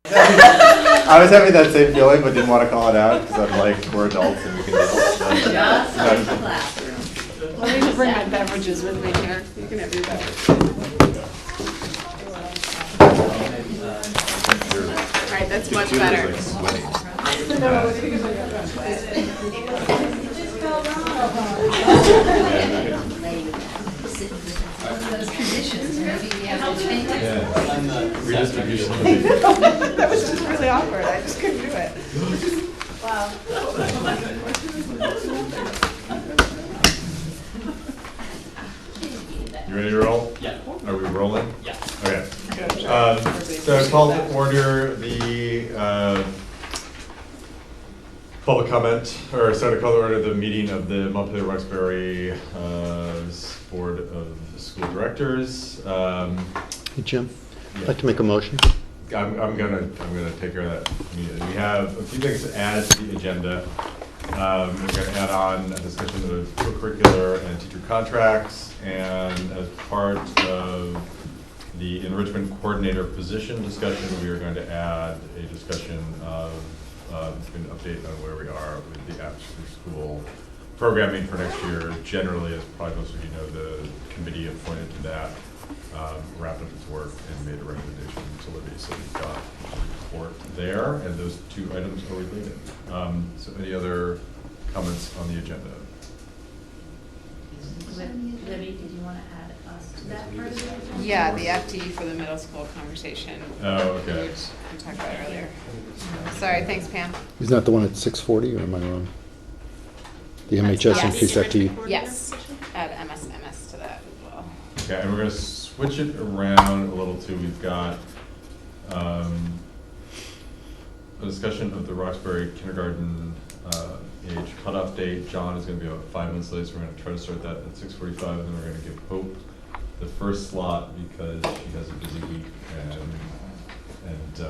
I was having that same feeling, but didn't want to call it out because I'm like, we're adults and we can deal. So, Just like the classroom. Let me bring my beverages with me here. You can have your beverage. All right, that's much better. Those traditions, maybe we have to change it. Redistribution. That was just really awkward. I just couldn't do it. Wow. You ready to roll? Yeah. Are we rolling? Yeah. Okay. So I call to order the public comment, or sorry, to call to order the meeting of the Montpelier-Roxbury Board of School Directors. Hey, Jim, Yeah. I'd like to make a motion. I'm gonna take care of that immediately. We have a few things to add to the agenda. We're gonna add on a discussion of co-curricular and teacher contracts, and as part of the enrichment coordinator position discussion, we are going to add a discussion of an update on where we are with the after school programming for next year. Generally, as probably most of you know, the committee appointed to that wrapped up its work and made a recommendation to Libby. So we've got a report there, and those two items are related. So any other comments on the agenda? Libby, did you want to add us to that part of it? Yeah, the FTE for the middle school conversation. Oh, okay. Which we talked about earlier. Sorry, thanks, Pam. Isn't that the one at 6:40, or am I wrong? The MHS Yes. increased FTE? Yes, add MS to that as well. Okay, and we're going to switch it around a little too. We've got a discussion of the Roxbury kindergarten age cutoff date. John is going to be about 5 minutes late, so we're going to try to start that at 6:45, and then we're going to give Hope the first slot because she has a busy week and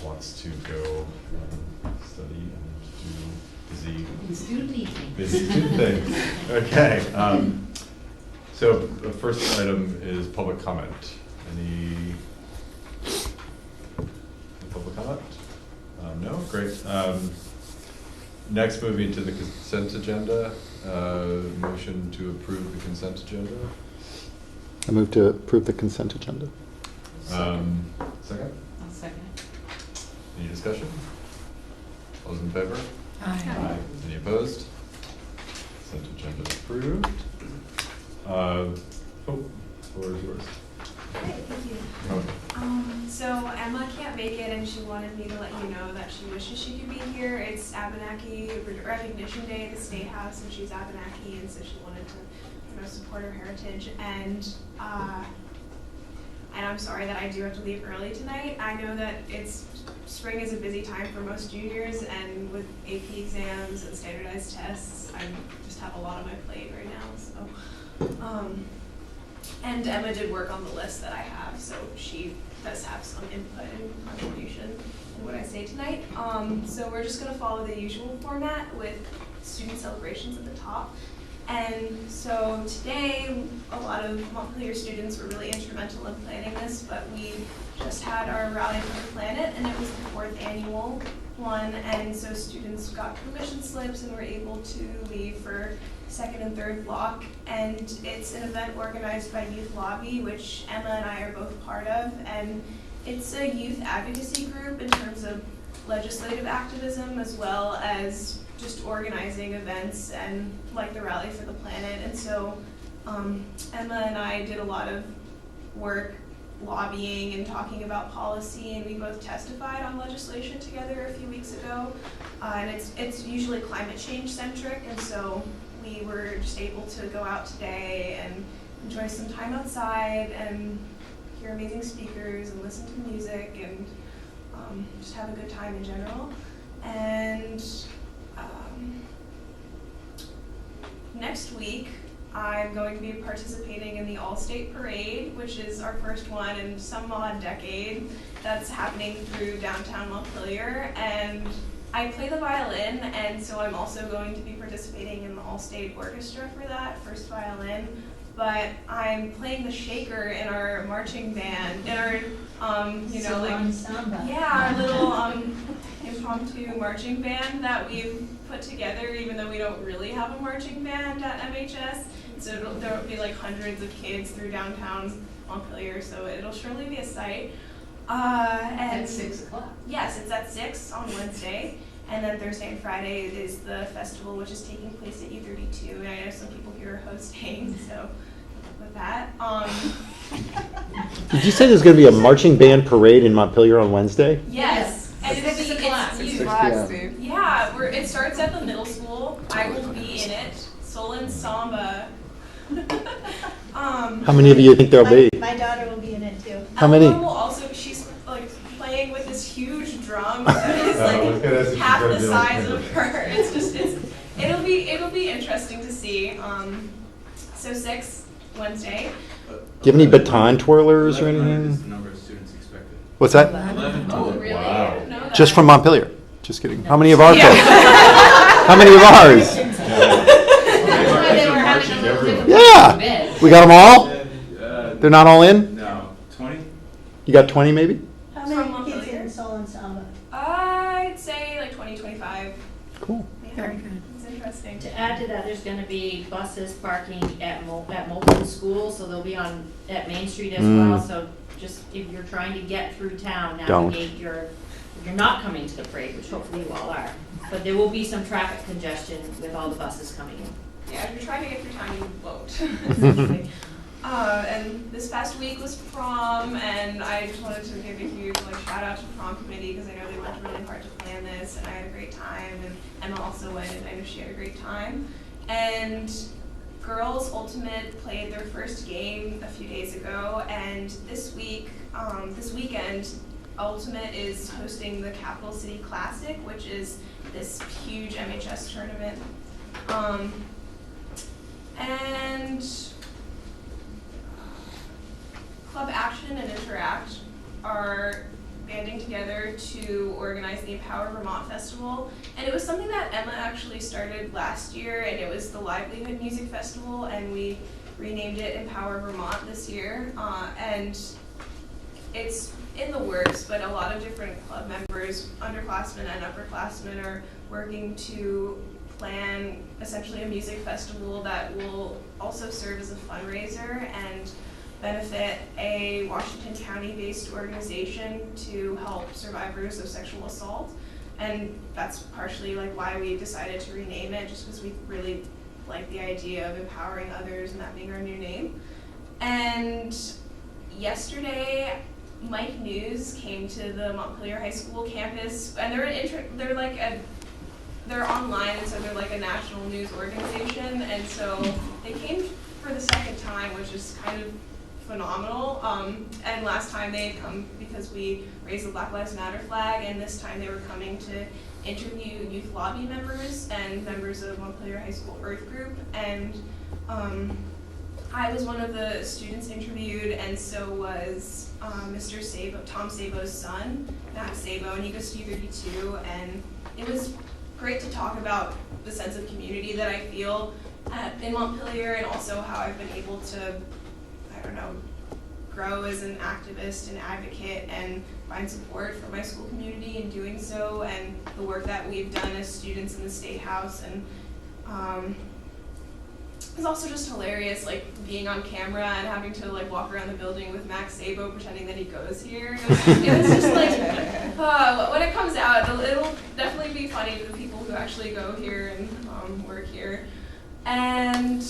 wants to go study and do busy student things. Okay. So the first item is public comment. Any public comment? No? Great. Next, moving to the consent agenda. Motion to approve the consent agenda. I move to approve the consent agenda. Second? I'll second it. Any discussion? All those in favor? Aye. Any opposed? Consent agenda approved. Hope, floor is yours. Great, thank you. Oh, So Emma can't make it, and she wanted me to let you know that she wishes she could be here. It's Abenaki Recognition Day at the State House, and she's Abenaki, and so she wanted to, support her heritage. And I'm sorry that I do have to leave early tonight. I know that spring is a busy time for most juniors, and with AP exams and standardized tests, I just have a lot on my plate right now. So. And Emma did work on the list that I have, so she does have some input and contribution in what I say tonight. So we're just going to follow the usual format with student celebrations at the top. And so today, a lot of Montpelier students were really instrumental in planning this, but we just had our Rally for the Planet, and it was the 4th annual one, and so students got permission slips and were able to leave for second and third block, and it's an event organized by Youth Lobby, which Emma and I are both part of, and it's a youth advocacy group in terms of legislative activism as well as just organizing events and like the Rally for the Planet. And so Emma and I did a lot of work lobbying and talking about policy, and we both testified on legislation together a few weeks ago, and it's usually climate change centric, and so we were just able to go out today and enjoy some time outside and hear amazing speakers and listen to music and just have a good time in general. And next week, I'm going to be participating in the All-State Parade, which is our first one in some odd decade. That's happening through downtown Montpelier, and I play the violin, and so I'm also going to be participating in the All-State Orchestra for that, first violin. but I'm playing the shaker in our marching band, in our, Samba. yeah, our little impromptu marching band that we've put together, even though we don't really have a marching band at MHS. So there will be like hundreds of kids through downtown Montpelier, so it'll surely be a sight. And At 6 o'clock. yes, it's at 6 on Wednesday, and then Thursday and Friday is the festival, which is taking place at U32, and I know some people here are hosting, so with that. Did you say there's going to be a marching band parade in Montpelier on Wednesday? Yes, and it'll be, 6 o'clock. it's 6 huge. o'clock, Steve. Yeah, it starts at the middle school. I will be in it. Solon Samba. How many of you think there'll be? My daughter will be in it too. How many? Ella will also, she's like playing with this huge drum that is I was gonna ask if like half she's the gonna size do it. of her. It's just, it'll be interesting to see. So 6 Wednesday. Do you have any baton twirlers or 1,100 is anything? the number of students expected. What's that? 1,100. Oh, really? Wow. I didn't know that. Just from Montpelier. Just kidding. How many of our Yeah. folks? How many of ours? That's why they were having a little difficult Yeah. bid. We got them all? Uh, They're not all in? No, 20? You got 20 maybe? How From many kids Montpelier? in Solon Samba? I'd say like 20, 25. Cool. Yeah, Very good. it's interesting. To add to that, there's gonna be buses parking at Moulton School, so they'll be at Main Street as Mm. well, so just if you're trying to get through town, Don't. navigate if you're not coming to the parade, which hopefully you all are, but there will be some traffic congestion with all the buses coming in. Yeah, if you're trying to get through town, you won't. And this past week was prom, and I just wanted to give a huge shout out to the prom committee because I know they worked really hard to plan this, and I had a great time. And Emma also went, and I know she had a great time. And girls Ultimate played their first game a few days ago, and this weekend, Ultimate is hosting the Capital City Classic, which is this huge MHS tournament. And Club Action and Interact are banding together to organize the Empower Vermont Festival. And it was something that Emma actually started last year, and it was the Livelihood Music Festival, and we renamed it Empower Vermont this year. And it's in the works, but a lot of different club members, underclassmen and upperclassmen, are working to plan essentially a music festival that will also serve as a fundraiser and benefit a Washington County-based organization to help survivors of sexual assault. And that's partially why we decided to rename it, just because we really like the idea of empowering others and that being our new name. And yesterday, Mike News came to the Montpelier High School campus, and they're online, and so they're like a national news organization, and so they came for the second time, which is kind of phenomenal. And last time they had come because we raised the Black Lives Matter flag, and this time they were coming to interview youth lobby members and members of Montpelier High School Earth Group. And I was one of the students interviewed, and so was Mr. Sabo, Tom Sabo's son, Matt Sabo, and he goes to U32, and it was great to talk about the sense of community that I feel in Montpelier, and also how I've been able to, grow as an activist and advocate and find support for my school community in doing so, and the work that we've done as students in the State House. And it's also just hilarious, being on camera and having to walk around the building with Max Sabo pretending that he goes here. It's just when it comes out, it'll definitely be funny to the people who actually go here and work here. And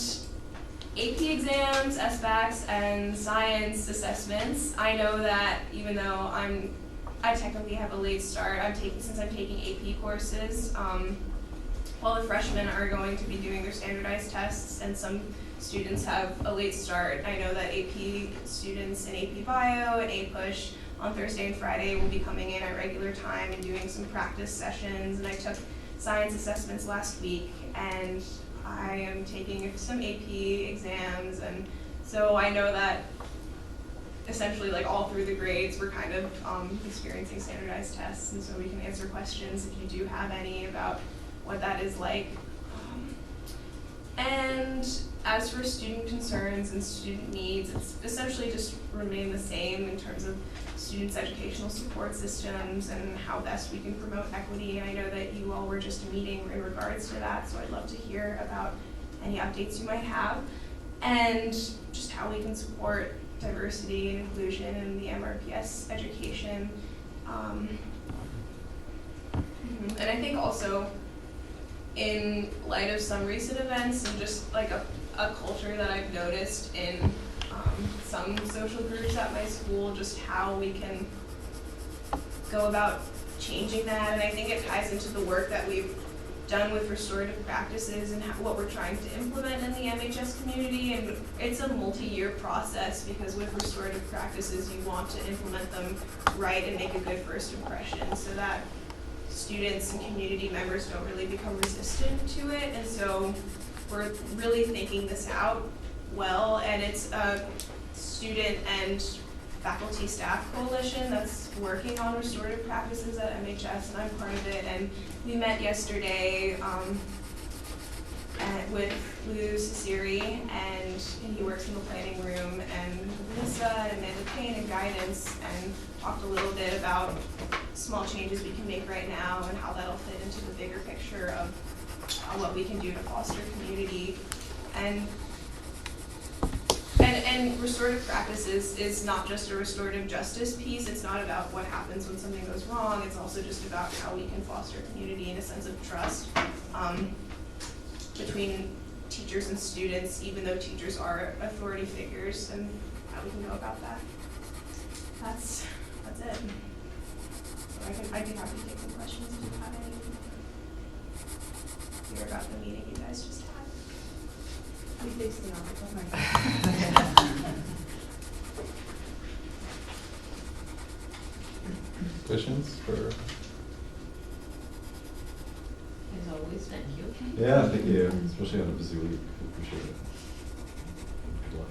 AP exams, SBACs, and science assessments. I know that even though I technically have a late start, since I'm taking AP courses, while the freshmen are going to be doing their standardized tests and some students have a late start, I know that AP students in AP Bio and APUSH on Thursday and Friday will be coming in at regular time and doing some practice sessions. And I took science assessments last week, and I am taking some AP exams, and so I know that essentially all through the grades we're kind of experiencing standardized tests, and so we can answer questions if you do have any about what that is like. And as for student concerns and student needs, it's essentially just remain the same in terms of students' educational support systems and how best we can promote equity. And I know that you all were just meeting in regards to that, so I'd love to hear about any updates you might have, and just how we can support diversity and inclusion in the MRPS education. And I think also, in light of some recent events and just like a culture that I've noticed in some social groups at my school, just how we can go about changing that. And I think it ties into the work that we've done with restorative practices and what we're trying to implement in the MHS community. And it's a multi-year process, because with restorative practices, you want to implement them right and make a good first impression so that students and community members don't really become resistant to it. And so we're really thinking this out well, and it's a student and faculty staff coalition that's working on restorative practices at MHS, and I'm part of it. And we met yesterday with Lou Ciceri, and he works in the planning room, and Lisa and Amanda Payne and guidance, and talked a little bit about small changes we can make right now and how that'll fit into the bigger picture of what we can do to foster community. And restorative practices is not just a restorative justice piece. It's not about what happens when something goes wrong. It's also just about how we can foster community and a sense of trust between teachers and students, even though teachers are authority figures, and how we can go about that. That's it. So I'd be happy to take some questions if you have any. Hear about the meeting you guys just had. We fixed the office. Questions for? As always, thank you. Yeah, thank you, especially on a busy week. Appreciate it. Good luck.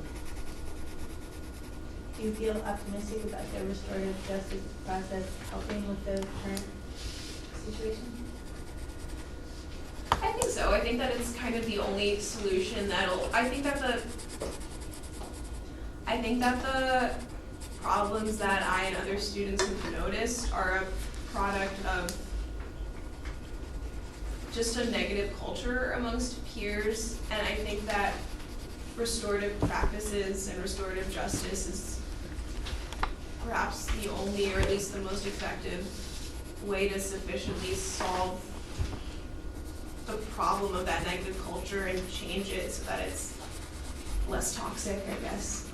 Do you feel optimistic about the restorative justice process helping with the current situation? I think so. I think that it's kind of the only solution I think that the problems that I and other students have noticed are a product of just a negative culture amongst peers, and I think that restorative practices and restorative justice is perhaps the only, or at least the most effective way to sufficiently solve the problem of that negative culture and change it so that it's less toxic, I guess.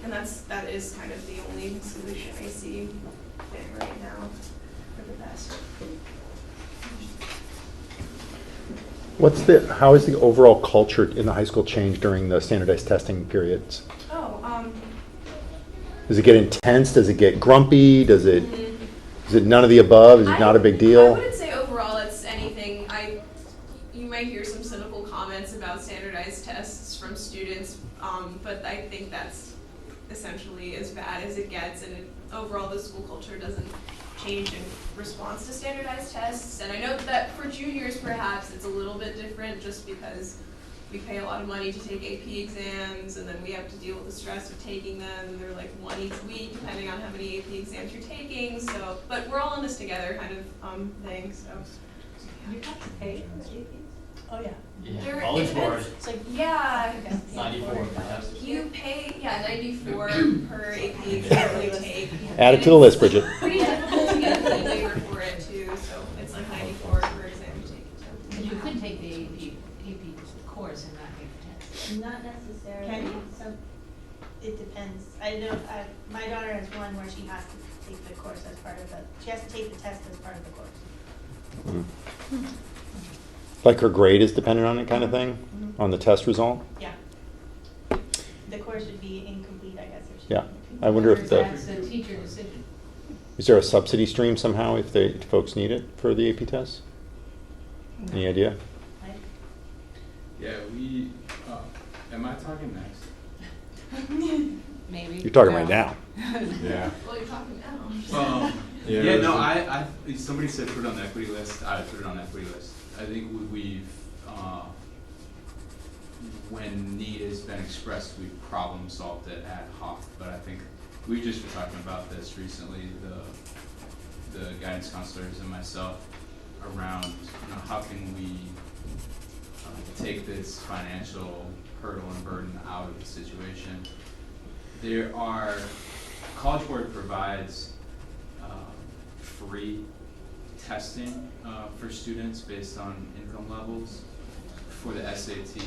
And that is kind of the only solution I see fit right now for the best. How is the overall culture in the high school changed during the standardized testing periods? Does it get intense? Does it get grumpy? Is it none of the above? Is it not a big I deal? wouldn't say overall it's anything. You might hear some cynical comments about standardized tests from students, but I think that's essentially as bad as it gets, and overall the school culture doesn't change in response to standardized tests. And I know that for juniors perhaps it's a little bit different, just because we pay a lot of money to take AP exams, and then we have to deal with the stress of taking them, and they're like one each week depending on how many AP exams you're taking. So, but we're all in this together kind of thing. So You have to pay for the APs? Oh, yeah. There- College it board, depends. It's like, Yeah, 94 perhaps. you pay 94 per AP exam you take. Add it to the list, Bridget. Pretty difficult to get a fee waiver for it too, so it's like 94 per exam you take. But you could take the AP course and not take the test. not necessarily. Can you? It depends. I know, my daughter has one where she has to take the course as part of she has to take the test as part of the course. Like her grade is dependent on it, kind of thing, on the test result? Yeah. The course would be incomplete, I guess, if she. Yeah. I wonder if That's the teacher decision. is there a subsidy stream somehow if folks need it for the AP test? Any idea? Yeah, am I talking next? Maybe. You're talking right now. Yeah. Well, you're talking now. Yeah, no, I somebody said put it on the equity list. I put it on the equity list. I think when need has been expressed, we've problem solved it ad hoc. But I think we just were talking about this recently, the guidance counselors and myself, around, you know, how can we take this financial hurdle and burden out of the situation. College Board provides free testing for students based on income levels for the SAT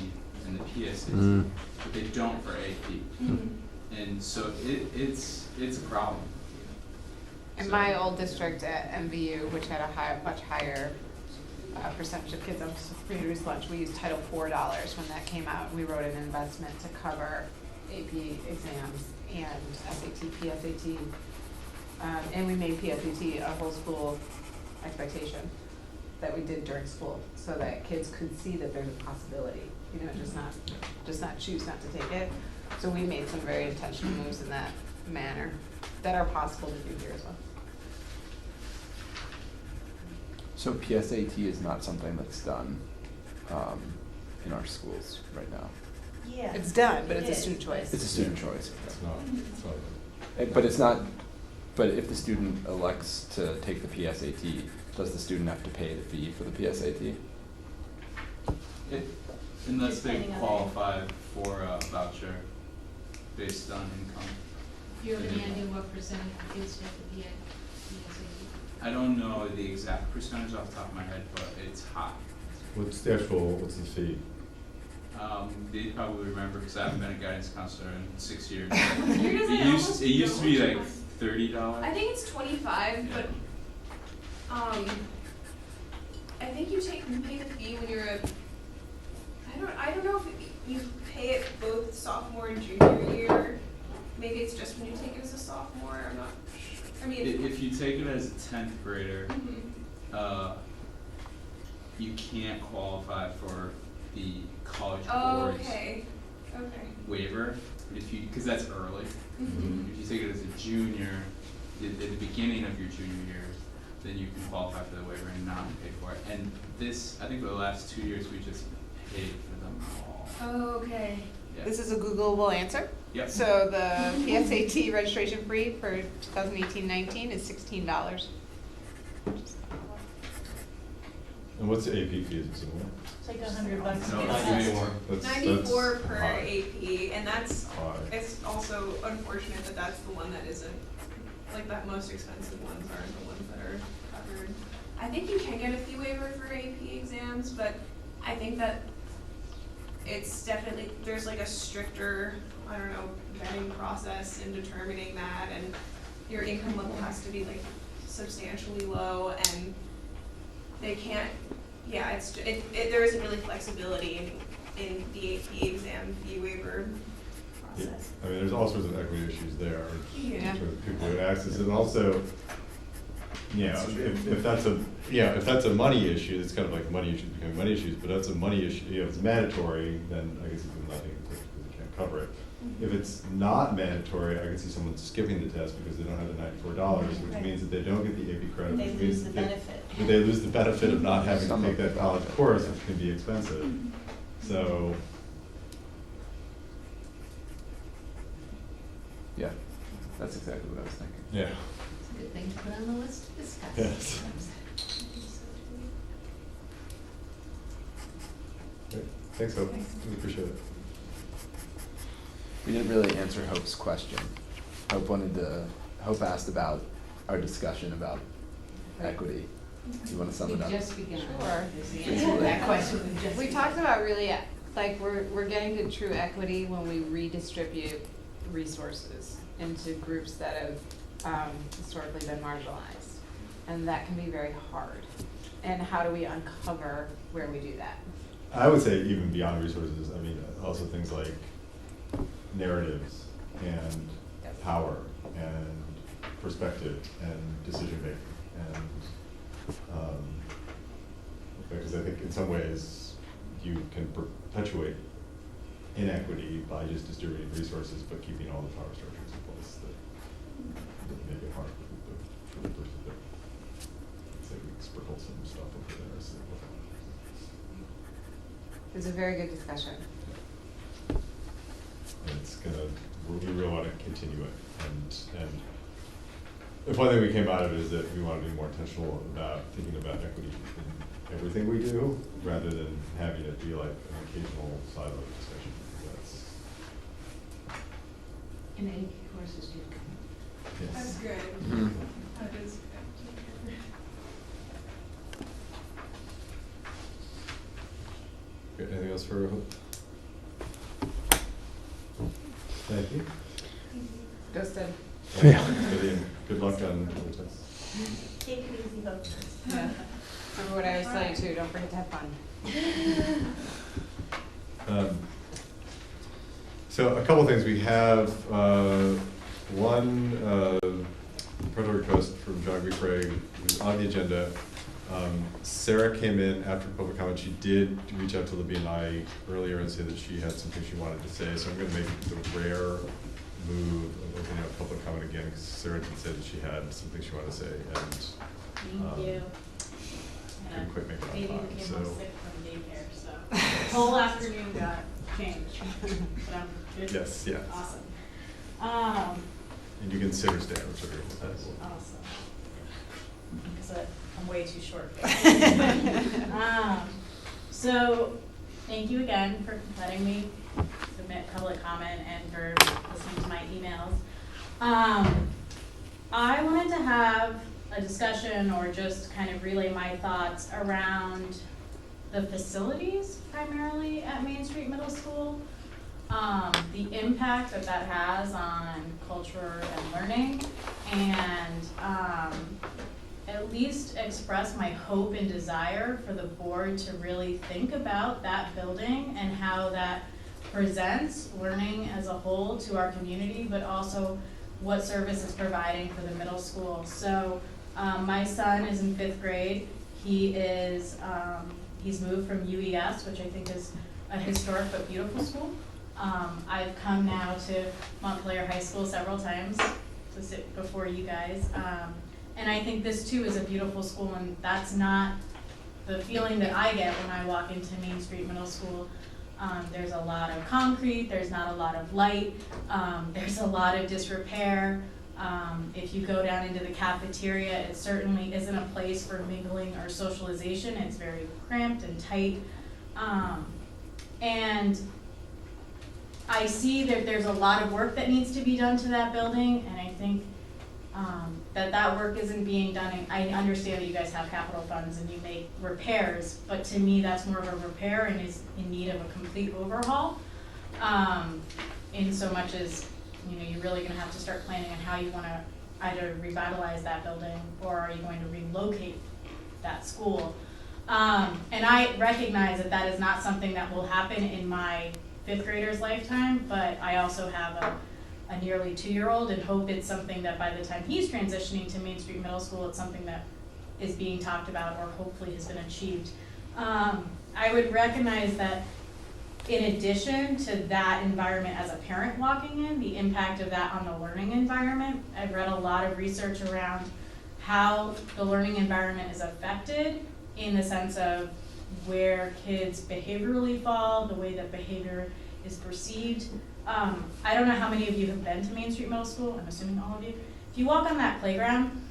and the PSAT, but they don't for AP. And so it's a problem. In So- my old district at MVU, which had a much higher percentage of kids on free and reduced lunch, we used Title IV dollars when that came out. We wrote an investment to cover AP exams and SAT, PSAT, and we made PSAT a whole school expectation that we did during school, so that kids could see that there's a possibility, you know, just not choose not to take it. So we made some very intentional moves in that manner that are possible to do here as well. So PSAT is not something that's done in our schools right now. Yeah. It's done, but It it's a is. student choice. It's a student choice. It's not. But it's not, but if the student elects to take the PSAT, does the student have to pay the fee for the PSAT? Unless they Depending on qualify for a voucher based on income. Do you have any idea what percentage of kids get the PSAT? I don't know the exact percentage off the top of my head, but it's high. What's the fee? They probably remember, because I haven't been a guidance counselor in 6 years. You're just like, almost It used to be no like charge. $30. I think it's 25, but I think you pay the fee when you're I don't know if you pay it both sophomore and junior year. Maybe it's just when you take it as a sophomore. I'm not sure. I mean, If you take it as a 10th grader, mhm. You can't qualify for the College Oh, Board's okay. waiver, but because that's early. Mhm. If you take it as a junior, at the beginning of your junior year, then you can qualify for the waiver and not pay for it. And I think for the last 2 years, we just paid for them all. Oh, okay. Yeah. This is a Googleable answer. Yep. So the PSAT registration fee for 2018-19 is $16. And what's the AP fee, is it similar? It's like $100. No, a it's test. way more. 94 That's per high. AP, and that's, High. it's also unfortunate that that's the one that isn't, like, that most expensive ones aren't the ones that are covered. I think you can get a fee waiver for AP exams, but I think that it's definitely, there's like a stricter, I don't know, vetting process in determining that, and your income level has to be like substantially low, and they can't, yeah, there isn't really flexibility in the AP exam fee waiver Yeah. process. I mean, there's all sorts of equity issues there, Yeah. in terms of people who have access, and also, you know, if that's a money issue, it's kind of like money issues becoming money issues, but that's a money issue, you know, if it's mandatory, then I guess you can not take the test because you can't cover it. If it's not mandatory, I can see someone skipping the test because they don't have the $94, which Right. means that they don't get the AP credit, They which lose means the that benefit. they lose the benefit of not having Some to of take that the college benefit, course, yeah. which can be expensive. So, Yeah, that's exactly what I was thinking. yeah. It's a good thing to put on the list to discuss. Yes. Great. Thanks, Hope. We appreciate it. We didn't really answer Hope's question. Hope asked about our discussion about equity. Do you want to sum it We've up? just begun. Sure. Is the answer to that question. We've just We begun. talked about really, like, we're getting to true equity when we redistribute resources into groups that have historically been marginalized. And that can be very hard. And how do we uncover where we do that? I would say even beyond resources, I mean, also things like narratives and power and perspective and decision-making. And, because I think in some ways you can perpetuate inequity by just distributing resources, but keeping all the power structures in place that make it hard for the person that, say, we sprinkle some stuff over there. So, It was a very good discussion. And it's gonna, we really wanna continue it, and the one thing we came out of it is that we wanna be more intentional about thinking about equity in everything we do, rather than having it be like an occasional silo discussion. That's, And AP courses do come. yes. That's good. Mhm. That is good. Okay, anything else for Hope? Thank you. Dustin. Yeah. Vivian, good luck on the test. Take it easy, folks. Yeah. Remember what I always tell you too, don't forget to have fun. So a couple things, we have, one, parental request from John Guthrie, who's on the agenda. Sarah came in after public comment, she did reach out to Libby and I earlier and say that she had something she wanted to say, so I'm gonna make the rare move of opening up public comment again, because Sarah did say that she had something she wanted to say, and Thank you. couldn't quite make it Baby on time, became so. sick from daycare, so the whole afternoon got changed. But I'm good. Yes, yes. Awesome. And you can sit or stand, whichever is possible. Awesome. Because I'm way too short. So, thank you again for letting me submit public comment and for listening to my emails. I wanted to have a discussion or just kind of relay my thoughts around the facilities primarily at Main Street Middle School. The impact that that has on culture and learning, and at least express my hope and desire for the board to really think about that building and how that presents learning as a whole to our community, but also what service it's providing for the middle school. So my son is in 5th grade. He is, he's moved from UES, which I think is a historic but beautiful school. I've come now to Montpelier High School several times to sit before you guys. And I think this too is a beautiful school, and that's not the feeling that I get when I walk into Main Street Middle School. There's a lot of concrete, there's not a lot of light, there's a lot of disrepair. If you go down into the cafeteria, it certainly isn't a place for mingling or socialization. It's very cramped and tight. And I see that there's a lot of work that needs to be done to that building, and I think that work isn't being done. And I understand that you guys have capital funds and you make repairs, but to me that's more of a repair and is in need of a complete overhaul. In so much as, you know, you're really gonna have to start planning on how you wanna either revitalize that building or are you going to relocate that school. And I recognize that that is not something that will happen in my 5th grader's lifetime, but I also have a nearly 2-year-old and hope it's something that by the time he's transitioning to Main Street Middle School, it's something that is being talked about or hopefully has been achieved. I would recognize that in addition to that environment as a parent walking in, the impact of that on the learning environment, I've read a lot of research around how the learning environment is affected in the sense of where kids behaviorally fall, the way that behavior is perceived. I don't know how many of you have been to Main Street Middle School, I'm assuming all of you. If you walk on that playground,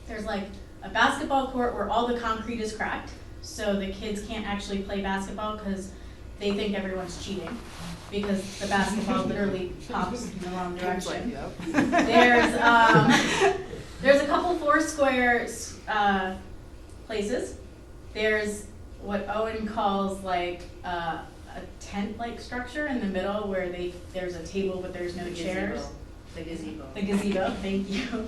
there's like a basketball court where all the concrete is cracked, so the kids can't actually play basketball because they think everyone's cheating, because the basketball literally pops in the wrong direction. There's a couple 4-square places. There's what Owen calls like a tent-like structure in the middle where there's a table but there's no chairs. The gazebo. The gazebo, thank you.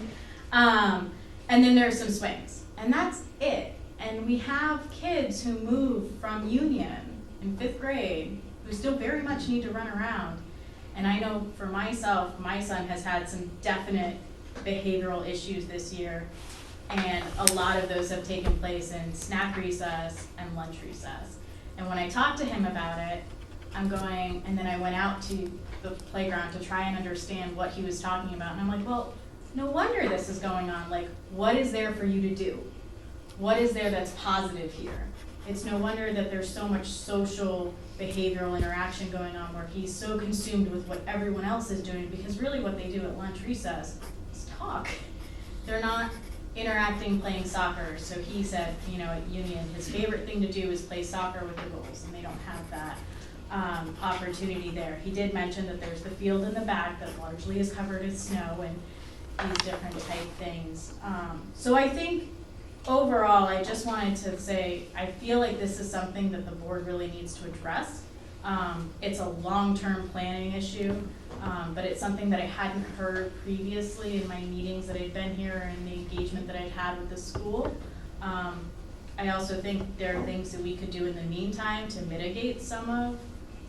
And then there's some swings, and that's it. And we have kids who move from Union in 5th grade who still very much need to run around. And I know for myself, my son has had some definite behavioral issues this year, and a lot of those have taken place in snack recess and lunch recess. And when I talked to him about it, I'm going, and then I went out to the playground to try and understand what he was talking about. And I'm like, well, no wonder this is going on. Like, what is there for you to do? What is there that's positive here? it's no wonder that there's so much social behavioral interaction going on where he's so consumed with what everyone else is doing, because really what they do at lunch recess is talk. They're not interacting, playing soccer. So he said, you know, at Union, his favorite thing to do is play soccer with the girls, and they don't have that opportunity there. He did mention that there's the field in the back that largely is covered in snow and these different type things. So I think overall, I just wanted to say, I feel like this is something that the board really needs to address. It's a long-term planning issue, but it's something that I hadn't heard previously in my meetings that I'd been here and the engagement that I'd had with the school. I also think there are things that we could do in the meantime to mitigate some of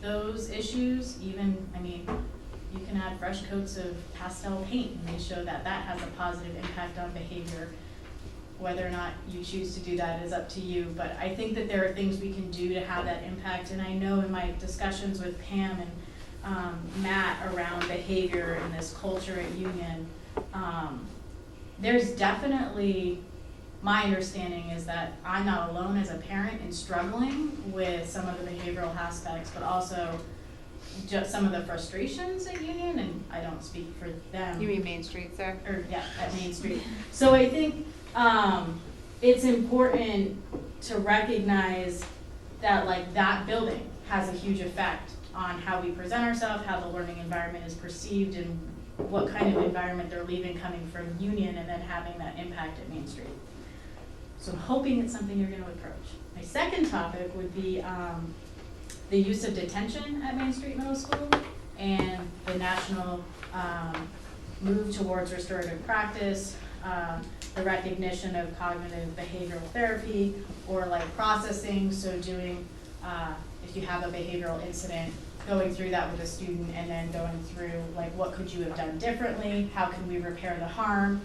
those issues. Even, I mean, you can add fresh coats of pastel paint, and they show that that has a positive impact on behavior. Whether or not you choose to do that is up to you, but I think that there are things we can do to have that impact. And I know in my discussions with Pam and Matt around behavior and this culture at Union, there's definitely, my understanding is that I'm not alone as a parent in struggling with some of the behavioral aspects, but also just some of the frustrations at Union, and I don't speak for them. You mean Main Street, sir? Or, yeah, at Main Street. So I think it's important to recognize that, like, that building has a huge effect on how we present ourselves, how the learning environment is perceived, and what kind of environment they're leaving coming from Union, and then having that impact at Main Street. So I'm hoping it's something you're going to approach. My second topic would be the use of detention at Main Street Middle School and the national move towards restorative practice, the recognition of cognitive behavioral therapy, or like processing, so doing, if you have a behavioral incident, going through that with a student and then going through like what could you have done differently, how can we repair the harm.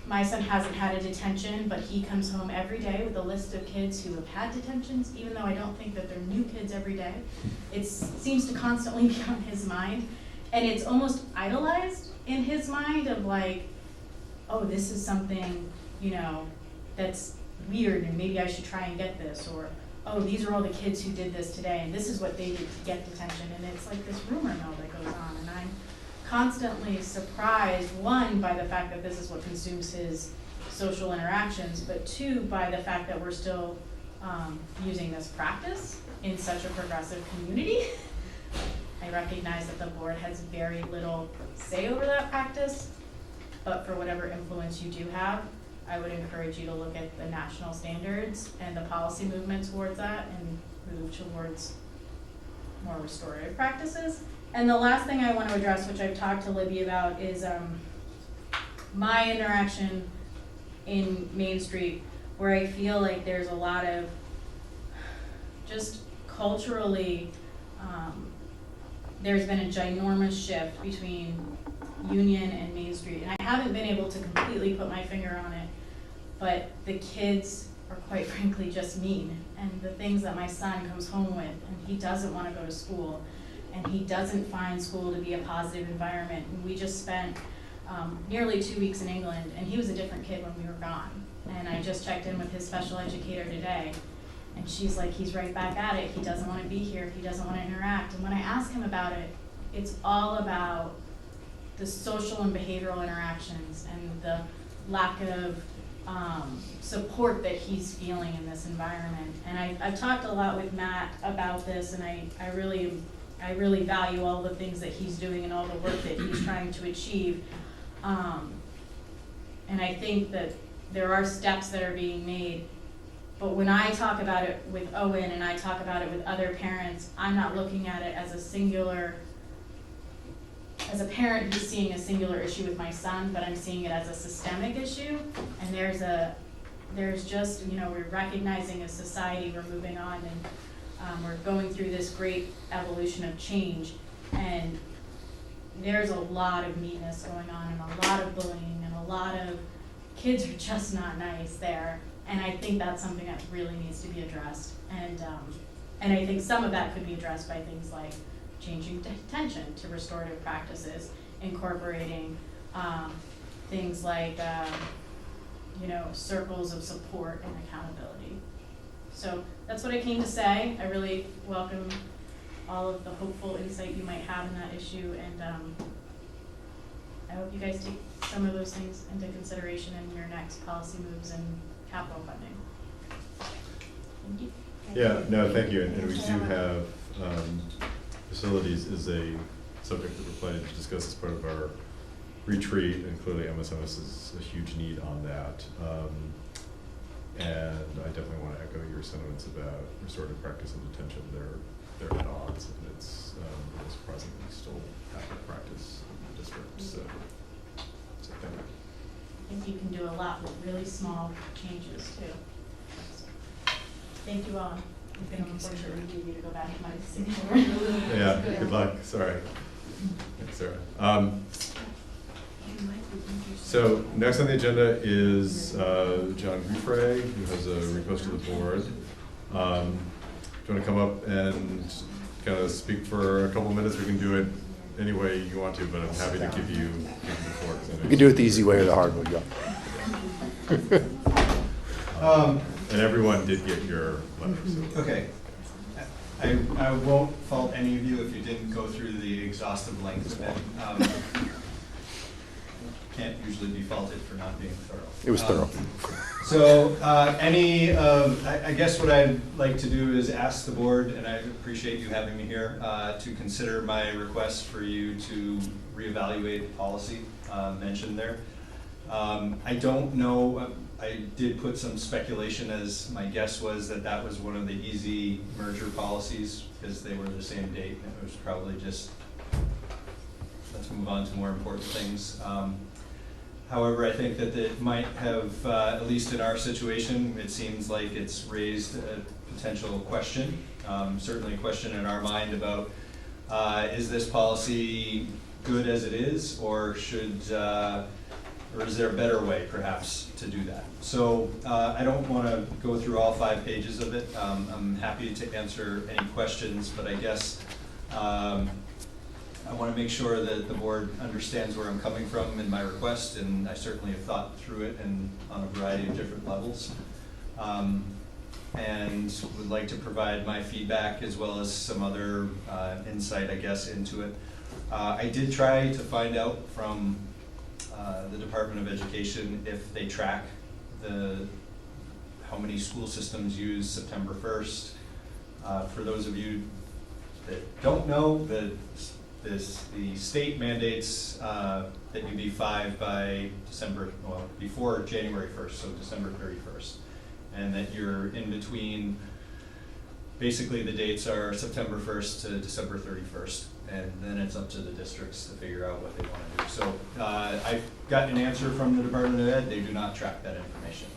My son hasn't had a detention, but he comes home every day with a list of kids who have had detentions, even though I don't think that they're new kids every day. It seems to constantly be on his mind, and it's almost idolized in his mind of like, oh, this is something, you know, that's weird and maybe I should try and get this, or, oh, these are all the kids who did this today and this is what they did to get detention, and it's like this rumor mill that goes on, and I'm constantly surprised, one, by the fact that this is what consumes his social interactions, but two, by the fact that we're still using this practice in such a progressive community. I recognize that the board has very little say over that practice, but for whatever influence you do have, I would encourage you to look at the national standards and the policy movement towards that and move towards more restorative practices. And the last thing I want to address, which I've talked to Libby about, is my interaction in Main Street, where I feel like there's a lot of just culturally, there's been a ginormous shift between Union and Main Street. And I haven't been able to completely put my finger on it, but the kids are quite frankly just mean. And the things that my son comes home with, and he doesn't want to go to school, and he doesn't find school to be a positive environment. And we just spent nearly 2 weeks in England, and he was a different kid when we were gone. And I just checked in with his special educator today, and she's like, he's right back at it. He doesn't want to be here. He doesn't want to interact. And when I ask him about it, it's all about the social and behavioral interactions and the lack of support that he's feeling in this environment. And I've talked a lot with Matt about this, and I really value all the things that he's doing and all the work that he's trying to achieve. And I think that there are steps that are being made. But when I talk about it with Owen and I talk about it with other parents, I'm not looking at it as a singular, as a parent who's seeing a singular issue with my son, but I'm seeing it as a systemic issue. And there's just, you know, we're recognizing as society, we're moving on, and we're going through this great evolution of change. And there's a lot of meanness going on, and a lot of bullying, and a lot of kids are just not nice there. And I think that's something that really needs to be addressed. And I think some of that could be addressed by things like changing detention to restorative practices, incorporating things like, you know, circles of support and accountability. So that's what I came to say. I really welcome all of the hopeful insight you might have in that issue, and I hope you guys take some of those things into consideration in your next policy moves and capital funding. Thank you. Yeah, no, thank you, and we do have, facilities is a subject that we're planning to discuss as part of our retreat, and clearly MSMS is a huge need on that. And I definitely want to echo your sentiments about restorative practice and detention. They're at odds, and it's surprising that we still have that practice in the district, so thank you. I think you can do a lot with really small changes too. So, thank you all. I'm going to unfortunately leave you to go back to my signature. Yeah, good luck, sorry. Thanks, Sarah. So next on the agenda is John Guffray, who has a request to the board. Do you want to come up and kind of speak for a couple minutes? We can do it any way you want to, but I'm happy to give you the floor. You can do it the easy way or the hard way, go. And everyone did get your letter. So. Okay. I won't fault any of you if you didn't go through the exhaustive length of it. Can't usually be faulted for not being thorough. It was thorough. So I guess what I'd like to do is ask the board, and I appreciate you having me here, to consider my request for you to reevaluate the policy mentioned there. I don't know, I did put some speculation, as my guess was that was one of the easy merger policies because they were the same date, and it was probably just, let's move on to more important things. However, I think that it might have, at least in our situation, it seems like it's raised a potential question, certainly a question in our mind about, is this policy good as it is, or or is there a better way, perhaps, to do that? So I don't want to go through all 5 pages of it. I'm happy to answer any questions, but I guess I want to make sure that the board understands where I'm coming from in my request, and I certainly have thought through it and on a variety of different levels. And would like to provide my feedback as well as some other insight, I guess, into it. I did try to find out from the Department of Education if they track how many school systems use September 1st. For those of you that don't know, the state mandates that you be 5 by before January 1st, so December 31st. And that you're in between, basically the dates are September 1st to December 31st. And then it's up to the districts to figure out what they want to do. So I got an answer from the Department of Ed. They do not track that information.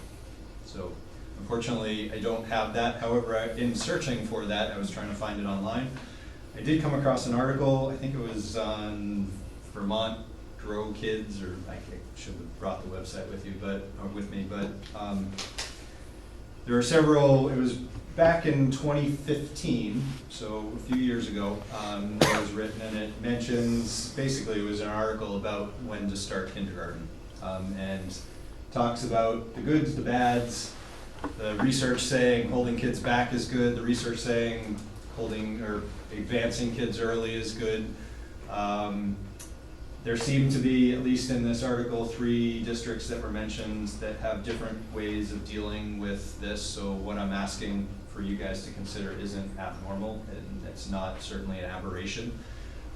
So unfortunately, I don't have that. However, in searching for that, I was trying to find it online. I did come across an article, I think it was on Vermont Grow Kids, or I should have brought the website with you, but there are several. It was back in 2015, so a few years ago, it was written, and it mentions, basically it was an article about when to start kindergarten, and talks about the goods, the bads, the research saying holding kids back is good, the research saying advancing kids early is good. There seem to be, at least in this article, 3 districts that were mentioned that have different ways of dealing with this. So what I'm asking for you guys to consider isn't abnormal, and it's not certainly an aberration.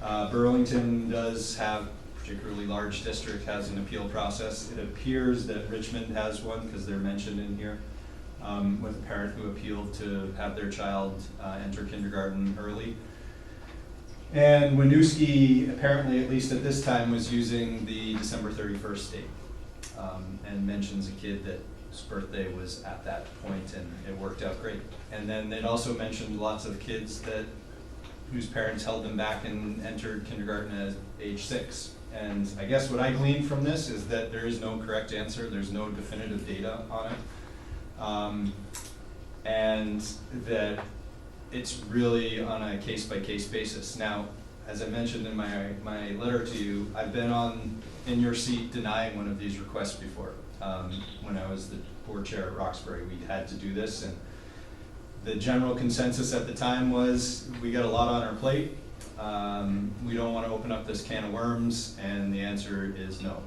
Burlington does have, a particularly large district, has an appeal process. It appears that Richmond has one because they're mentioned in here, with a parent who appealed to have their child enter kindergarten early. And Winooski, apparently, at least at this time, was using the December 31st date, and mentions a kid whose birthday was at that point, and it worked out great. And then it also mentioned lots of kids whose parents held them back and entered kindergarten at age 6. And I guess what I gleaned from this is that there is no correct answer. There's no definitive data on it, and that it's really on a case-by-case basis. Now, as I mentioned in my letter to you, I've been in your seat denying one of these requests before. When I was the board chair at Roxbury, we had to do this, and The general consensus at the time was, we got a lot on our plate. We don't want to open up this can of worms, and the answer is no.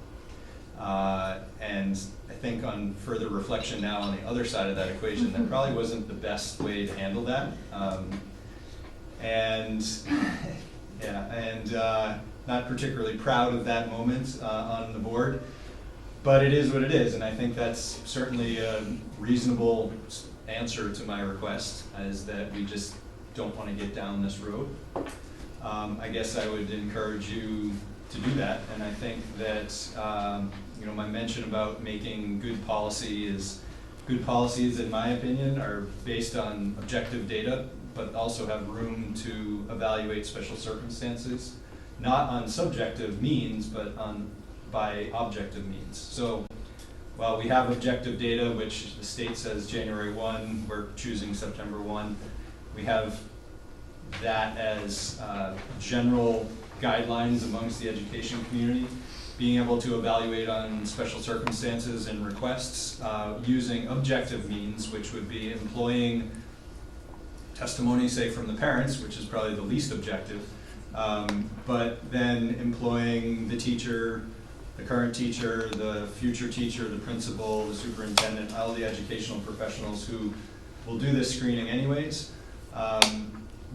And I think on further reflection now on the other side of that equation, that probably wasn't the best way to handle that. Not particularly proud of that moment on the board, but it is what it is, and I think that's certainly a reasonable answer to my request, is that we just don't want to get down this road. I guess I would encourage you to do that, and I think that my mention about making good policies, in my opinion, are based on objective data, but also have room to evaluate special circumstances, not on subjective means, but by objective means. So while we have objective data, which the state says January 1, we're choosing September 1, we have that as general guidelines amongst the education community. Being able to evaluate on special circumstances and requests using objective means, which would be employing testimony, say, from the parents, which is probably the least objective, but then employing the teacher, the current teacher, the future teacher, the principal, the superintendent, all the educational professionals who will do this screening anyways,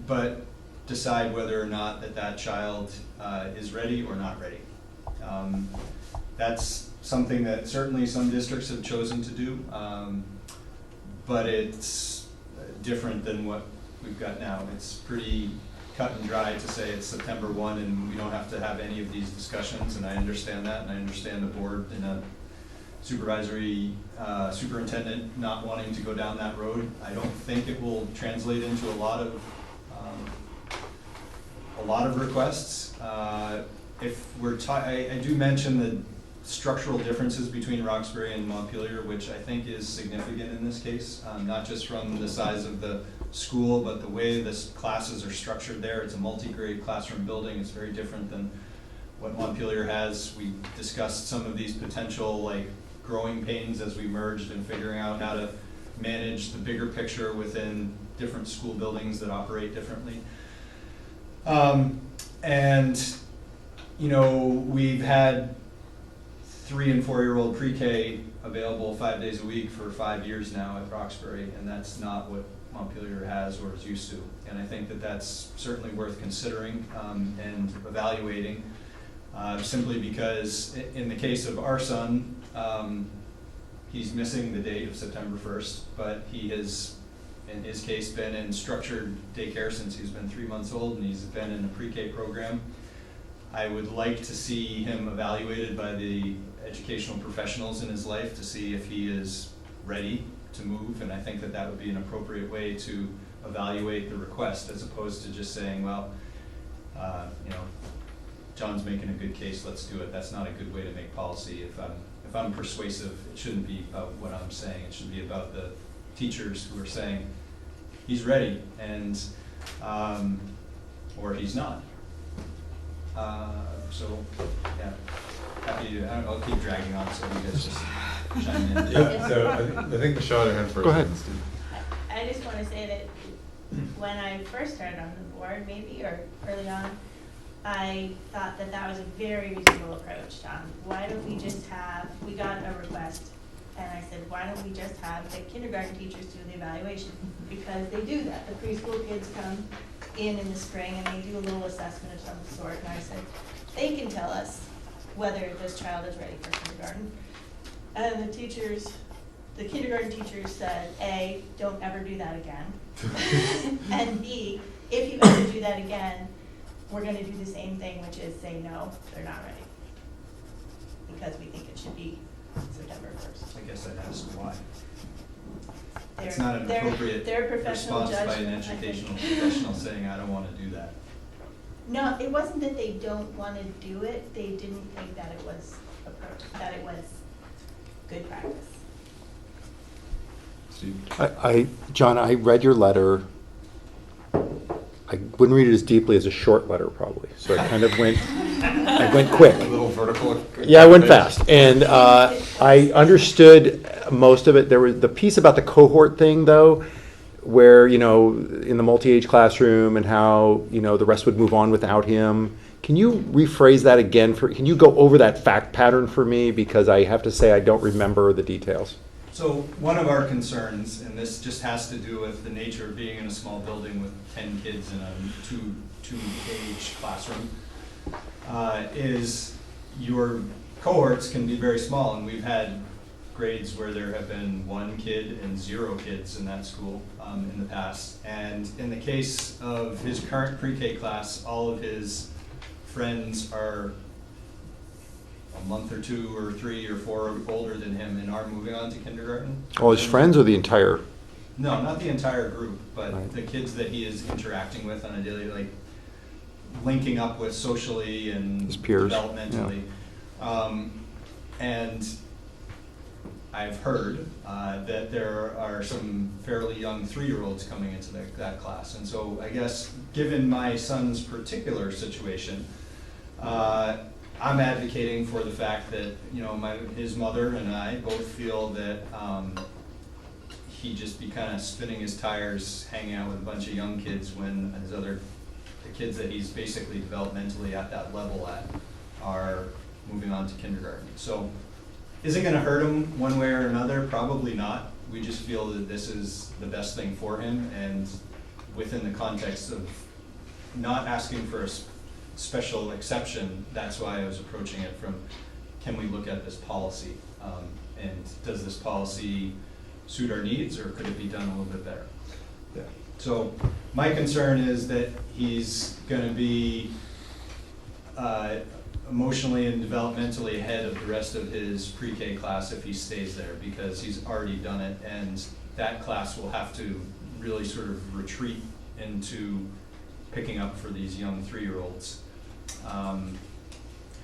but decide whether or not that child is ready or not ready. That's something that certainly some districts have chosen to do, but it's different than what we've got now. It's pretty cut and dry to say it's September 1 and we don't have to have any of these discussions, and I understand that, and I understand the board and a superintendent not wanting to go down that road. I don't think it will translate into a lot of requests. If we're I do mention the structural differences between Roxbury and Montpelier, which I think is significant in this case, not just from the size of the school, but the way the classes are structured there. It's a multi-grade classroom building. It's very different than what Montpelier has. We discussed some of these potential growing pains as we merged and figuring out how to manage the bigger picture within different school buildings that operate differently. We've had 3- and 4-year-old pre-K available 5 days a week for 5 years now at Roxbury, and that's not what Montpelier has or is used to. And I think that that's certainly worth considering and evaluating, simply because in the case of our son, he's missing the date of September 1st, but he has, in his case, been in structured daycare since he's been 3 months old, and he's been in a pre-K program. I would like to see him evaluated by the educational professionals in his life to see if he is ready to move, and I think that would be an appropriate way to evaluate the request, as opposed to just saying, well, John's making a good case, let's do it. That's not a good way to make policy. If I'm persuasive, it shouldn't be about what I'm saying. It should be about the teachers who are saying he's ready, and or he's not. Happy to. I'll keep dragging on, so you guys just chime in. Yeah, so I think Michelle had her hand first. Go ahead. I just want to say that when I first started on the board, maybe, or early on, I thought that was a very reasonable approach, John. Why don't we just we got a request, and I said, why don't we just have the kindergarten teachers do the evaluation? Because they do that. The preschool kids come in the spring and they do a little assessment of some sort, and I said, they can tell us whether this child is ready for kindergarten. And the kindergarten teachers said, A, don't ever do that again. And B, if you ever do that again, we're going to do the same thing, which is say, no, they're not ready. Because we think it should be September 1st. I guess I'd ask why. They're- It's not an appropriate their professional response by an judgment, I think. educational professional saying, I don't want to do that. No, it wasn't that they don't want to do it, they didn't think that it was good practice. Steve? John, I read your letter. I wouldn't read it as deeply as a short letter, probably. So I kind of went quick. A little vertical. Yeah, I went fast, and I understood most of it. There was the piece about the cohort thing, though, where, you know, in the multi-age classroom and how, you know, the rest would move on without him. Can you rephrase that again? Can you go over that fact pattern for me? Because I have to say I don't remember the details. So one of our concerns, and this just has to do with the nature of being in a small building with 10 kids in a two-page classroom, is your cohorts can be very small, and we've had grades where there have been 1 kid and 0 kids in that school in the past. And in the case of his current pre-K class, all of his friends are a month or 2 or 3 or 4 older than him and are moving on to kindergarten. All his friends or the entire? No, not the entire group, but Right. the kids that he is interacting with on a daily, like linking up with socially and His peers, developmentally. And I've heard that there are some fairly young 3-year-olds coming into that class. And so I guess, given my son's particular situation, I'm advocating for the fact that, you know, his mother and I both feel that he just be kind of spinning his tires, hanging out with a bunch of young kids when the kids that he's basically developmentally at that level at are moving on to kindergarten. So is it going to hurt him one way or another? Probably not. We just feel that this is the best thing for him, and within the context of not asking for a special exception, that's why I was approaching it from, can we look at this policy? And does this policy suit our needs, or could it be done a little bit better? Yeah. So my concern is that he's going to be emotionally and developmentally ahead of the rest of his pre-K class if he stays there, because he's already done it, and that class will have to really sort of retreat into picking up for these young 3-year-olds.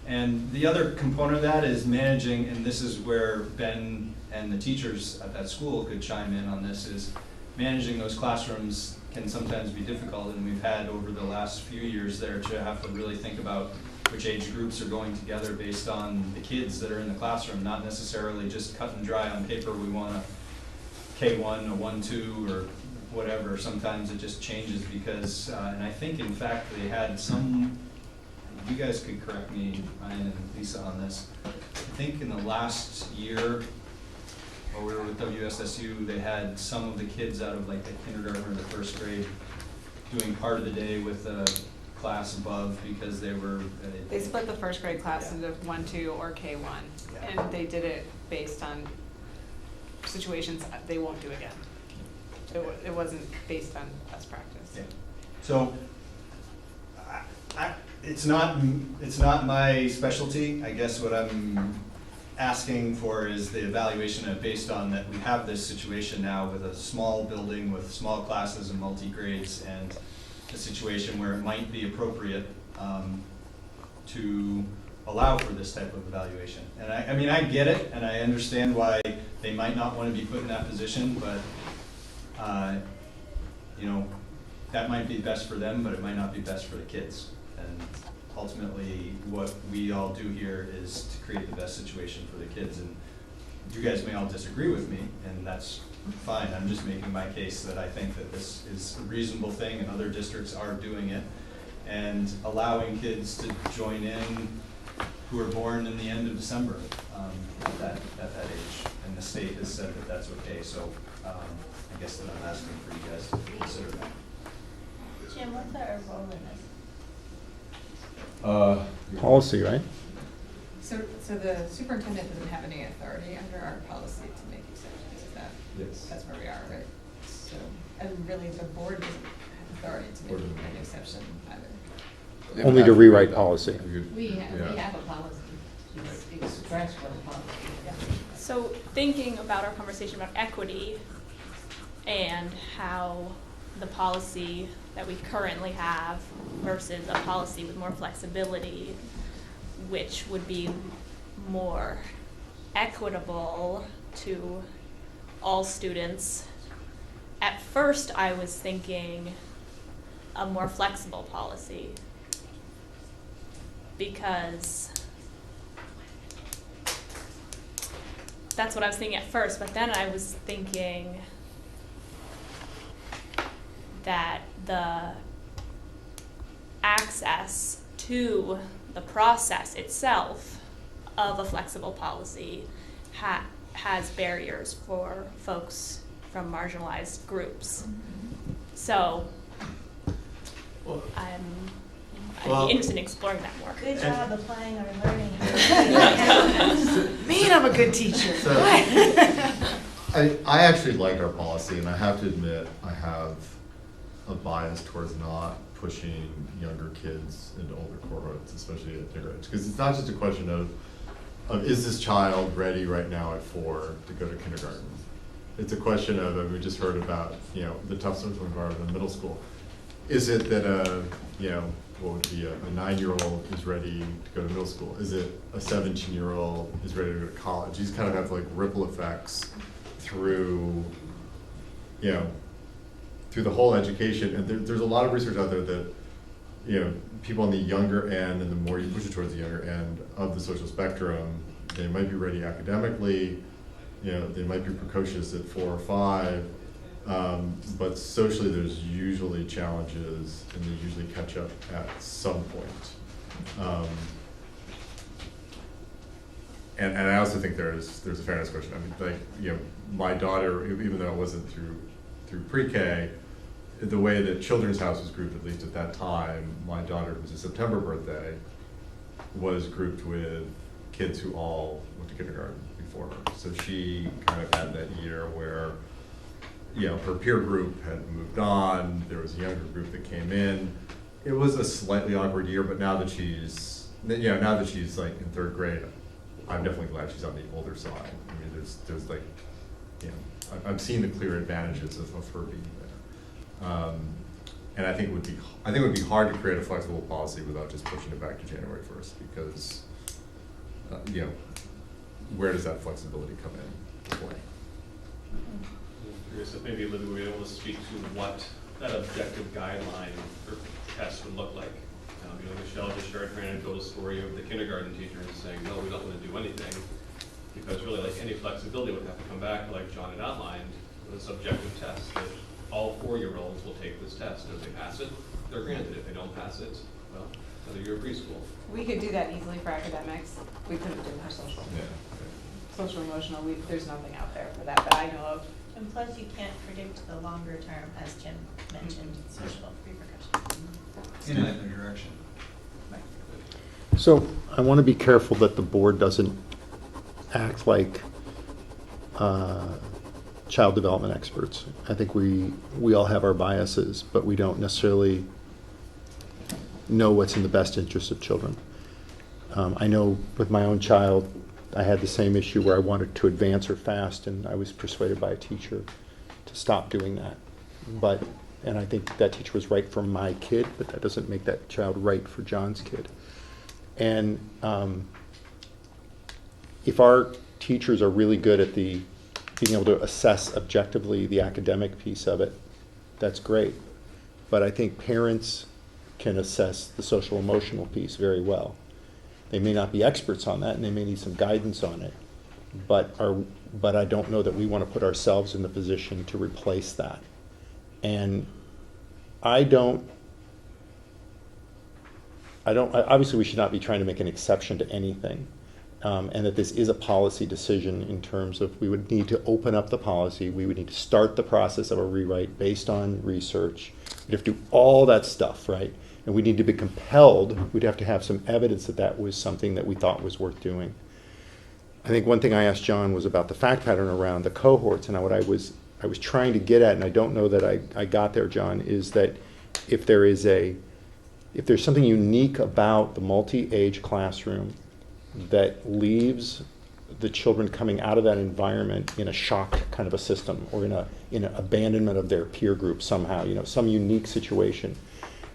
And the other component of that is managing, and this is where Ben and the teachers at that school could chime in on this, is managing those classrooms can sometimes be difficult, and we've had over the last few years there to have to really think about which age groups are going together based on the kids that are in the classroom, not necessarily just cut and dry on paper, we want a K1, a 1-2, or whatever. Sometimes it just changes because, and I think in fact they had some, you guys could correct me, Ryan and Lisa, on this. I think in the last year, while we were with WSSU, they had some of the kids out of like the kindergarten or the first grade doing part of the day with a class above because they were. They split the first grade class Yeah. into 1, 2, or K1, Yeah. and they did it based on situations they won't do again. It wasn't based on best practice. Yeah. So, it's not my specialty. I guess what I'm asking for is the evaluation of, based on that we have this situation now with a small building with small classes and multi-grades, and a situation where it might be appropriate to allow for this type of evaluation. And I mean, I get it, and I understand why they might not want to be put in that position, but you know, that might be best for them, but it might not be best for the kids. And ultimately, what we all do here is to create the best situation for the kids. And you guys may all disagree with me, and that's fine. I'm just making my case that I think that this is a reasonable thing, and other districts are doing it, and allowing kids to join in who are born in the end of December at that age. And the state has said that that's okay. So I guess that I'm asking for you guys to consider that. Jim, what's our role in this? Policy, right? So the superintendent doesn't have any authority under our policy to make exceptions, is that? Yes. That's where we are, right? So, and really the board doesn't have authority to Board make doesn't. an exception either. They Only would to have rewrite policy. We Yeah. have a policy, it's expressed for the policy. So thinking about our conversation about equity and how the policy that we currently have versus a policy with more flexibility, which would be more equitable to all students. At first, I was thinking a more flexible policy because that's what I was thinking at first, but then I was thinking that the access to the process itself of a flexible policy has barriers for folks from marginalized groups. So I'd be interested in exploring that more. Good job applying our learning. Man, I'm a good teacher. So, I actually like our policy, and I have to admit, I have a bias towards not pushing younger kids into older cohorts, especially at their age. Because it's not just a question of is this child ready right now at 4 to go to kindergarten? It's a question of, we just heard about, the tough social environment in middle school. Is it that what would be a 9-year-old is ready to go to middle school? Is it a 17-year-old is ready to go to college? These kind of have like ripple effects through, through the whole education. And there's a lot of research out there that, people on the younger end, and the more you push it towards the younger end of the social spectrum, they might be ready academically, they might be precocious at 4 or 5, but socially there's usually challenges, and they usually catch up at some point. And I also think there's a fairness question. I mean, my daughter, even though it wasn't through pre-K, the way that Children's House was grouped, at least at that time, my daughter, who was a September birthday, was grouped with kids who all went to kindergarten before her. So she kind of had that year where, her peer group had moved on, there was a younger group that came in. It was a slightly awkward year, but now that she's like in 3rd grade, I'm definitely glad she's on the older side. I mean, there's like, I've seen the clear advantages of her being there. And I think it would be hard to create a flexible policy without just pushing it back to January 1st, because, where does that flexibility come in play? I'm curious if maybe Libby would be able to speak to what that objective guideline or test would look like. Michelle just shared her anecdotal story of the kindergarten teacher and saying, no, we don't want to do anything, because really like any flexibility would have to come back, like John had outlined, with a subjective test that all 4-year-olds will take this test. If they pass it, they're granted. If they don't pass it, well, another year of preschool. We could do that easily for academics. We couldn't do it for social. Yeah. Social emotional, there's nothing out there for that I know of. And plus, you can't predict the longer term, as Jim mentioned, social repercussions. In either direction. So I want to be careful that the board doesn't act like child development experts. I think we all have our biases, but we don't necessarily know what's in the best interest of children. I know with my own child, I had the same issue where I wanted to advance her fast, and I was persuaded by a teacher to stop doing that. And I think that teacher was right for my kid, but that doesn't make that child right for John's kid. And if our teachers are really good at being able to assess objectively the academic piece of it, that's great. But I think parents can assess the social emotional piece very well. They may not be experts on that, and they may need some guidance on it, but I don't know that we want to put ourselves in the position to replace that. And obviously we should not be trying to make an exception to anything, and that this is a policy decision in terms of we would need to open up the policy, we would need to start the process of a rewrite based on research. We'd have to do all that stuff, right? And we need to be compelled, we'd have to have some evidence that that was something that we thought was worth doing. I think one thing I asked John was about the fact pattern around the cohorts, and what I was trying to get at, and I don't know that I got there, John, is that if there's something unique about the multi-age classroom that leaves the children coming out of that environment in a shocked kind of a system, or in an abandonment of their peer group somehow, some unique situation,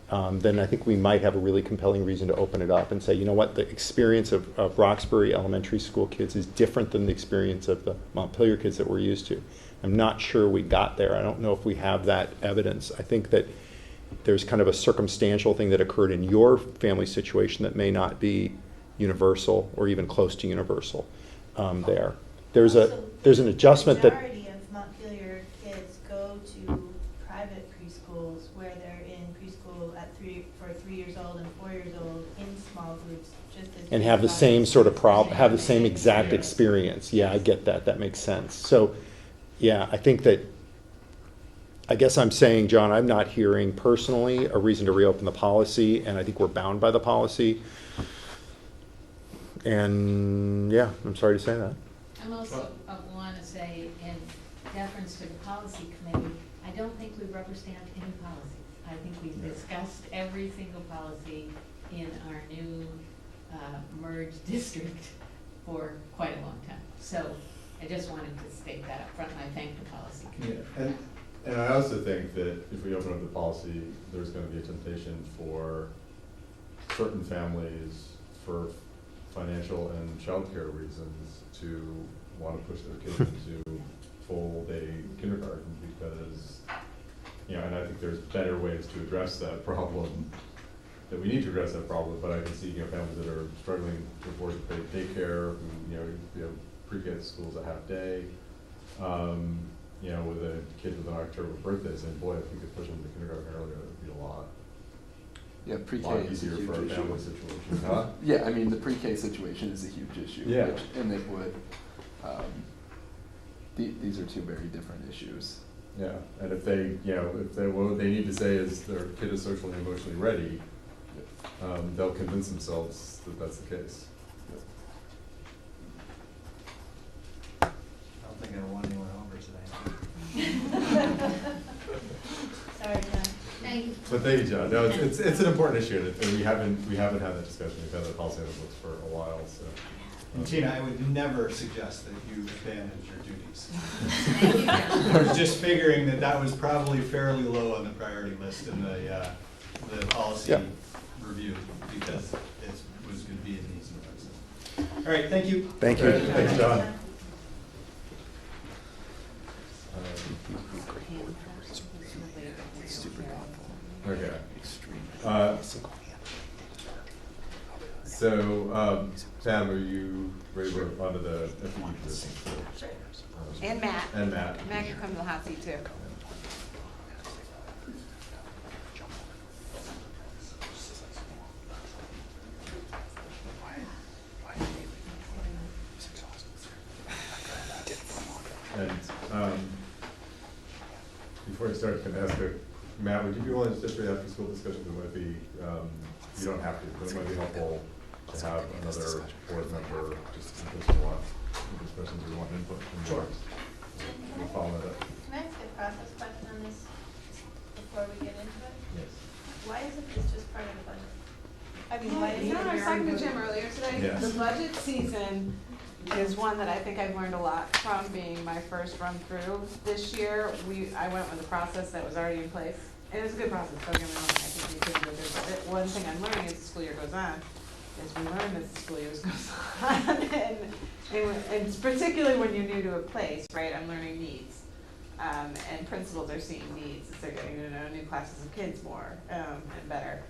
then I think we might have a really compelling reason to open it up and say, you know what, the experience of Roxbury elementary school kids is different than the experience of the Montpelier kids that we're used to. I'm not sure we got there. I don't know if we have that evidence. I think that there's kind of a circumstantial thing that occurred in your family situation that may not be universal or even close to universal there. There's an adjustment that... The majority of Montpelier kids go to private preschools at for 3 years old and 4 years old in small groups, just as. And have the same sort of have the same exact Yeah. experience. Yeah, I get that. That makes sense. So, yeah, I think that, I guess I'm saying, John, I'm not hearing personally a reason to reopen the policy, and I think we're bound by the policy. And, yeah, I'm sorry to say that. I'm also, want to say, in deference to the policy committee, I don't think we rubber stamped any policies. I think we've discussed every single policy in our new merged district for quite a long time. So I just wanted to state that up front, and I thank the policy committee. Yeah, and I also think that if we open up the policy, there's gonna be a temptation for certain families, for financial and childcare reasons, to wanna push their kids into full day kindergarten because, and I think there's better ways to address that problem, that we need to address that problem, but I can see, families that are struggling to afford to pay daycare, who, we have pre-K schools at half day, with a kid with an October birthday, saying, boy, if we could push them to kindergarten earlier, it would be a lot. Yeah, pre-K Lot is a easier huge for a issue. family situation, huh? Yeah, I mean, the pre-K situation is a huge issue. Yeah. And it would, these are two very different issues. Yeah, and if they, what they need to say is their kid is socially and emotionally ready, they'll convince themselves that that's the case. I don't think I won anyone over today. Sorry, John. Thank you. But thank you, John. No, it's an important issue, and we haven't had that discussion. We've had that policy on the books for a while, so. And Tina, I would never suggest that you abandoned your duties. Thank you, John. I was just figuring that was probably fairly low on the priority list in the policy Yeah. review, because it was gonna be an easy one. All right, thank you. Thank you. Thanks, John. Okay. Sam, are you ready to move on to the FE position? Sure. And Matt. And Matt. Matt can come to the hot seat too. And before I start, can I ask Matt, would you be willing to sit through after school discussions? It might be, you don't have to, but it might be helpful to have another board member, just in case you want, discussions or you want input from yours. We'll follow that up. Can I ask a process question on this before we get into it? Yes. Why isn't this just part of the budget? I mean, why You know, I was talking to Jim earlier today. Yes. The budget season is one that I think I've learned a lot from, being my first run through. This year, I went with a process that was already in place. And it's a good process, don't get me wrong, I think we could do it, but one thing I'm learning as the school year goes on, is we learn as the school year goes on. And particularly when you're new to a place, right, I'm learning needs. And principals are seeing needs, as they're getting to know new classes of kids more, and better.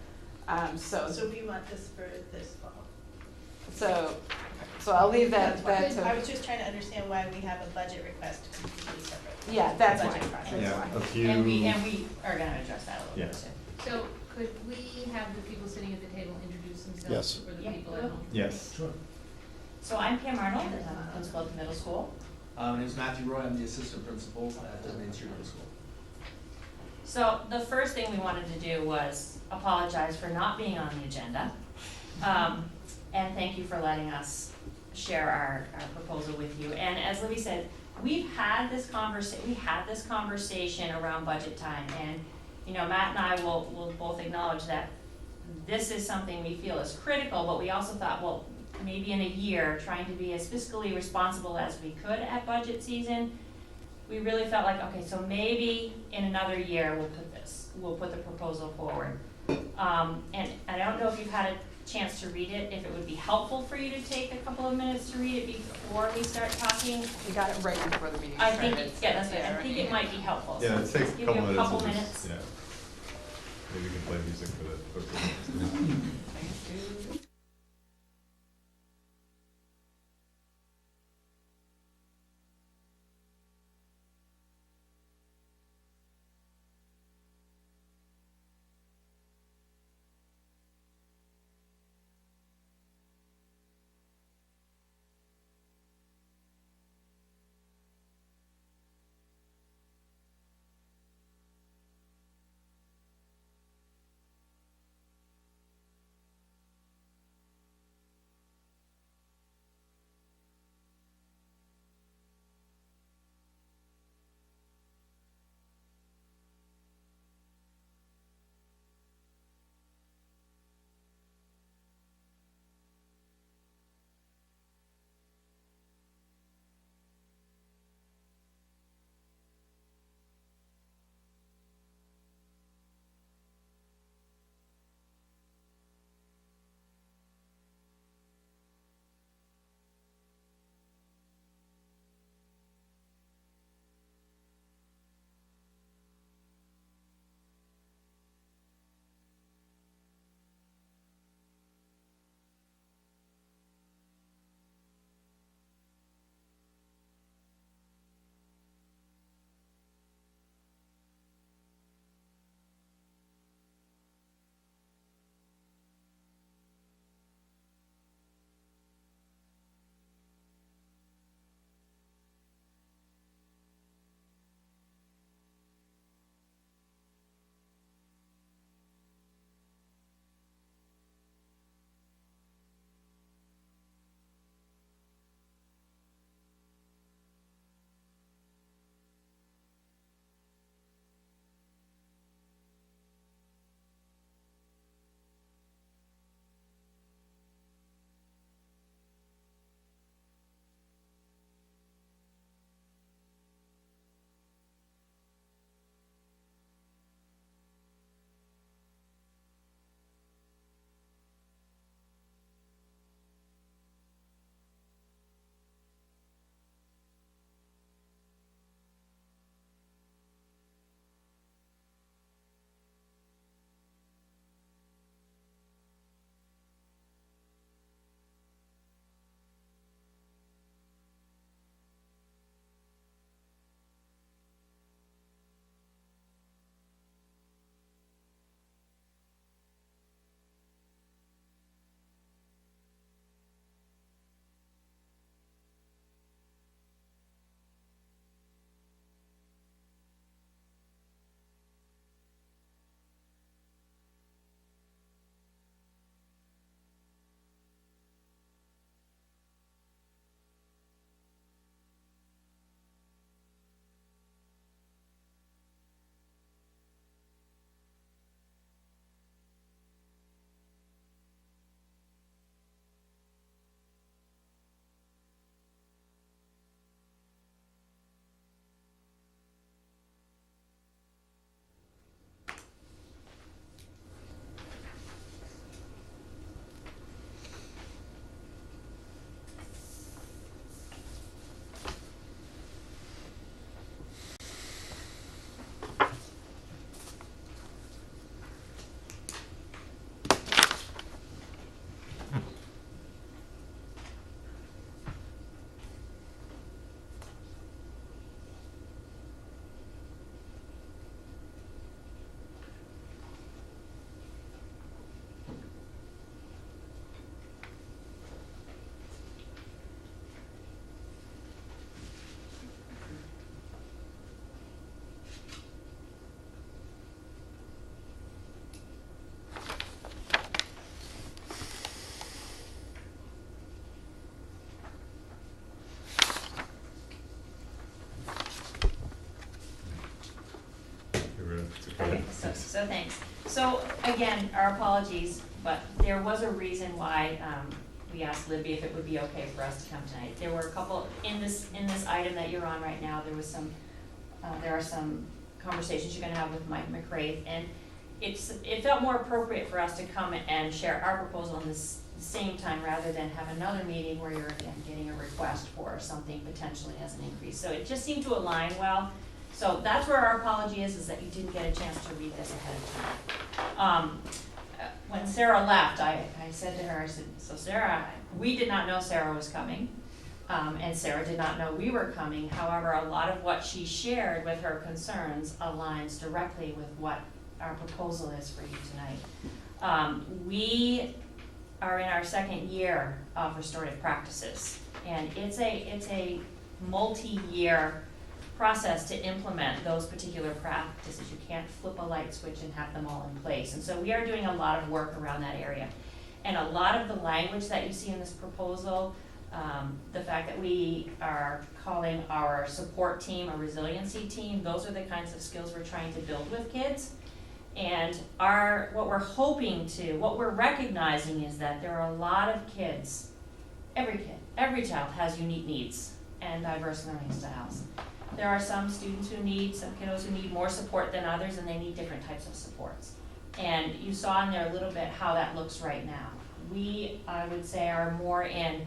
So we want this for this fall. So I'll leave that I to, was just trying to understand why we have a budget request completely separate. yeah, that's Budget why. process. Yeah, a few. And we are gonna address that a little bit Yes. too. So could we have the people sitting at the table introduce themselves Yes. for the Yeah. people at home? Yes. Sure. So I'm Pam Arnold, and I'm the principal at the middle school. My name's Matthew Roy, I'm the assistant principal at Main Street Middle School. So the first thing we wanted to do was apologize for not being on the agenda. And thank you for letting us share our proposal with you. And as Libby said, we had this conversation around budget time. And, Matt and I will both acknowledge that this is something we feel is critical, but we also thought, well, maybe in a year, trying to be as fiscally responsible as we could at budget season, we really felt like, okay, so maybe in another year we'll put the proposal forward. And I don't know if you've had a chance to read it, if it would be helpful for you to take a couple of minutes to read it before we start talking. We got it right before the meeting I started. think, that's right, I think it might be helpful. Yeah, So it takes a give couple you minutes. a couple and minutes. just- Yeah. Maybe we can play music for the folks. So thanks. So again, our apologies, but there was a reason why we asked Libby if it would be okay for us to come tonight. There were a couple, in this item that you're on right now, there are some conversations you're gonna have with Mike McRae, and it felt more appropriate for us to come and share our proposal in this same time rather than have another meeting where you're again getting a request for something potentially as an increase. So it just seemed to align well. So that's where our apology is that you didn't get a chance to read this ahead of time. When Sarah left, I said to her, I said, so Sarah, we did not know Sarah was coming, and Sarah did not know we were coming. However, a lot of what she shared with her concerns aligns directly with what our proposal is for you tonight. We are in our second year of restorative practices, and it's a multi-year process to implement those particular practices. You can't flip a light switch and have them all in place. And so we are doing a lot of work around that area. And a lot of the language that you see in this proposal, the fact that we are calling our support team a resiliency team, those are the kinds of skills we're trying to build with kids. And what we're recognizing is that there are a lot of kids, every child has unique needs and diverse learning styles. There are some kiddos who need more support than others, and they need different types of supports. And you saw in there a little bit how that looks right now. We, I would say, are more in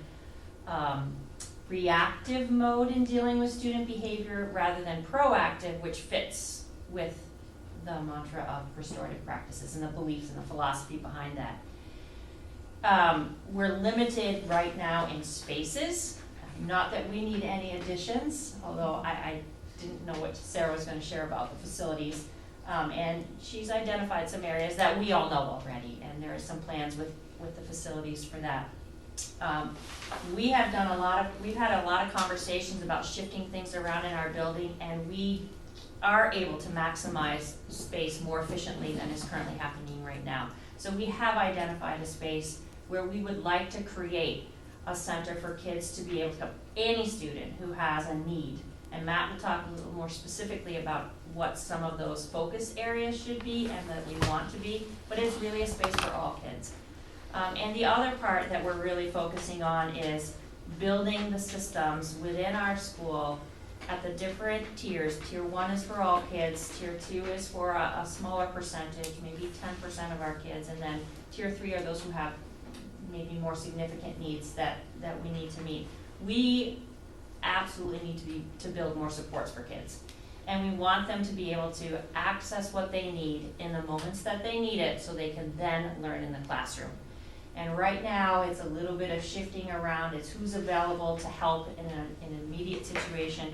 reactive mode in dealing with student behavior rather than proactive, which fits with the mantra of restorative practices and the beliefs and the philosophy behind that. We're limited right now in spaces. Not that we need any additions, although I didn't know what Sarah was going to share about the facilities. And she's identified some areas that we all know already, and there are some plans with the facilities for that. We've had a lot of conversations about shifting things around in our building, and we are able to maximize space more efficiently than is currently happening right now. So we have identified a space where we would like to create a center for kids to be able to help any student who has a need. And Matt will talk a little more specifically about what some of those focus areas should be and that we want to be, but it's really a space for all kids. And the other part that we're really focusing on is building the systems within our school at the different tiers. Tier 1 is for all kids, Tier 2 is for a smaller percentage, maybe 10% of our kids, and then Tier 3 are those who have maybe more significant needs that we need to meet. We absolutely need to build more supports for kids. And we want them to be able to access what they need in the moments that they need it so they can then learn in the classroom. And right now, it's a little bit of shifting around. It's who's available to help in an immediate situation.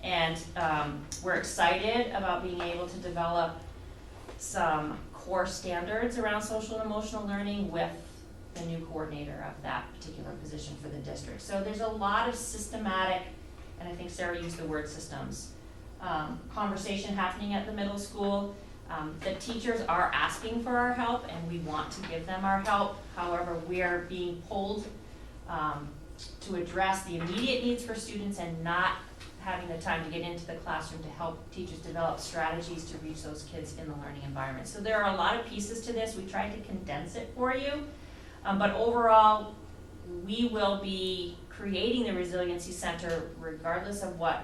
And we're excited about being able to develop some core standards around social and emotional learning with the new coordinator of that particular position for the district. So there's a lot of systematic, and I think Sarah used the word systems, conversation happening at the middle school. The teachers are asking for our help, and we want to give them our help. However, we are being pulled to address the immediate needs for students and not having the time to get into the classroom to help teachers develop strategies to reach those kids in the learning environment. So there are a lot of pieces to this. We tried to condense it for you. But overall, we will be creating the Resiliency Center regardless of what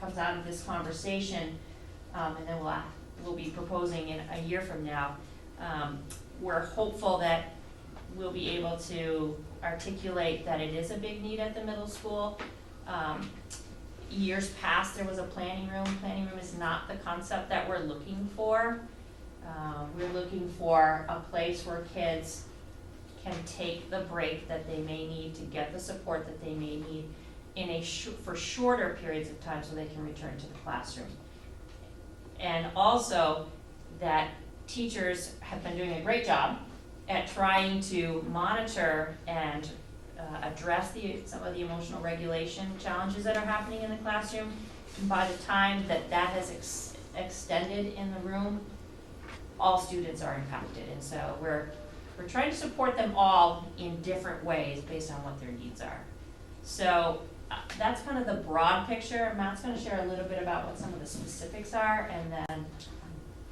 comes out of this conversation, and then we'll be proposing in a year from now. We're hopeful that we'll be able to articulate that it is a big need at the middle school. Years past, there was a planning room. Planning room is not the concept that we're looking for. We're looking for a place where kids can take the break that they may need to get the support that they may need for shorter periods of time so they can return to the classroom. And also that teachers have been doing a great job at trying to monitor and address some of the emotional regulation challenges that are happening in the classroom. And by the time that has extended in the room, all students are impacted. And so we're trying to support them all in different ways based on what their needs are. So that's kind of the broad picture. Matt's going to share a little bit about what some of the specifics are, and then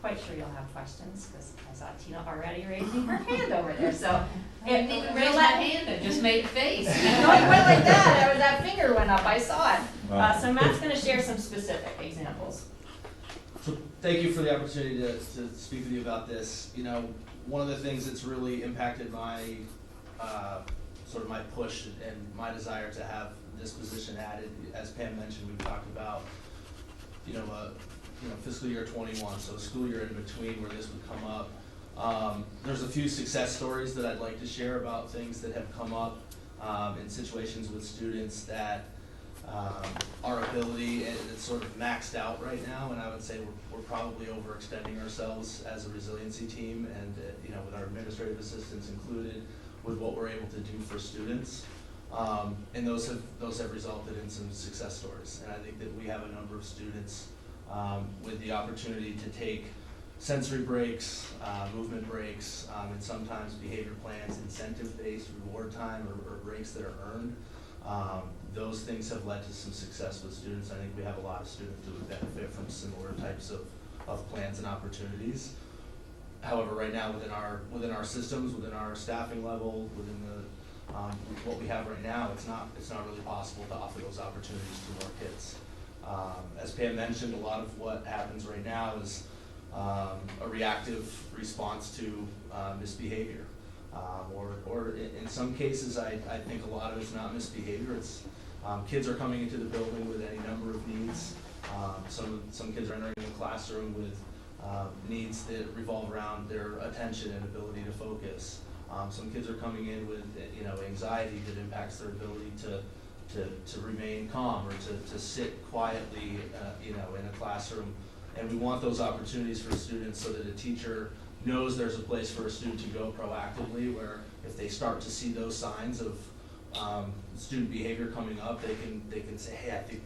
quite sure you'll have questions, because I saw Tina already raising her hand over there, so. I didn't even raise my hand, I just made a face. No, it went like that, that finger went up, I saw it. So Matt's gonna share some specific examples. So thank you for the opportunity to speak with you about this. You know, one of the things that's really impacted my, sort of my push and my desire to have this position added, as Pam mentioned, we've talked about, fiscal year 21, so a school year in between where this would come up. There's a few success stories that I'd like to share about things that have come up in situations with students that our ability is sort of maxed out right now, and I would say we're probably overextending ourselves as a resiliency team, and with our administrative assistants included, with what we're able to do for students. And those have resulted in some success stories, and I think that we have a number of students with the opportunity to take sensory breaks, movement breaks, and sometimes behavior plans, incentive-based reward time or breaks that are earned. Those things have led to some success with students. I think we have a lot of students who would benefit from similar types of plans and opportunities. However, right now within our systems, within our staffing level, within what we have right now, it's not really possible to offer those opportunities to more kids. As Pam mentioned, a lot of what happens right now is a reactive response to misbehavior. Or in some cases, I think a lot of it's not misbehavior. It's kids are coming into the building with any number of needs. Some kids are entering the classroom with needs that revolve around their attention and ability to focus. Some kids are coming in with anxiety that impacts their ability to remain calm or to sit quietly in a classroom. And we want those opportunities for students so that a teacher knows there's a place for a student to go proactively, where if they start to see those signs of student behavior coming up, they can say, hey, I think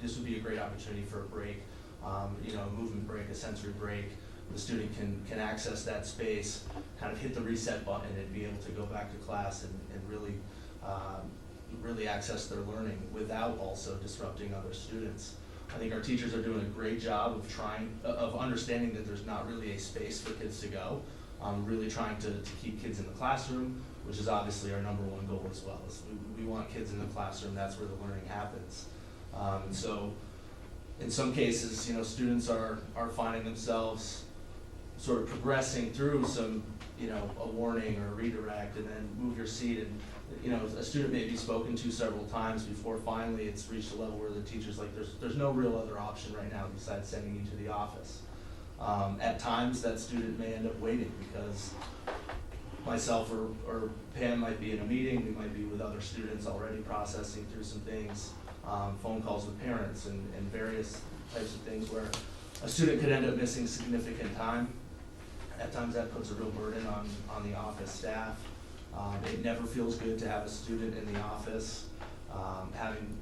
this would be a great opportunity for a break, a movement break, a sensory break. The student can access that space, kind of hit the reset button, and be able to go back to class and really access their learning without also disrupting other students. I think our teachers are doing a great job of understanding that there's not really a space for kids to go. Really trying to keep kids in the classroom, which is obviously our number one goal as well. Is we want kids in the classroom. That's where the learning happens. And so, in some cases, students are finding themselves sort of progressing through some, a warning or a redirect, and then move your seat, and a student may be spoken to several times before finally it's reached a level where the teacher's like, there's no real other option right now besides sending you to the office. At times, that student may end up waiting because myself or Pam might be in a meeting, we might be with other students already processing through some things, phone calls with parents and various types of things where a student could end up missing significant time. At times that puts a real burden on the office staff. It never feels good to have a student in the office having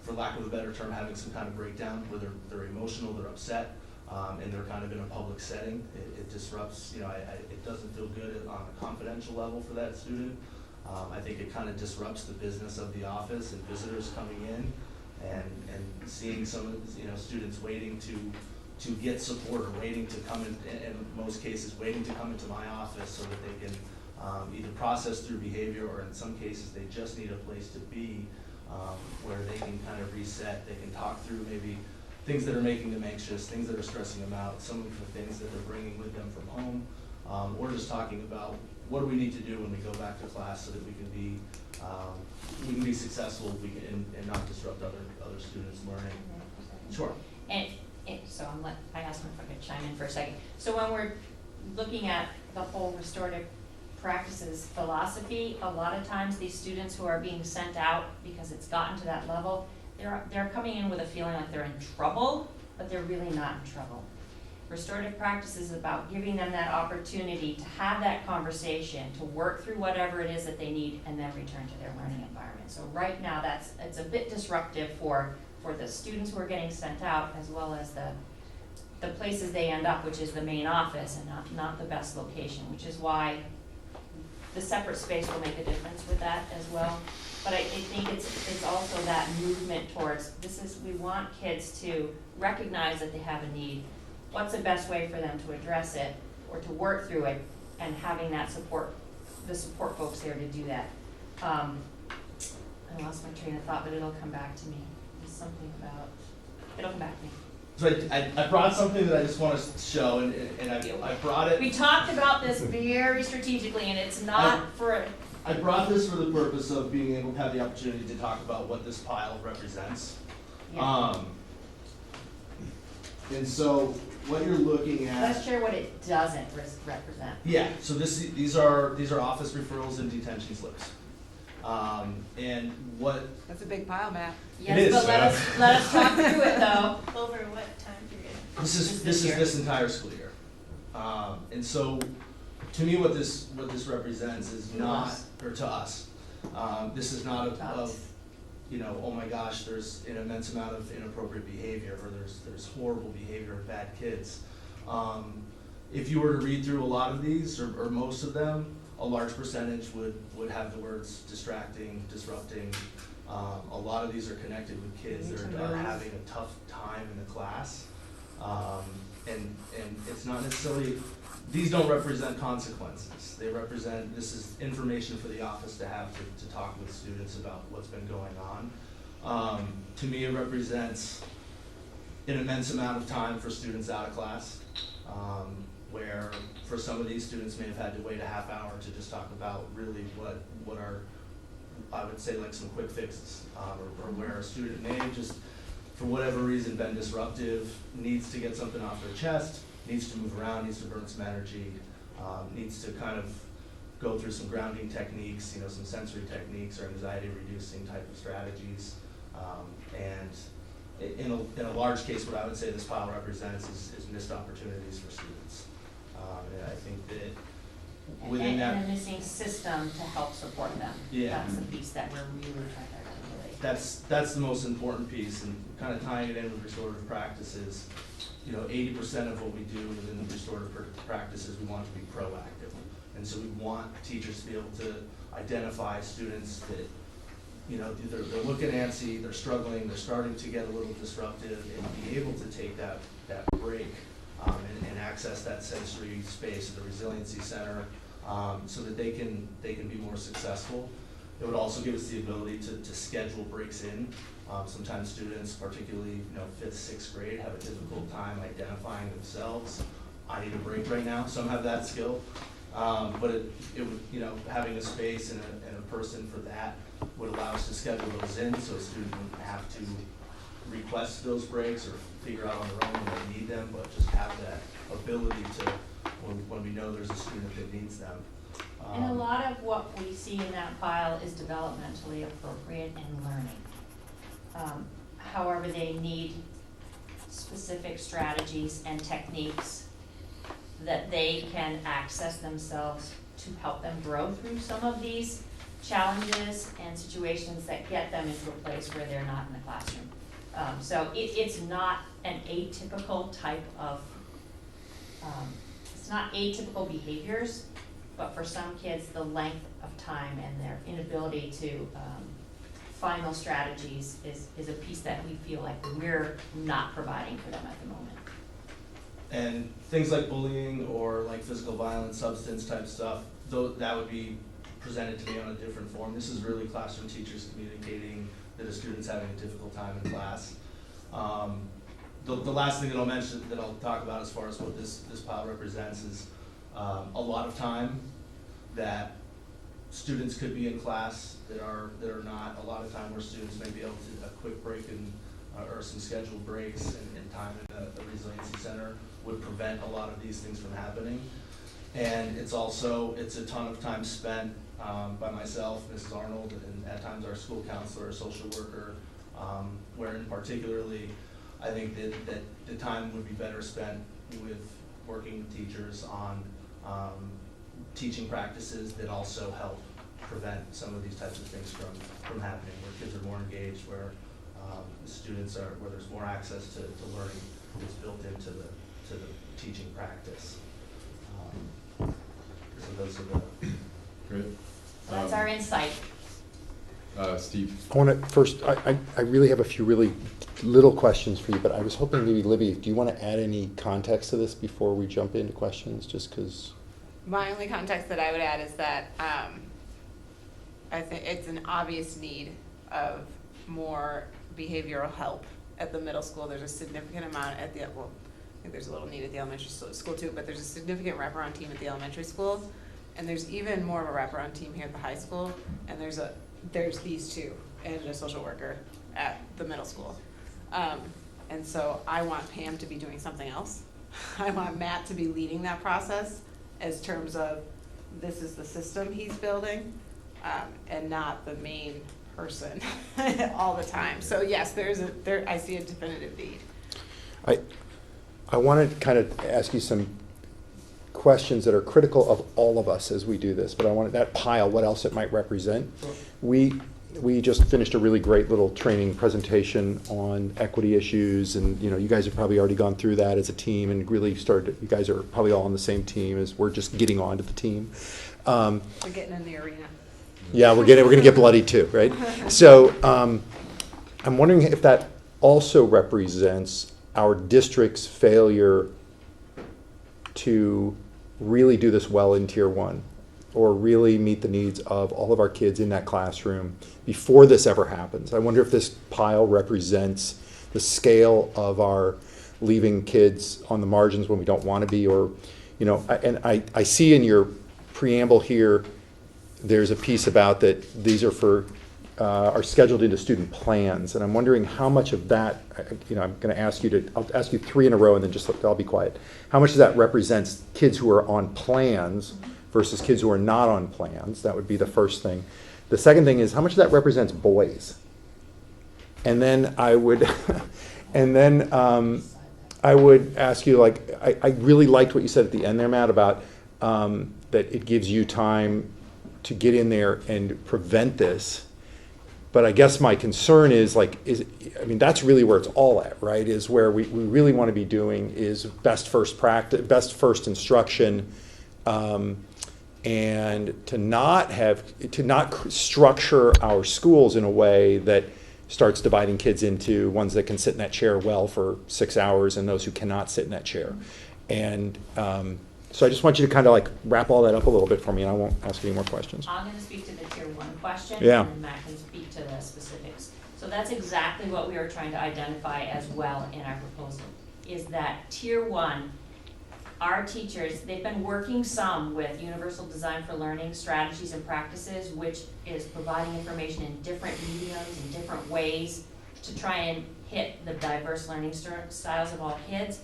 for lack of a better term, having some kind of breakdown where they're emotional, they're upset, and they're kind of in a public setting. It disrupts, it doesn't feel good on a confidential level for that student. I think it kind of disrupts the business of the office and visitors coming in and seeing some of students waiting to get support or waiting to come in most cases, waiting to come into my office so that they can either process through behavior, or in some cases they just need a place to be where they can kind of reset. They can talk through maybe things that are making them anxious, things that are stressing them out, some of the things that they're bringing with them from home, or just talking about what do we need to do when we go back to class so that we can be successful, and not disrupt other students' learning. Sure. And so I asked them if I could chime in for a second. So when we're looking at the whole restorative practices philosophy, a lot of times these students who are being sent out because it's gotten to that level, they're coming in with a feeling like they're in trouble, but they're really not in trouble. Restorative practice is about giving them that opportunity to have that conversation, to work through whatever it is that they need, and then return to their learning environment. So right now it's a bit disruptive for the students who are getting sent out, as well as the places they end up, which is the main office and not the best location, which is why the separate space will make a difference with that as well. But I think it's also that movement towards, we want kids to recognize that they have a need. What's the best way for them to address it or to work through it, and having that support, the support folks there to do that. I lost my train of thought, but it'll come back to me. There's something about, it'll come back to me. So I brought something that I just want to show, and I brought it. We talked about this very strategically, and it's not for. I brought this for the purpose of being able to have the opportunity to talk about what this pile represents. Yeah. And so what you're looking at. Let's share what it doesn't represent. Yeah. So these are office referrals and detention slips. And what. That's a big pile, Matt. Yes, it is. But let us talk through it though. Over what time period? This is this entire school year. And so, to me, what this represents is not, or to us, this is not of oh my gosh, there's an immense amount of inappropriate behavior, or there's horrible behavior of bad kids. If you were to read through a lot of these, or most of them, a large percentage would have the words distracting, disrupting. A lot of these are connected with kids that are having a tough time in the class. And it's not necessarily, these don't represent consequences. They represent, this is information for the office to have to talk with students about what's been going on. To me, it represents an immense amount of time for students out of class, where for some of these students may have had to wait a half hour to just talk about really what are, I would say, like some quick fixes, or where a student may just, for whatever reason, been disruptive, needs to get something off their chest, needs to move around, needs to burn some energy, needs to kind of go through some grounding techniques, some sensory techniques or anxiety reducing type of strategies. And in a large case, what I would say this pile represents is missed opportunities for students. And I think that within that. And a missing system to help support them. Yeah. That's the piece that we're really trying to articulate. That's the most important piece, and kind of tying it in with restorative practices. 80% of what we do within the restorative practices, we want to be proactive. And so we want teachers to be able to identify students that, they're looking antsy, they're struggling, they're starting to get a little disruptive, and be able to take that break and access that sensory space at the resiliency center, so that they can be more successful. It would also give us the ability to schedule breaks in. Sometimes students, particularly 5th, 6th grade, have a difficult time identifying themselves. I need a break right now. Some have that skill, but it would, having a space and a person for that would allow us to schedule those in, so a student wouldn't have to request those breaks or figure out on their own when they need them, but just have that ability to, when we know there's a student that needs them. And a lot of what we see in that pile is developmentally appropriate and learning. However, they need specific strategies and techniques that they can access themselves to help them grow through some of these challenges and situations that get them into a place where they're not in the classroom. So it's not an atypical type of, it's not atypical behaviors, but for some kids, the length of time and their inability to find those strategies is a piece that we feel like we're not providing for them at the moment. And things like bullying or like physical violence, substance type stuff, that would be presented to me on a different form. This is really classroom teachers communicating that a student's having a difficult time in class. The last thing that I'll mention, that I'll talk about as far as what this pile represents is a lot of time that students could be in class that are not, a lot of time where students may be able to, a quick break or some scheduled breaks and time in the resiliency center would prevent a lot of these things from happening. And it's a ton of time spent by myself, Mrs. Arnold, and at times our school counselor or social worker, wherein particularly I think that the time would be better spent with working with teachers on teaching practices that also help prevent some of these types of things from happening, where kids are more engaged, where students are, where there's more access to learning that's built into the teaching practice. So those are Great. That's our insight. Steve? I want to first, I really have a few really little questions for you, but I was hoping maybe, Libby, do you want to add any context to this before we jump into questions, just because? My only context that I would add is that I think it's an obvious need of more behavioral help at the middle school. There's a significant amount at the, well, I think there's a little need at the elementary school too, but there's a significant wraparound team at the elementary school, and there's even more of a wraparound team here at the high school, and there's these two and a social worker at the middle school. And so I want Pam to be doing something else. I want Matt to be leading that process as terms of this is the system he's building, and not the main person all the time. So yes, I see a definitive need. I want to kind of ask you some questions that are critical of all of us as we do this, but I wanted that pile, what else it might represent. We just finished a really great little training presentation on equity issues, and you guys have probably already gone through that as a team and really started. You guys are probably all on the same team as we're just getting onto the team. We're getting in the arena. Yeah, we're going to get bloody too, right? So I'm wondering if that also represents our district's failure to really do this well in Tier 1, or really meet the needs of all of our kids in that classroom before this ever happens. I wonder if this pile represents the scale of our leaving kids on the margins when we don't want to be, or, and I see in your preamble here, there's a piece about that these are scheduled into student plans, and I'm wondering how much of that, I'm going to ask you I'll ask you 3 in a row and then I'll be quiet. How much of that represents kids who are on plans versus kids who are not on plans? That would be the first thing. The second thing is how much of that represents boys? And then I would, I would ask you, I really liked what you said at the end there, Matt, about that it gives you time to get in there and prevent this. But I guess my concern is that's really where it's all at, right? Is where we really want to be doing is best first practice, best first instruction, and to not structure our schools in a way that starts dividing kids into ones that can sit in that chair well for 6 hours and those who cannot sit in that chair. And so I just want you to kind of wrap all that up a little bit for me, and I won't ask any more questions. I'm going to speak to the Tier 1 question, Yeah. and then Matt can speak to the specifics. So that's exactly what we were trying to identify as well in our proposal, is that Tier 1, our teachers, they've been working some with Universal Design for Learning strategies and practices, which is providing information in different mediums and different ways to try and hit the diverse learning styles of all kids.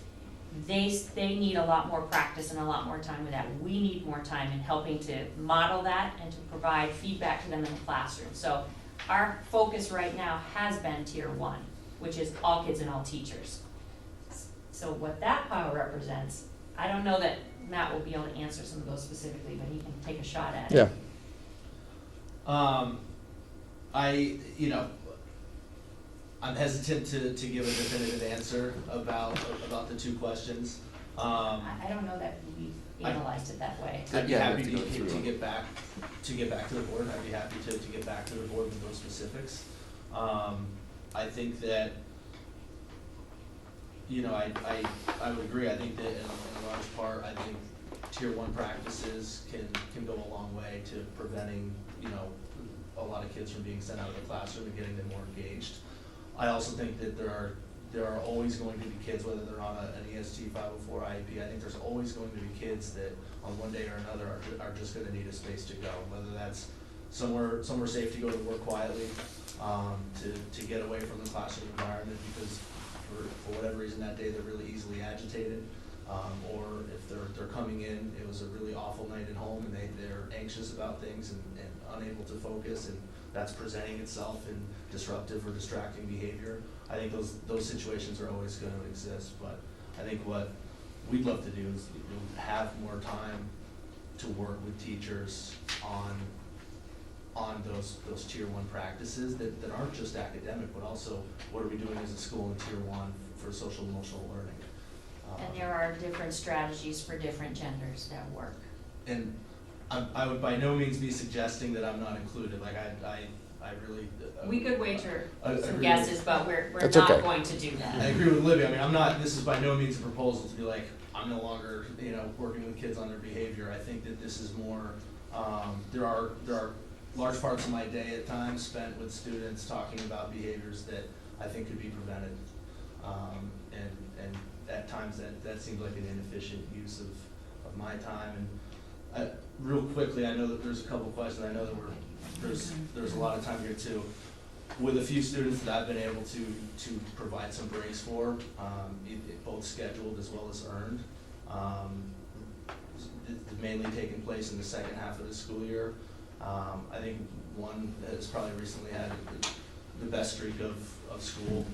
They need a lot more practice and a lot more time with that. We need more time in helping to model that and to provide feedback to them in the classroom. So our focus right now has been Tier 1, which is all kids and all teachers. So what that pile represents, I don't know that Matt will be able to answer some of those specifically, but he can take a shot at it. Yeah. I'm hesitant to give a definitive answer about the 2 questions. I don't know that we've analyzed it that way. I'd be Yeah, happy to go through to get back to the board. I'd be happy to get back to the board with those specifics. I think that I would agree. I think that in a large part, I think Tier 1 practices can go a long way to preventing a lot of kids from being sent out of the classroom and getting them more engaged. I also think that there are always going to be kids, whether they're on an EST 504 IEP, I think there's always going to be kids that on one day or another are just going to need a space to go, whether that's somewhere safe to go to work quietly, to get away from the classroom environment because for whatever reason that day they're really easily agitated, or if they're coming in, it was a really awful night at home and they're anxious about things and unable to focus, and that's presenting itself in disruptive or distracting behavior. I think those situations are always going to exist, but I think what we'd love to do is have more time to work with teachers on those Tier 1 practices that aren't just academic, but also what are we doing as a school in Tier 1 for social emotional learning. And there are different strategies for different genders that work. And I would by no means be suggesting that I'm not included, like I really. We could wager I some agree guesses, but we're That's not okay. going to do that. I agree with Libby. I mean, I'm not, this is by no means a proposal to be like, I'm no longer, working with kids on their behavior. I think that this is more, there are large parts of my day at times spent with students talking about behaviors that I think could be prevented. And at times that seems like an inefficient use of my time. And real quickly, I know that there's a couple questions. I know that there's a lot of time here too. With a few students that I've been able to provide some breaks for, both scheduled as well as earned, it's mainly taking place in the second half of the school year. I think one has probably recently had the best streak of school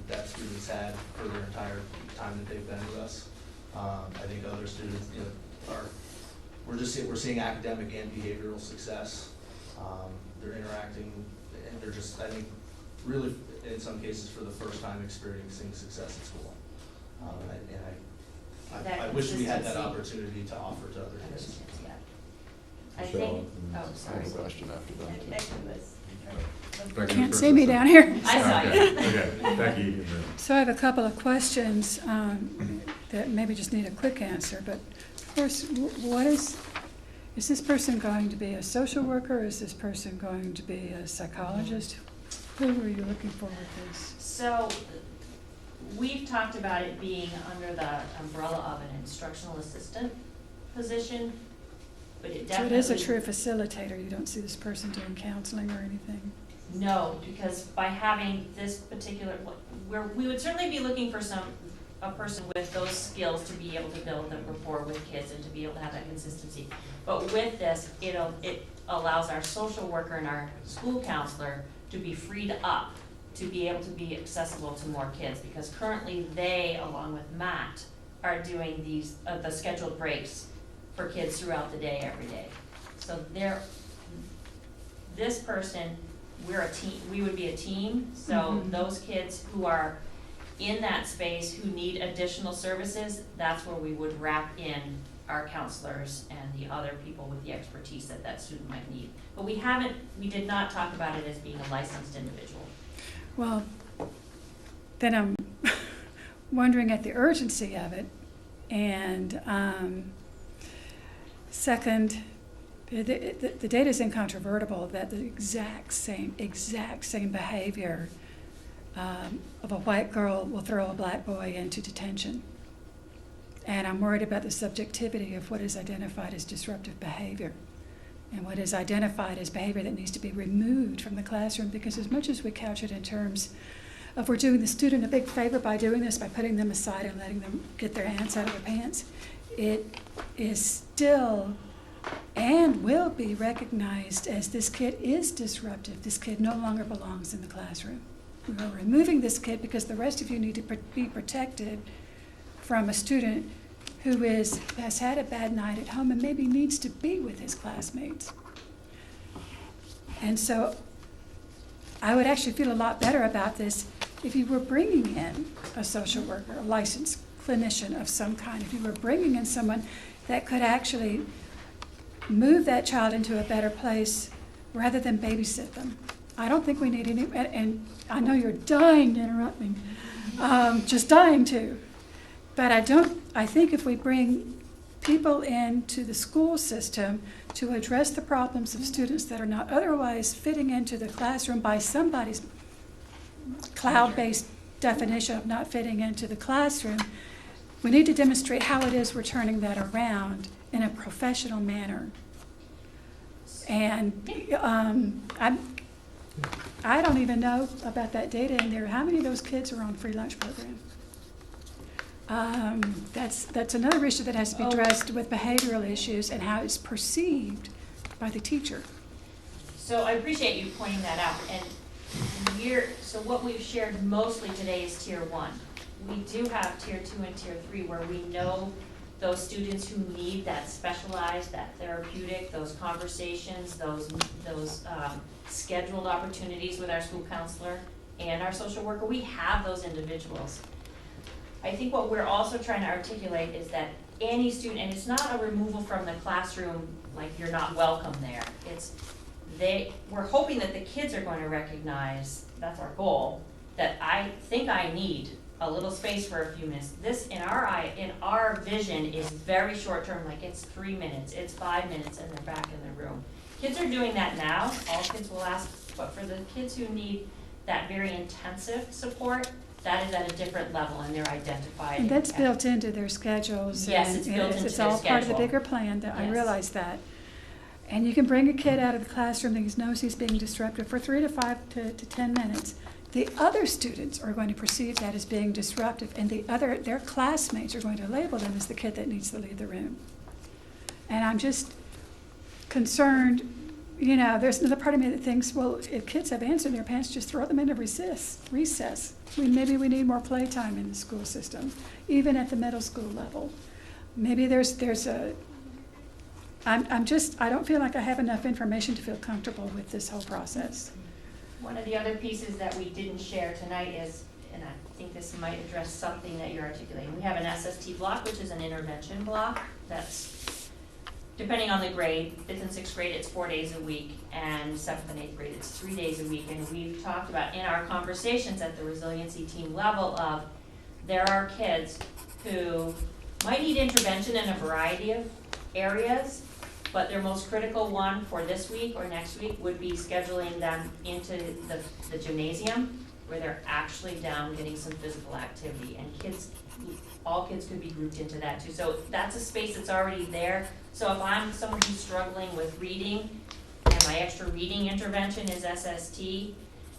that students had for their entire time that they've been with us. I think other students, we're seeing academic and behavioral success. They're interacting, and they're just, I think, really, in some cases, for the first time experiencing success at school. I wish we had that consistency. opportunity to offer to other kids. Yeah. I Michelle, think, and oh, I sorry. have a question after that. Becky was. Becky Can't was see me first, down here. I saw you. Okay, Becky, and then. So I have a couple of questions that maybe just need a quick answer. But first, what is this person going to be a social worker? Is this person going to be a psychologist? Who are you looking for with this? So, we've talked about it being under the umbrella of an instructional assistant position, but it So it definitely. is a true facilitator. You don't see this person doing counseling or anything? No, because by having this particular, we would certainly be looking for a person with those skills to be able to build the rapport with kids and to be able to have that consistency. But with this, it allows our social worker and our school counselor to be freed up to be able to be accessible to more kids, because currently they, along with Matt, are doing these, the scheduled breaks for kids throughout the day, every day. So this person, we're a team, we would be a team, so those kids who are in that space who need additional services, that's where we would wrap in our counselors and the other people with the expertise that student might need. But we did not talk about it as being a licensed individual. Well, then I'm wondering at the urgency of it. And second, the data is incontrovertible that the exact same behavior of a white girl will throw a black boy into detention. And I'm worried about the subjectivity of what is identified as disruptive behavior and what is identified as behavior that needs to be removed from the classroom, because as much as we couch it in terms of we're doing the student a big favor by doing this, by putting them aside and letting them get their hands out of their pants, it is still and will be recognized as this kid is disruptive. This kid no longer belongs in the classroom. We are removing this kid because the rest of you need to be protected from a student who has had a bad night at home and maybe needs to be with his classmates. And so I would actually feel a lot better about this if you were bringing in a social worker, a licensed clinician of some kind, if you were bringing in someone that could actually move that child into a better place rather than babysit them. I don't think we need any, and I know you're dying to interrupt me, just dying to. But I think if we bring people into the school system to address the problems of students that are not otherwise fitting into the classroom by somebody's cloud-based definition of not fitting into the classroom, we need to demonstrate how it is we're turning that around in a professional manner. And I don't even know about that data in there. How many of those kids are on free lunch program? That's another issue that has to be addressed with behavioral issues and how it's perceived by the teacher. So I appreciate you pointing that out. And so what we've shared mostly today is tier 1. We do have tier 2 and tier 3 where we know those students who need that specialized, that therapeutic, those conversations, those scheduled opportunities with our school counselor and our social worker. We have those individuals. I think what we're also trying to articulate is that any student, and it's not a removal from the classroom, like you're not welcome there. We're hoping that the kids are going to recognize, that's our goal, that I think I need a little space for a few minutes. This, in our vision, is very short term, like it's 3 minutes, it's 5 minutes, and they're back in the room. Kids are doing that now, all kids will ask, but for the kids who need that very intensive support, that is at a different level, and they're identified. And that's built into their schedules. Yes, and it's built into it's their all part of the schedule. bigger plan, that I Yes. realize that. And you can bring a kid out of the classroom that he knows he's being disruptive for 3 to 5 to 10 minutes. The other students are going to perceive that as being disruptive, and their classmates are going to label them as the kid that needs to leave the room. And I'm just concerned, there's another part of me that thinks, well, if kids have ants in their pants, just throw them into recess. Maybe we need more playtime in the school system, even at the middle school level. Maybe I don't feel like I have enough information to feel comfortable with this whole process. One of the other pieces that we didn't share tonight is, and I think this might address something that you're articulating, we have an SST block, which is an intervention block. That's, depending on the grade, 5th and 6th grade, it's 4 days a week, and 7th and 8th grade, it's 3 days a week. And we've talked about in our conversations at the resiliency team level of, there are kids who might need intervention in a variety of areas, but their most critical one for this week or next week would be scheduling them into the gymnasium, where they're actually down getting some physical activity. And all kids could be grouped into that too. So that's a space that's already there. So if I'm someone who's struggling with reading, and my extra reading intervention is SST,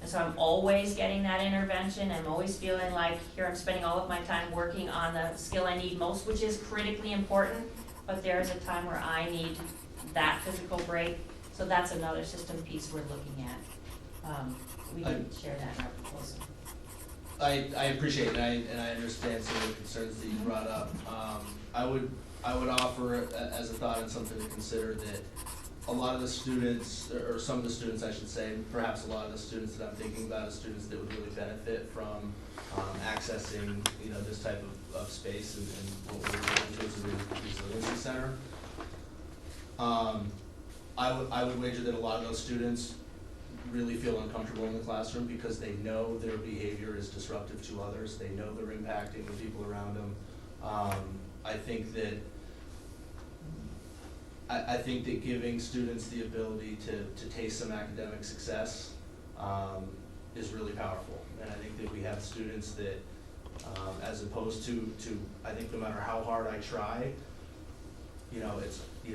and so I'm always getting that intervention, I'm always feeling like, here I'm spending all of my time working on the skill I need most, which is critically important, but there's a time where I need that physical break. So that's another system piece we're looking at. We didn't share that in our proposal. I appreciate it, and I understand some of the concerns that you brought up. I would offer as a thought and something to consider that a lot of the students, or some of the students I should say, perhaps a lot of the students that I'm thinking about are students that would really benefit from accessing this type of space and what we're referring to as a resiliency center. I would wager that a lot of those students really feel uncomfortable in the classroom because they know their behavior is disruptive to others. They know they're impacting the people around them. I think that giving students the ability to taste some academic success is really powerful. And I think that we have students that, as opposed to I think no matter how hard I try,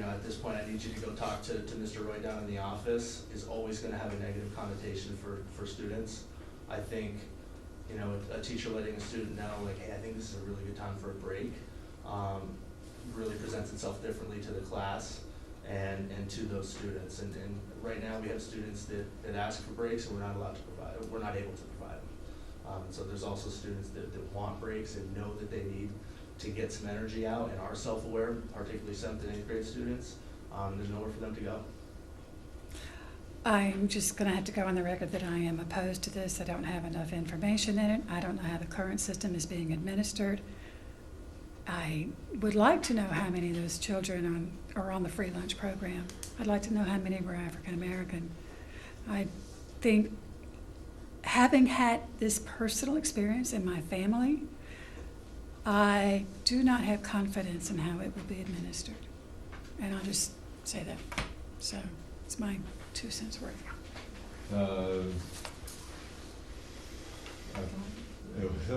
at this point I need you to go talk to Mr. Roy down in the office is always going to have a negative connotation for students. I think, a teacher letting a student know, like, hey, I think this is a really good time for a break, really presents itself differently to the class and to those students. And right now we have students that ask for breaks and we're not able to provide them. So there's also students that want breaks and know that they need to get some energy out and are self-aware, particularly 7th and 8th grade students. There's nowhere for them to go. I'm just going to have to go on the record that I am opposed to this. I don't have enough information in it. I don't know how the current system is being administered. I would like to know how many of those children are on the free lunch program. I'd like to know how many were African American. I think, having had this personal experience in my family, I do not have confidence in how it will be administered. And I'll just say that. So it's my 2 cents worth. I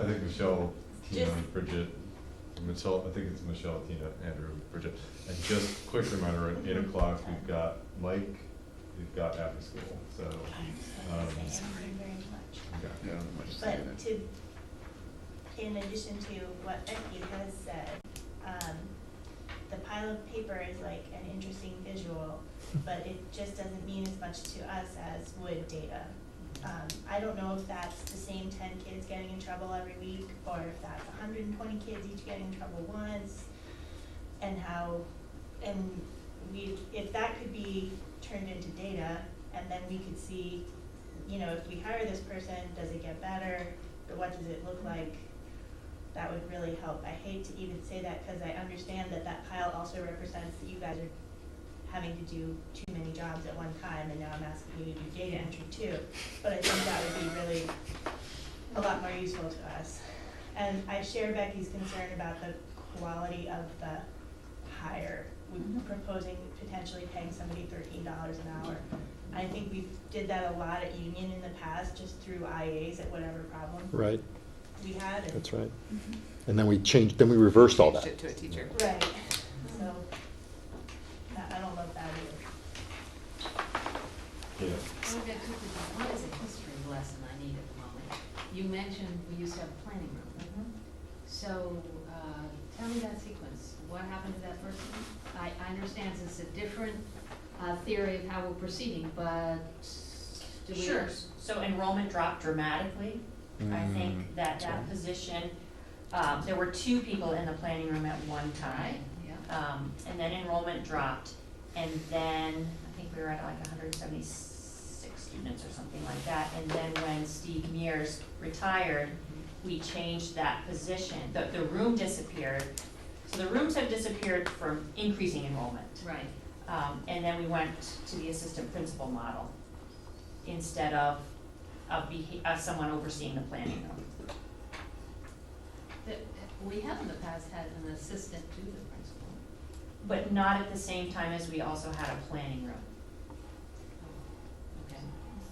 think Michelle, Tina, Bridget, I think it's Michelle, Tina, Andrew, Bridget. And just quick reminder, at 8 o'clock, we've got Mike, we've got after school, so. Thank you very much. Okay. But in addition to what Becky has said, the pile of paper is like an interesting visual, but it just doesn't mean as much to us as would data. I don't know if that's the same 10 kids getting in trouble every week, or if that's 120 kids each getting in trouble once, if that could be turned into data, and then we could see, if we hire this person, does it get better, or what does it look like? that would really help. I hate to even say that because I understand that that pile also represents that you guys are having to do too many jobs at one time, and now I'm asking you to do data entry too. But I think that would be really a lot more useful to us. And I share Becky's concern about the quality of the hire. We're proposing potentially paying somebody $13 an hour. I think we did that a lot at Union in the past, just through IAs at whatever problem Right. we had. And That's right. And then we reversed all that. Changed it to a teacher. right. So I don't love that either. Yeah. We've got two things. One is a history lesson I need at the moment. You mentioned we used to have a planning room. So, tell me that sequence. What happened to that person? I understand it's a different theory of how we're proceeding, but do we? Sure, so enrollment dropped dramatically. I think that position, there were 2 people in the planning room at one time. Yeah. And then enrollment dropped, and then I think we were at like 176 students or something like that. And then when Steve Mears retired, we changed that position. The room disappeared. So the rooms have disappeared from increasing enrollment. Right. And then we went to the assistant principal model instead of someone overseeing the planning room. We have in the past had an assistant to the principal. But not at the same time as we also had a planning room. Okay.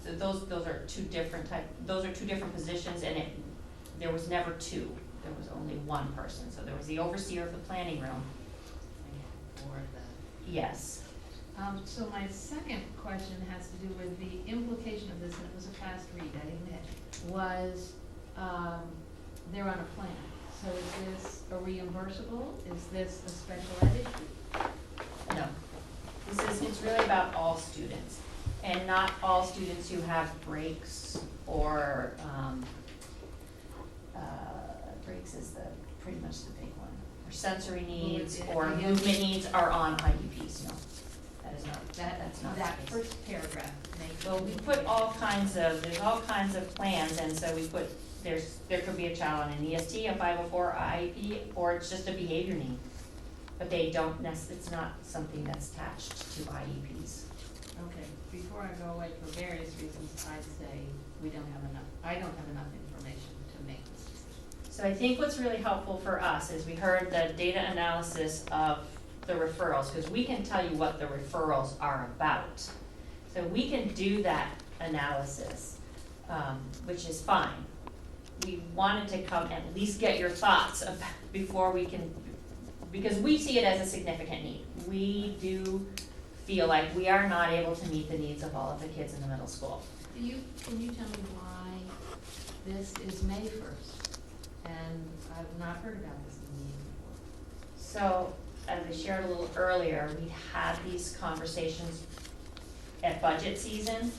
So those are 2 different those are 2 different positions, and there was never 2. There was only 1 person. So there was the overseer of the planning room. Or the. Yes. So my second question has to do with the implication of this, and it was a fast read, I admit, was they're on a plan. So is this a reimbursable? Is this a special ed issue? No. It's really about all students, and not all students who have breaks or, breaks is pretty much the big one. Or sensory needs or movement needs are on IEPs, no. That is not, that's not the That case. first paragraph makes. Well, we put there's all kinds of plans, and so we put, there could be a child on an EST, a 504, IEP, or it's just a behavior need. But they don't it's not something that's attached to IEPs. Okay, before I go away for various reasons, I'd say I don't have enough information to make this decision. So I think what's really helpful for us is we heard the data analysis of the referrals, because we can tell you what the referrals are about. So we can do that analysis, which is fine. We wanted to come at least get your thoughts before we can, because we see it as a significant need. We do feel like we are not able to meet the needs of all of the kids in the middle school. Can you tell me why this is May 1st? And I've not heard about this in the meeting before. So, as I shared a little earlier, we had these conversations at budget season.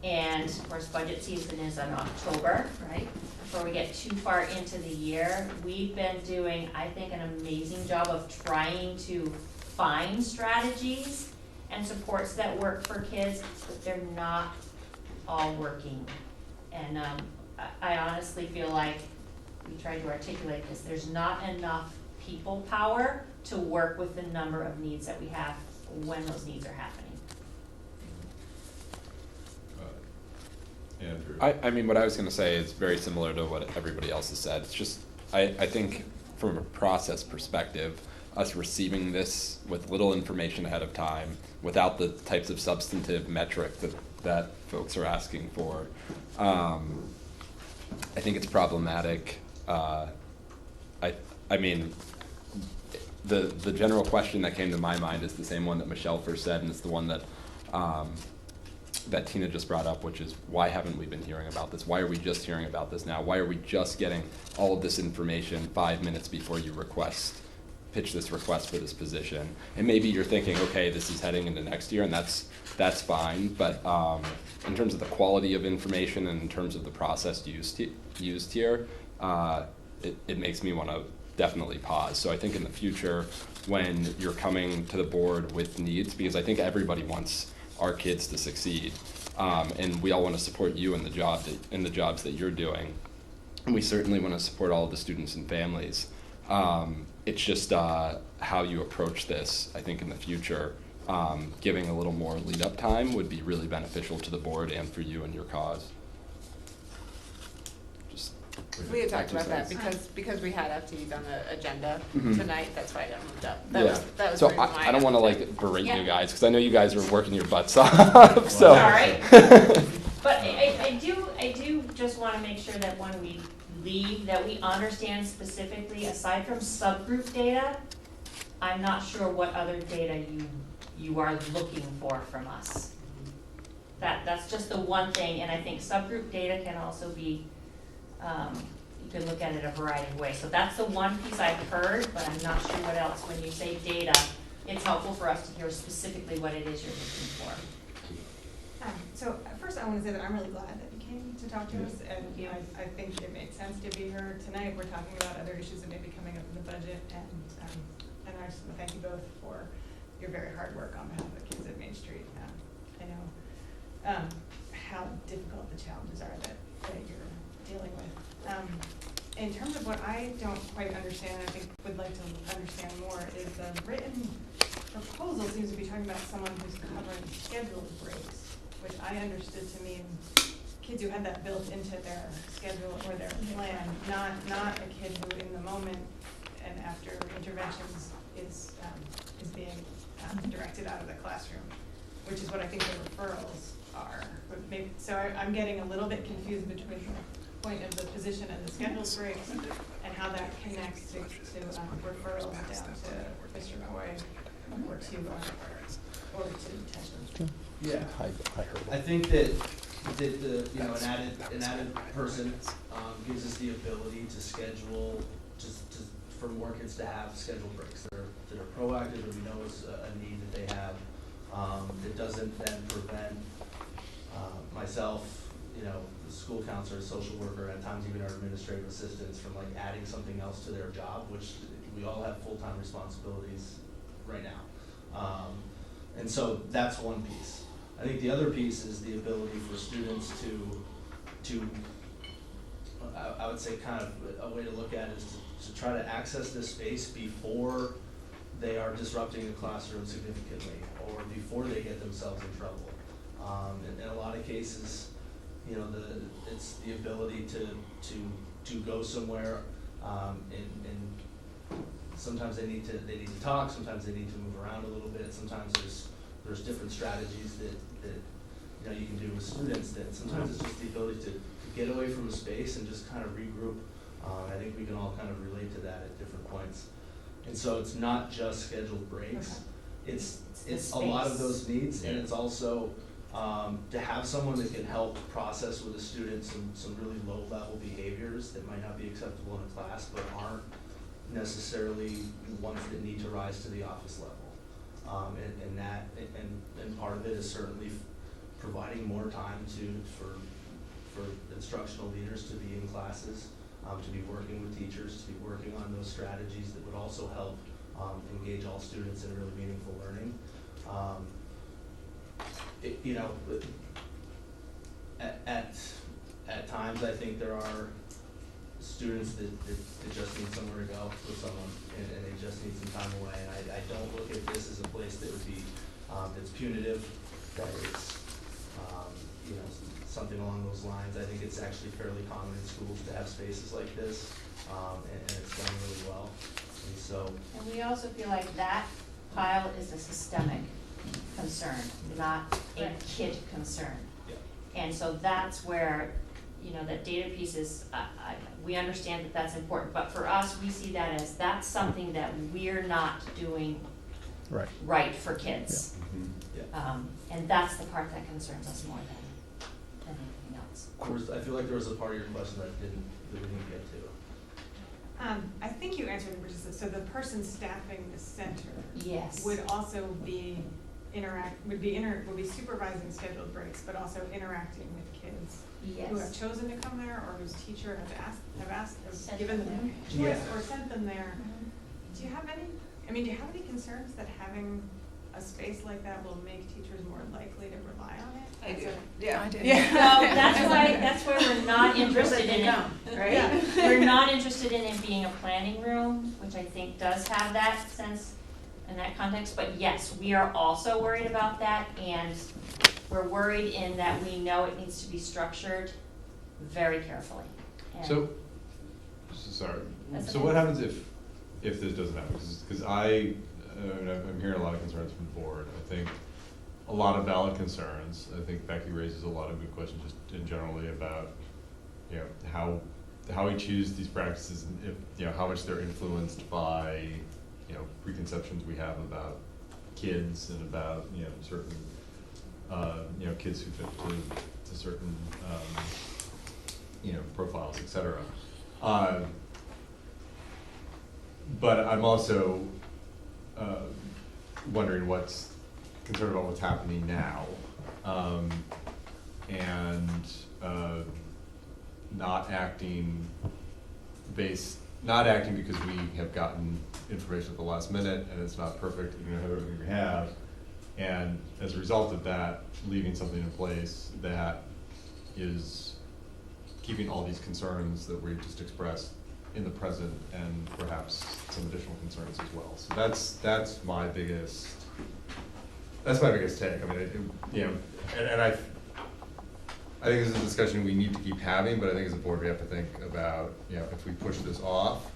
And of course, budget season is in October, right? Before we get too far into the year, we've been doing, I think, an amazing job of trying to find strategies and supports that work for kids, but they're not all working. And I honestly feel like, we tried to articulate this, there's not enough people power to work with the number of needs that we have when those needs are happening. Andrew. I mean, what I was going to say is very similar to what everybody else has said. It's just, I think from a process perspective, us receiving this with little information ahead of time, without the types of substantive metric that folks are asking for, I think it's problematic. I mean, the general question that came to my mind is the same one that Michelle first said, and it's the one that that Tina just brought up, which is, why haven't we been hearing about this? Why are we just hearing about this now? Why are we just getting all of this information 5 minutes before you pitch this request for this position? And maybe you're thinking, okay, this is heading into next year, and that's fine, but in terms of the quality of information and in terms of the process used here, it makes me want to definitely pause. So I think in the future, when you're coming to the board with needs, because I think everybody wants our kids to succeed, and we all want to support you in the jobs that you're doing. and we certainly want to support all of the students and families. It's just how you approach this, I think, in the future. Giving a little more lead-up time would be really beneficial to the board and for you and your cause. Just We had talked my two about that cents. because we had FTEs on the agenda Mhm. tonight, that's why I got moved up. Yeah. That was So the reason why I don't want to got like berate Yeah. you guys because I know you guys are working your butts off. So. All right. But I do just want to make sure that when we leave, that we understand specifically, aside from subgroup data, I'm not sure what other data you are looking for from us. That's just the one thing, and I think subgroup data can also be, you can look at it a variety of ways. So that's the one piece I've heard, but I'm not sure what else. When you say data, it's helpful for us to hear specifically what it is you're looking for. So first I want to say that I'm really glad that you came to talk to us, and I think it makes sense to be here tonight. We're talking about other issues that may be coming up in the budget, and I just want to thank you both for your very hard work on behalf of the kids at Main Street. I know how difficult the challenges are that you're dealing with. In terms of what I don't quite understand, I think would like to understand more, is the written proposal seems to be talking about someone who's covering scheduled breaks, which I understood to mean kids who had that built into their schedule or their plan, not a kid who in the moment and after interventions is being directed out of the classroom, which is what I think the referrals are. But maybe, so I'm getting a little bit confused between the point of the position and the scheduled breaks and how that connects to referrals down to Mr. Coy or to detention. Yeah, I think that the, you know, an added person gives us the ability to schedule, for more kids to have scheduled breaks that are proactive, that we know is a need that they have. It doesn't then prevent myself, you know, the school counselor, social worker, at times even our administrative assistants from like adding something else to their job, which we all have full-time responsibilities right now. And so that's one piece. I think the other piece is the ability for students to I would say kind of a way to look at it is to try to access this space before they are disrupting the classroom significantly or before they get themselves in trouble. In a lot of cases, you know, it's the ability to go somewhere, and sometimes they need to talk, sometimes they need to move around a little bit, sometimes there's different strategies that you know you can do with students. That sometimes it's just the ability to get away from a space and just kind of regroup. I think we can all kind of relate to that at different points. And so it's not just scheduled breaks. Okay. It's a lot of those needs, and it's also to have someone that can help process with a student some really low-level behaviors that might not be acceptable in a class, but aren't necessarily ones that need to rise to the office level. And part of it is certainly providing more time for instructional leaders to be in classes, to be working with teachers, to be working on those strategies that would also help engage all students in really meaningful learning. You know, at times I think there are students that just need somewhere to go with someone, and they just need some time away. And I don't look at this as a place that would be that's punitive, that it's you know, something along those lines. I think it's actually fairly common in schools to have spaces like this, and it's done really well. And so. And we also feel like that pile is a systemic concern, not a kid concern. Yeah. And so that's where, you know, that data piece is, we understand that that's important, but for us, we see that as that's something that we're not doing right for kids. Yeah. Mm-hmm. And that's the part that concerns us more than anything else. I feel like there was a part of your question that we didn't get to. I think you answered it, which is so the person staffing the center would also be would be supervising scheduled breaks, but also interacting with kids who have chosen to come there or whose teacher has given them a choice or sent them there. Do you have any concerns that having a space like that will make teachers more likely to rely on it? I do. Yeah, I do. Yeah. Well, that's why we're not interested in it right? We're not interested in it being a planning room, which I think does have that sense and that context, but yes, we are also worried about that, and we're worried in that we know it needs to be structured very carefully. And Sorry, That's so okay. what happens if this doesn't happen? Because I'm hearing a lot of concerns from the board. I think a lot of valid concerns. I think Becky raises a lot of good questions just in generally about, you know, how we choose these practices, and if, you know, how much they're influenced by, you know, preconceptions we have about kids and about, you know, certain, you know, kids who fit to certain, you know, profiles, et cetera. But I'm also wondering concerned about what's happening now, and not acting because we have gotten information at the last minute and it's not perfect, and you know, everything we have, and as a result of that, leaving something in place that is keeping all these concerns that we just expressed in the present, and perhaps some additional concerns as well. So that's my biggest take. I mean, you know, and I think this is a discussion we need to keep having, but I think as a board we have to think about, you know, if we push this off,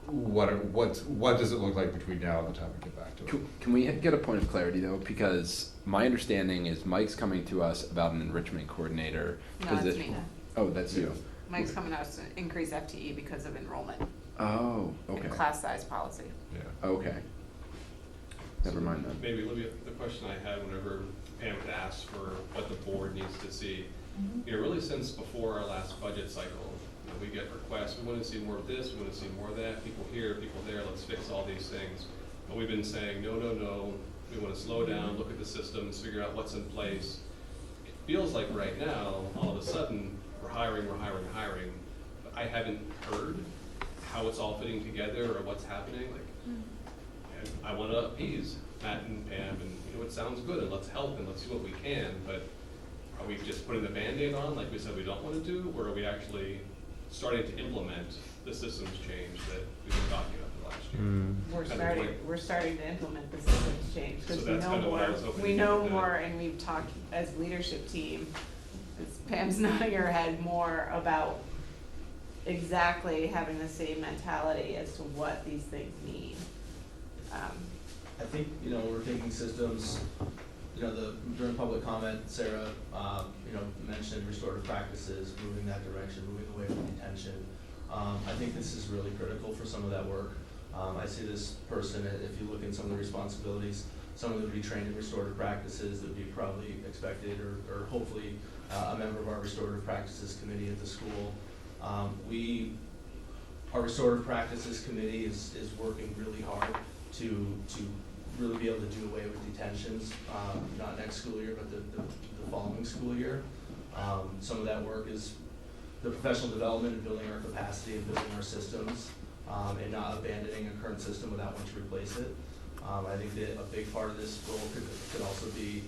what does it look like between now and the time we get back to it? Can we get a point of clarity though? Because my understanding is Mike's coming to us about an enrichment coordinator No, position. that's me. Oh, that's you. Mike's coming out to increase FTE because of enrollment Oh, okay. and class size policy. Yeah. Okay. Never mind then. Maybe, Olivia, the question I had whenever Pam had asked for what the board needs to see, you know, really since before our last budget cycle, you know, we get requests, we want to see more of this, we want to see more of that, people here, people there, let's fix all these things. But we've been saying, no, we want to slow down, look at the systems, figure out what's in place. It feels like right now, all of a sudden, we're hiring, but I haven't heard how it's all fitting together or what's happening. Like, and I want to appease Matt and Pam, and you know, it sounds good, and let's help, and let's do what we can, but are we just putting the Band-Aid on like we said we don't want to do, or are we actually starting to implement the systems change that we've been talking about the last year? We're starting to implement the systems change, So because we that's know kind of what I more, was hoping we to know get at. more, and we've talked as leadership team, as Pam's nodding her head, more about exactly having the same mentality as to what these things mean. I think, you know, we're thinking systems, you know, during public comment, Sarah, you know, mentioned restorative practices, moving that direction, moving away from detention. I think this is really critical for some of that work. I see this person, if you look in some of the responsibilities, someone that would be trained in restorative practices that would be probably expected or hopefully a member of our restorative practices committee at the school. Our restorative practices committee is working really hard to really be able to do away with detentions, not next school year, but the following school year. Some of that work is the professional development and building our capacity and building our systems, and not abandoning a current system without wanting to replace it. I think that a big part of this role could also be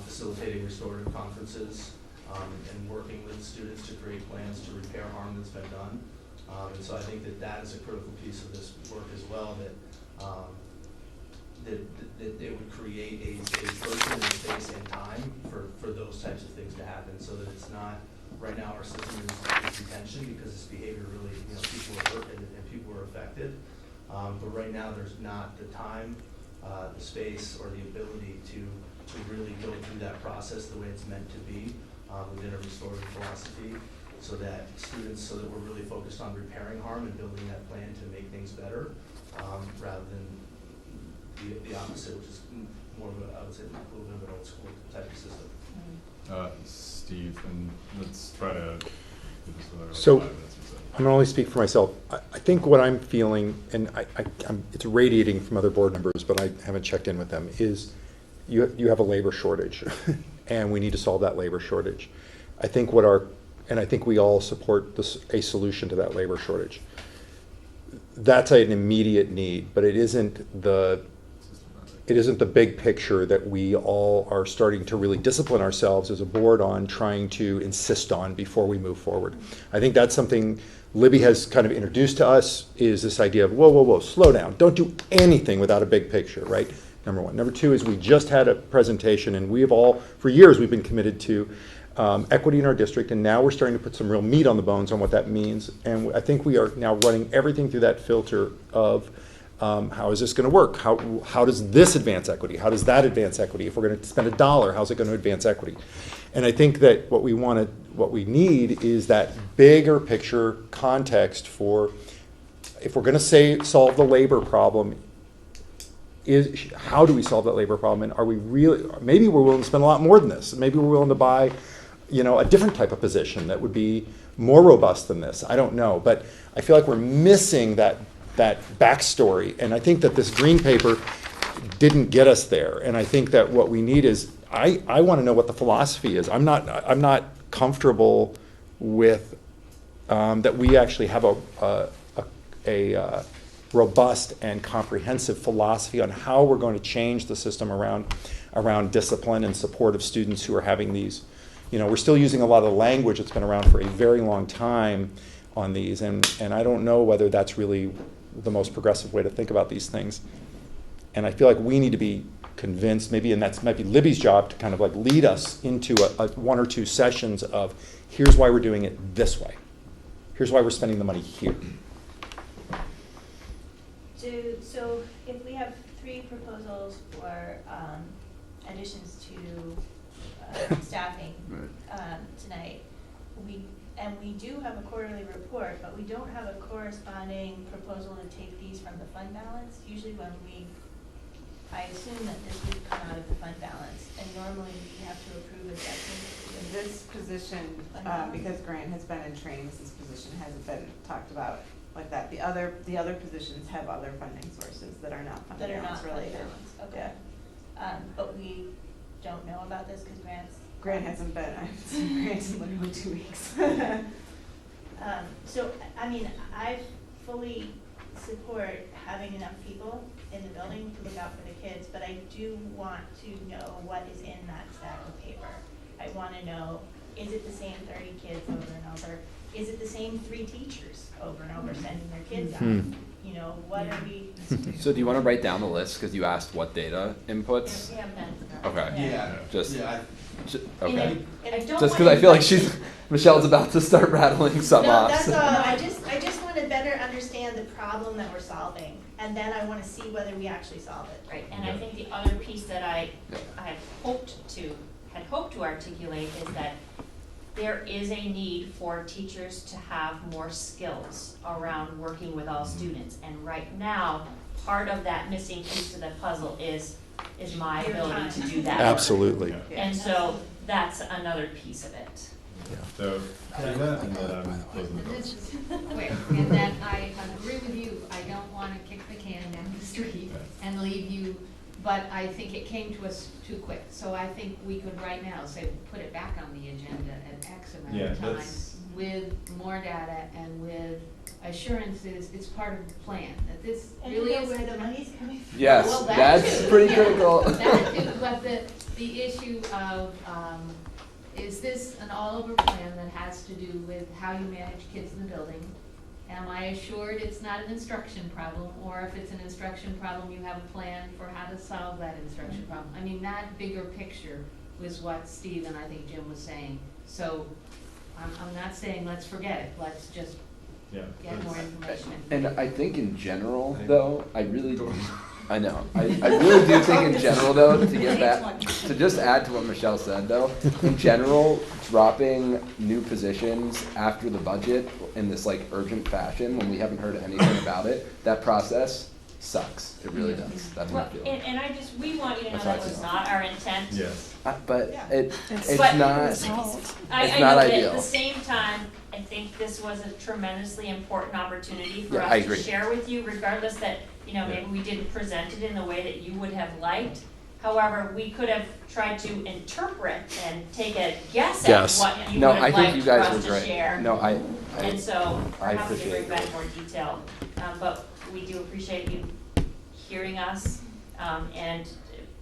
facilitating restorative conferences, and working with students to create plans to repair harm that's been done. And so I think that is a critical piece of this work as well, that it would create a person and space and time for those types of things to happen, so that it's not, right now our system is detention because this behavior really, you know, people are hurt and people are affected. But right now there's not the time, the space, or the ability to really go through that process the way it's meant to be within a restorative philosophy, so that we're really focused on repairing harm and building that plan to make things better, rather than the opposite, which is more of a, I would say, a little bit of an old school type of system. Steve, and let's try to do this another So, 5 minutes or so. I'm gonna only speak for myself. I think what I'm feeling, and it's radiating from other board members, but I haven't checked in with them, is you have a labor shortage, and we need to solve that labor shortage. I think I think we all support a solution to that labor shortage. That's an immediate need, but it isn't it isn't the big picture that we all are starting to really discipline ourselves as a board on trying to insist on before we move forward. I think that's something Libby has kind of introduced to us, is this idea of, whoa, whoa, whoa, slow down. Don't do anything without a big picture, right? Number one. Number two is we just had a presentation, and we have all, for years, we've been committed to equity in our district, and now we're starting to put some real meat on the bones on what that means. And I think we are now running everything through that filter of how is this going to work? How does this advance equity? How does that advance equity? If we're going to spend $1, how's it going to advance equity? And I think that what we need is that bigger picture context for, if we're going to solve the labor problem, is how do we solve that labor problem? And are we really, maybe we're willing to spend a lot more than this. Maybe we're willing to buy, a different type of position that would be more robust than this. I don't know, but I feel like we're missing that backstory. And I think that this green paper didn't get us there. And I think that what we need is, I want to know what the philosophy is. I'm not comfortable with that we actually have a robust and comprehensive philosophy on how we're going to change the system around discipline and support of students who are having these. We're still using a lot of the language that's been around for a very long time on these, and I don't know whether that's really the most progressive way to think about these things. And I feel like we need to be convinced, maybe, and that might be Libby's job, to kind of like lead us into a 1 or 2 sessions of, here's why we're doing it this way. Here's why we're spending the money here. So if we have 3 proposals for additions to staffing tonight, we do have a quarterly report, but we don't have a corresponding proposal to take these from the fund balance. Usually I assume that this would come out of the fund balance, and normally we have to approve adjustments. This position, because Grant has been in training, this position hasn't been talked about like that. The other positions have other funding sources that are not fund balance related. Okay. But we don't know about this because Grant hasn't been. I haven't seen Grant in literally 2 weeks. So, I fully support having enough people in the building to look out for the kids, but I do want to know what is in that stack of paper. I want to know, is it the same 30 kids over and over? Is it the same 3 teachers over and over sending their kids out? What are we? So do you want to write down the list, because you asked what data inputs? Okay. Yeah. Okay. And I don't Just because I feel like Michelle's about to start rattling some No, off. that's so. all. I just want to better understand the problem that we're solving, and then I want to see whether we actually solve it. Right, and I think the other piece that I had hoped to articulate is that there is a need for teachers to have more skills around working with all students. And right now, part of that missing piece of the puzzle is my ability to do that work. Absolutely. And so that's another piece of it. So, and then closing the This vote. is quick, and that I agree with you. I don't want to kick the can down the street and leave you, but I think it came to us too quick. So I think we could right now say, put it back on the agenda at X amount of time with more data and with assurances it's part of the plan, that this And really know is. where the money's coming from. Yes, Well, that that's too. pretty Yeah, critical. That too, but the issue of, is this an all-over plan that has to do with how you manage kids in the building? Am I assured it's not an instruction problem, or if it's an instruction problem, you have a plan for how to solve that instruction problem? I mean, that bigger picture was what Steve and I think Jim was saying. So I'm not saying let's forget it, let's just get more information. And I think in general, though, I really do think in general, though, to get back, to just add to what Michelle said, though, in general, dropping new positions after the budget in this like urgent fashion when we haven't heard anything about it, that process sucks. It really does. That's my feeling. And we want you to know That's how I that was feel. not our intent. Yes. But it's But not. I It's know, not but ideal. at the same time, I think this was a tremendously important opportunity for Yeah, I us to agree. share with you, regardless that, maybe we didn't present it in the way that you would have liked. However, we could have tried to interpret and take a guess at what you No, would have I think liked you for guys us were to great. share. No, And so I perhaps we appreciate bring it. back more detail. But we do appreciate you hearing us And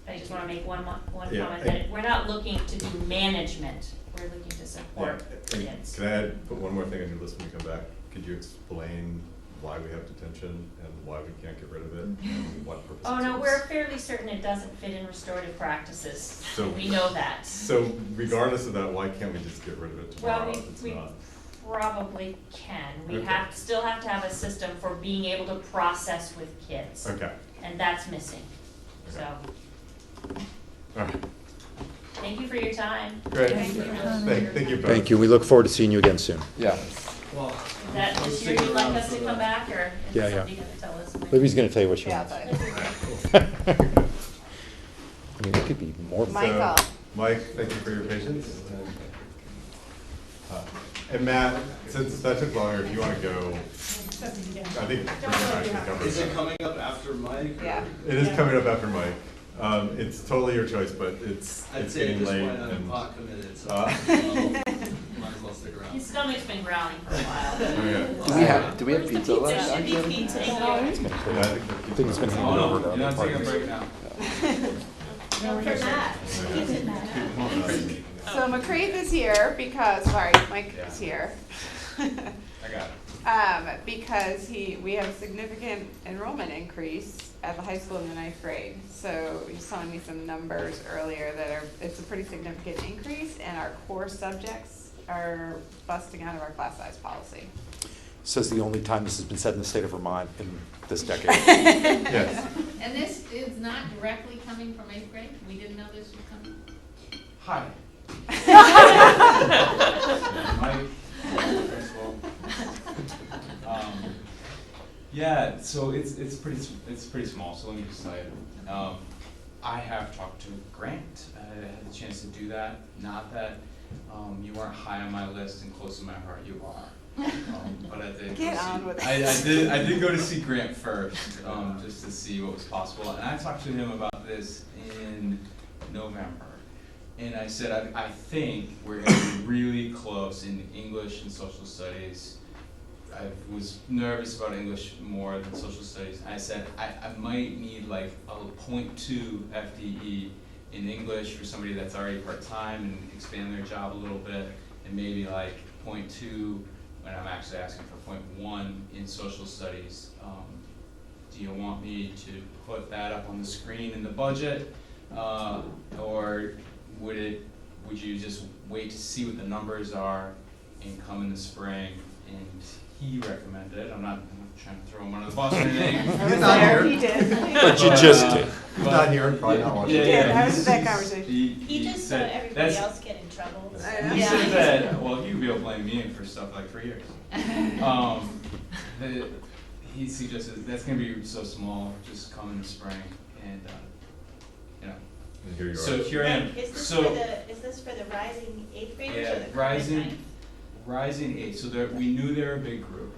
I just wanna make one Yeah, comment, that we're not looking to do management, we're looking to support And kids. Can I put one more thing on your list when we come back? Could you explain why we have detention and why we can't get rid of it and what purpose it Oh, no, serves? we're fairly certain it doesn't fit in restorative practices, So- we know that. So regardless of that, why can't we just get rid of it tomorrow Well, if it's we not? probably can, we Okay. still have to have a system for being able to process with kids. Okay, And that's missing, so, all right, thank you for your time. great. Thank you. Thank you both. Thank you. We look forward to seeing you again soon. Yeah. Well, Is that this year you'd like us to come back, or is Yeah, yeah. somebody gonna tell us? when? Libby's going to tell you what she Yeah, wants. but I mean, it could be more. Michael. Mike, thank you for your patience. And Matt, since that took longer, if you want to go, I think we're gonna actually cover is it that. coming up after Mike? or- Yeah. It is coming up after Mike. It's totally your choice, but it's I'd say at getting this late point I'm and. pot committed, so Uh, might as well stick around. His stomach's been growling for a while. Okay. Do we have pizza There left? should be pizza in here. Yeah, I think it's been the- handed Oh, over no, to you're other not taking a parties. break now. No, for Matt. Keep it, Matt. So McCrave is here because, sorry, Mike is here. I got it. Because we have significant enrollment increase at the high school in the 9th grade. So he's telling me some numbers earlier that it's a pretty significant increase, and our core subjects are busting out of our class size policy. Says the only time this has been said in the state of Vermont in this decade. Yes. And this is not directly coming from 8th grade? We didn't know this was coming? Hi. Mike, principal. Yeah, so it's pretty small, so let me just tell you. I have talked to Grant, I had the chance to do that, not that, you weren't high on my list and close to my heart, you are. But I did. Get on with it. I did go to see Grant first, just to see what was possible, and I talked to him about this in November. And I said, I think we're gonna be really close in English and social studies. I was nervous about English more than social studies. I said, I might need like a 0.2 FTE in English for somebody that's already part-time and expand their job a little bit, and maybe like 0.2, when I'm actually asking for 0.1 in social studies. Do you want me to put that up on the screen in the budget? Or would you just wait to see what the numbers are and come in the spring? And he recommended, I'm not trying to throw him under the bus or anything. He's not here. He did. But you just did. He's not here, probably not watching. He did. I was at that conversation. He just let said, everybody that's- else get in trouble. I know. He Yeah. said that, well, you could be able to blame me for stuff like for years. He suggested that's gonna be so small, just come in the spring and, you know. And here you are. So here I am. Is this So- for the rising 8th graders or Yeah, the current rising, 9th? rising eight, so we knew they were a big group.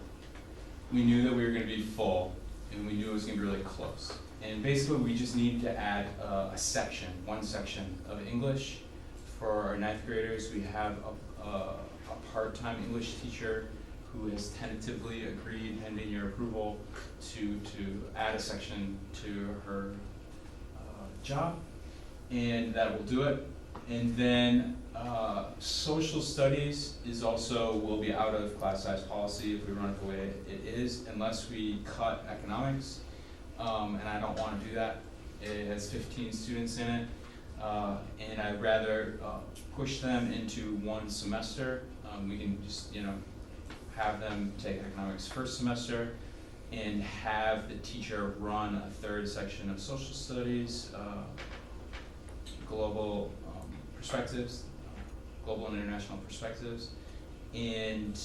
We knew that we were gonna be full, and we knew it was gonna be really close. And basically, we just needed to add one section of English for our 9th graders. We have a part-time English teacher who has tentatively agreed, pending your approval, to add a section to her job, and that will do it. And then social studies will be out of class size policy if we run it the way it is, unless we cut economics, and I don't want to do that. It has 15 students in it, and I'd rather push them into one semester. We can just, have them take economics first semester and have the teacher run a third section of social studies, global perspectives, global and international perspectives, and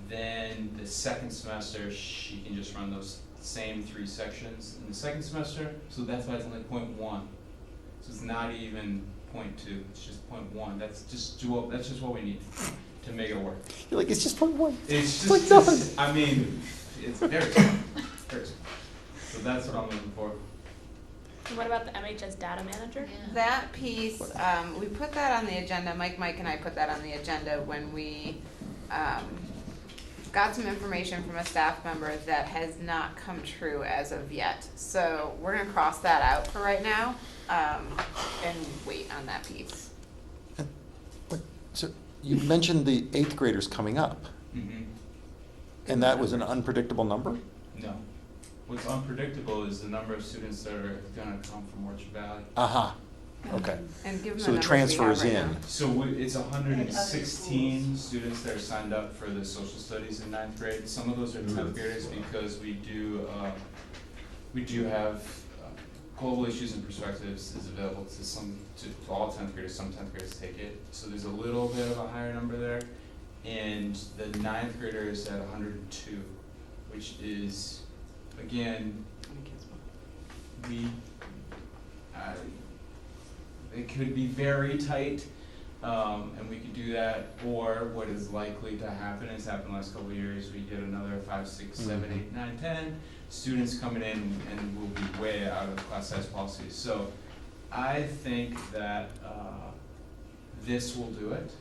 then the second semester she can just run those same 3 sections in the second semester. So that's why it's only 0.1. So it's not even 0.2. It's just 0.1. That's just what we need to make it work. You're like, it's just 0.1. It's like just, nothing. I mean, it's very small. Very small. So that's what I'm looking for. And what about the MHS data manager? That piece, we put that on the agenda, Mike and I put that on the agenda when we got some information from a staff member that has not come true as of yet. So we're gonna cross that out for right now, and wait on that piece. So you mentioned the 8th graders coming up, Mhm. and that was an unpredictable number? No. What's unpredictable is the number of students that are gonna come from Orchard Valley. Aha, okay. And give them So the numbers we transfer have is right in. now. So it's 116 students that are signed up for the social studies in 9th grade. Some of those are 10th graders because we do have global issues and perspectives is available to all 10th graders. Some 10th graders take it. So there's a little bit of a higher number there. And the 9th grader is at 102, which is, again, it could be very tight, and we could do that, or what is likely to happen, has happened the last couple of years, we get another 5, 6, 7, 8, 9, 10 students coming in and we'll be way out of class size policies. So I think that this will do it,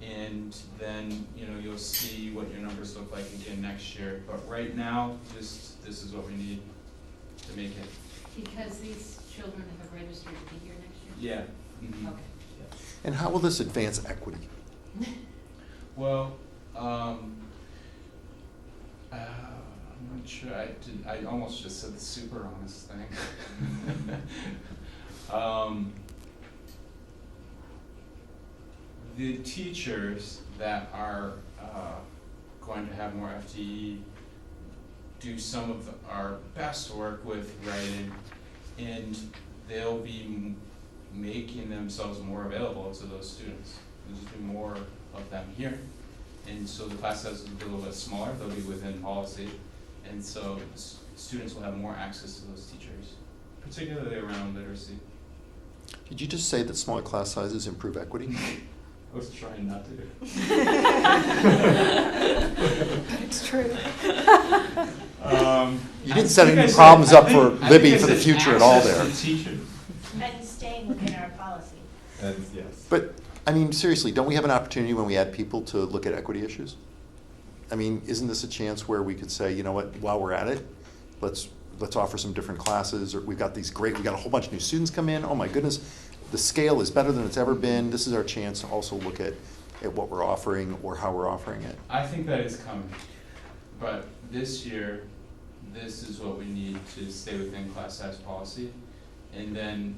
and then you'll see what your numbers look like again next year. But right now, this is what we need to make it. Because these children have registered to be here next year? Yeah. Mhm. Okay. And how will this advance equity? Well, I'm not sure. I almost just said the super honest thing. The teachers that are going to have more FTE do some of our best work with writing, and they'll be making themselves more available to those students. There'll just be more of them here. And so the class sizes will be a little bit smaller, they'll be within policy, and so students will have more access to those teachers, particularly around literacy. Did you just say that smaller class sizes improve equity? I was trying not to. It's true. You didn't set any problems up for Libby for the future at all there. And staying within our policy. And yes. But, I mean, seriously, don't we have an opportunity when we add people to look at equity issues? I mean, isn't this a chance where we could say, you know what, while we're at it, let's offer some different classes, or we got a whole bunch of new students come in, oh my goodness, the scale is better than it's ever been. This is our chance to also look at what we're offering or how we're offering it. I think that is coming, but this year, this is what we need to stay within class size policy. And then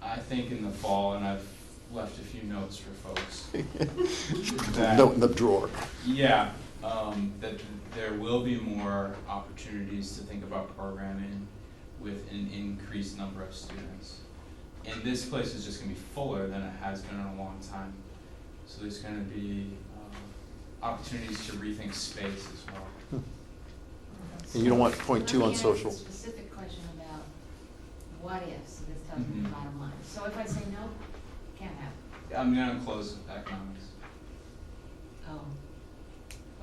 I think in the fall, and I've left a few notes for folks. Note in the drawer. Yeah, that there will be more opportunities to think about programming with an increased number of students. And this place is just going to be fuller than it has been in a long time. So there's going to be opportunities to rethink space as well. And you don't want point 2 on social. Let me ask a specific question about what ifs, and this tells me the Mhm. bottom line. So if I say no, can't have it. I'm going to close economics. Oh.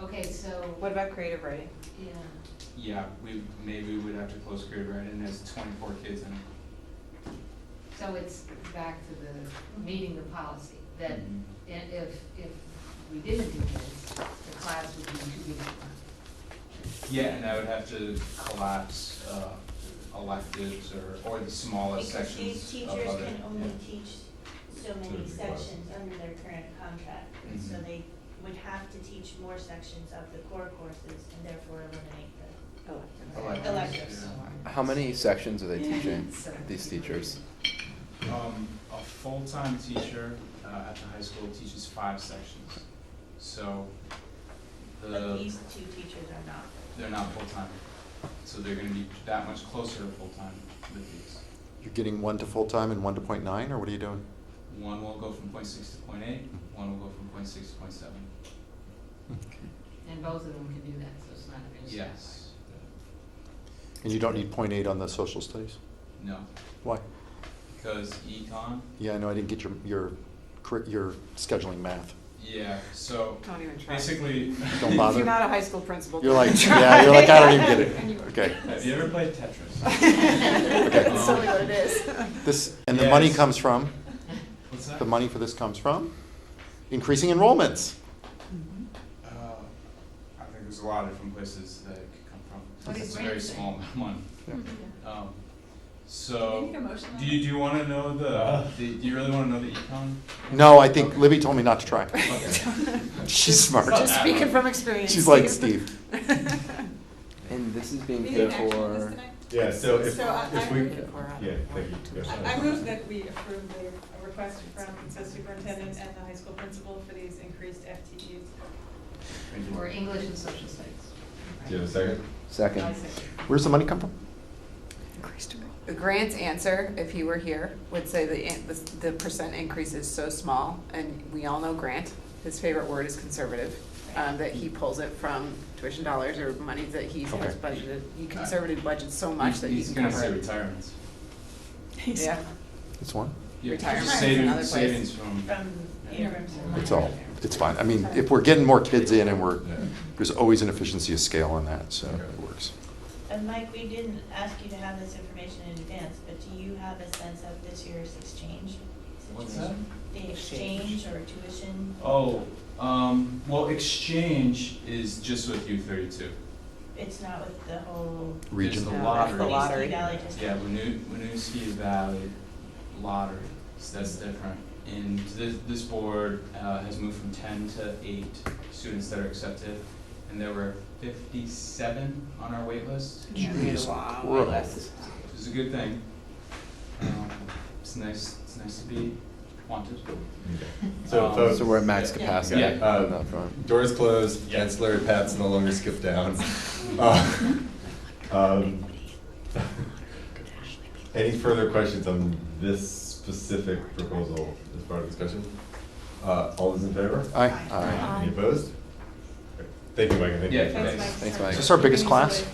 Okay, so, What about creative writing? yeah, Yeah, maybe we'd have to close creative writing. There's 24 kids in it. so it's back to the meeting the policy, that Mhm. if we didn't do this, the class would be too big. Yeah, and I would have to collapse electives or the smallest Because sections these teachers of other. can only yeah. teach so many sections under their current contract. And so Mhm. they would have to teach more sections of the core courses and therefore eliminate the electives. Yeah. How many sections are they teaching, these teachers? A full-time teacher at the high school teaches 5 sections. So But these two teachers are not. they're not full-time. So they're going to be that much closer to full-time with these. You're getting 1 to full-time and 1 to .9, or what are you doing? One will go from 0.6 to 0.8, one will go from 0.6 to 0.7. And both of them can do that, so it's not a big step. Yes. And you don't need .8 on the social studies? No. Why? Because econ. Yeah, I know, I didn't get your scheduling math. Yeah, so Don't even try. basically. Don't bother. You're not a high school principal. You're like, yeah, you're like, I don't even get it. Okay. Have you ever played Tetris? That's totally what it is. This, and the money Yes. comes from? What's that? The money for this comes from? Increasing enrollments. I think there's a lot of different places that it could come from. What It's is a very grant small amount of money. Yeah. So, Getting emotional. do you want to know do you really want to know the econ? No, I think Libby told me not to try. Okay. She's smart. Just speaking from experience. She's like Steve. And this is being We paid need action on this for. tonight? Yeah, so if we, I- yeah, thank you. Yes. I move that we approve the request from the superintendent and the high school principal for these increased FTEs. Thank you. Or English and social studies. Do you have a second? Second. Where's the money come from? Grant's answer, if he were here, would say the percent increase is so small, and we all know Grant, his favorite word is conservative, that he pulls it from tuition dollars or money that he has Okay. budgeted. He conservative budgets so much that he He's can gonna cover say it. retirements. Yeah, It's one? Yeah, Retirement just is another place. savings from. From Abrams. It's all, it's fine. I mean, if we're getting more kids in and there's always an efficiency of scale in that, so it works. And Mike, we didn't ask you to have this information in advance, but do you have a sense of this year's exchange What's situation? The exchange or tuition? Oh, well, exchange is just with U32. It's not with the whole. Region. It's the No, lottery. that's the lottery. Winooski Valley district. Yeah, Winooski Valley Lottery, so that's different. And this board has moved from 10 to 8 students that are accepted, and there were 57 on our wait list, we had a Jeez, long gross. list. which is a good thing. It's nice to be wanted. So folks, So we're at max Yeah. capacity Yeah. on that front. doors closed, ancillary paths no longer skip down. Any further questions on this specific proposal as part of discussion? All those in favor? Aye. Any opposed? Okay. Thank you, Mike, and thank you. Yeah, Thanks, Mike. Thanks, Mike. Is this our biggest class?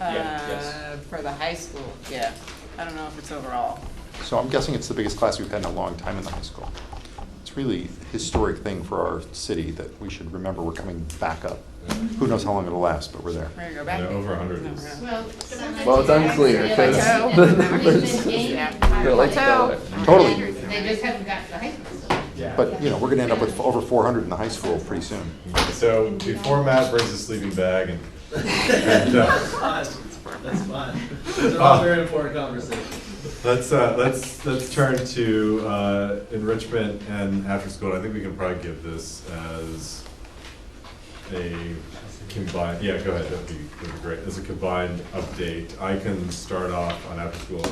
Yes. For the high school, yeah. I don't know if it's overall. So I'm guessing it's the biggest class we've had in a long time in the high school. It's really a historic thing for our city that we should remember we're coming back up. Who knows how long it'll last, but we're there. We're gonna go back. Yeah, over 100 No, is- we're not. Well, Well, it's unclear, because- They're like Plateau. Totally. They just haven't got to the high school still. But, you know, we're gonna end up with over 400 in the high school pretty soon. So before Matt brings his sleeping bag and That's fine. Those are all very important conversations. let's turn to enrichment and after school. I think we can probably give this as a combined, yeah, go ahead, that'd be great, as a combined update. I can start off on after school.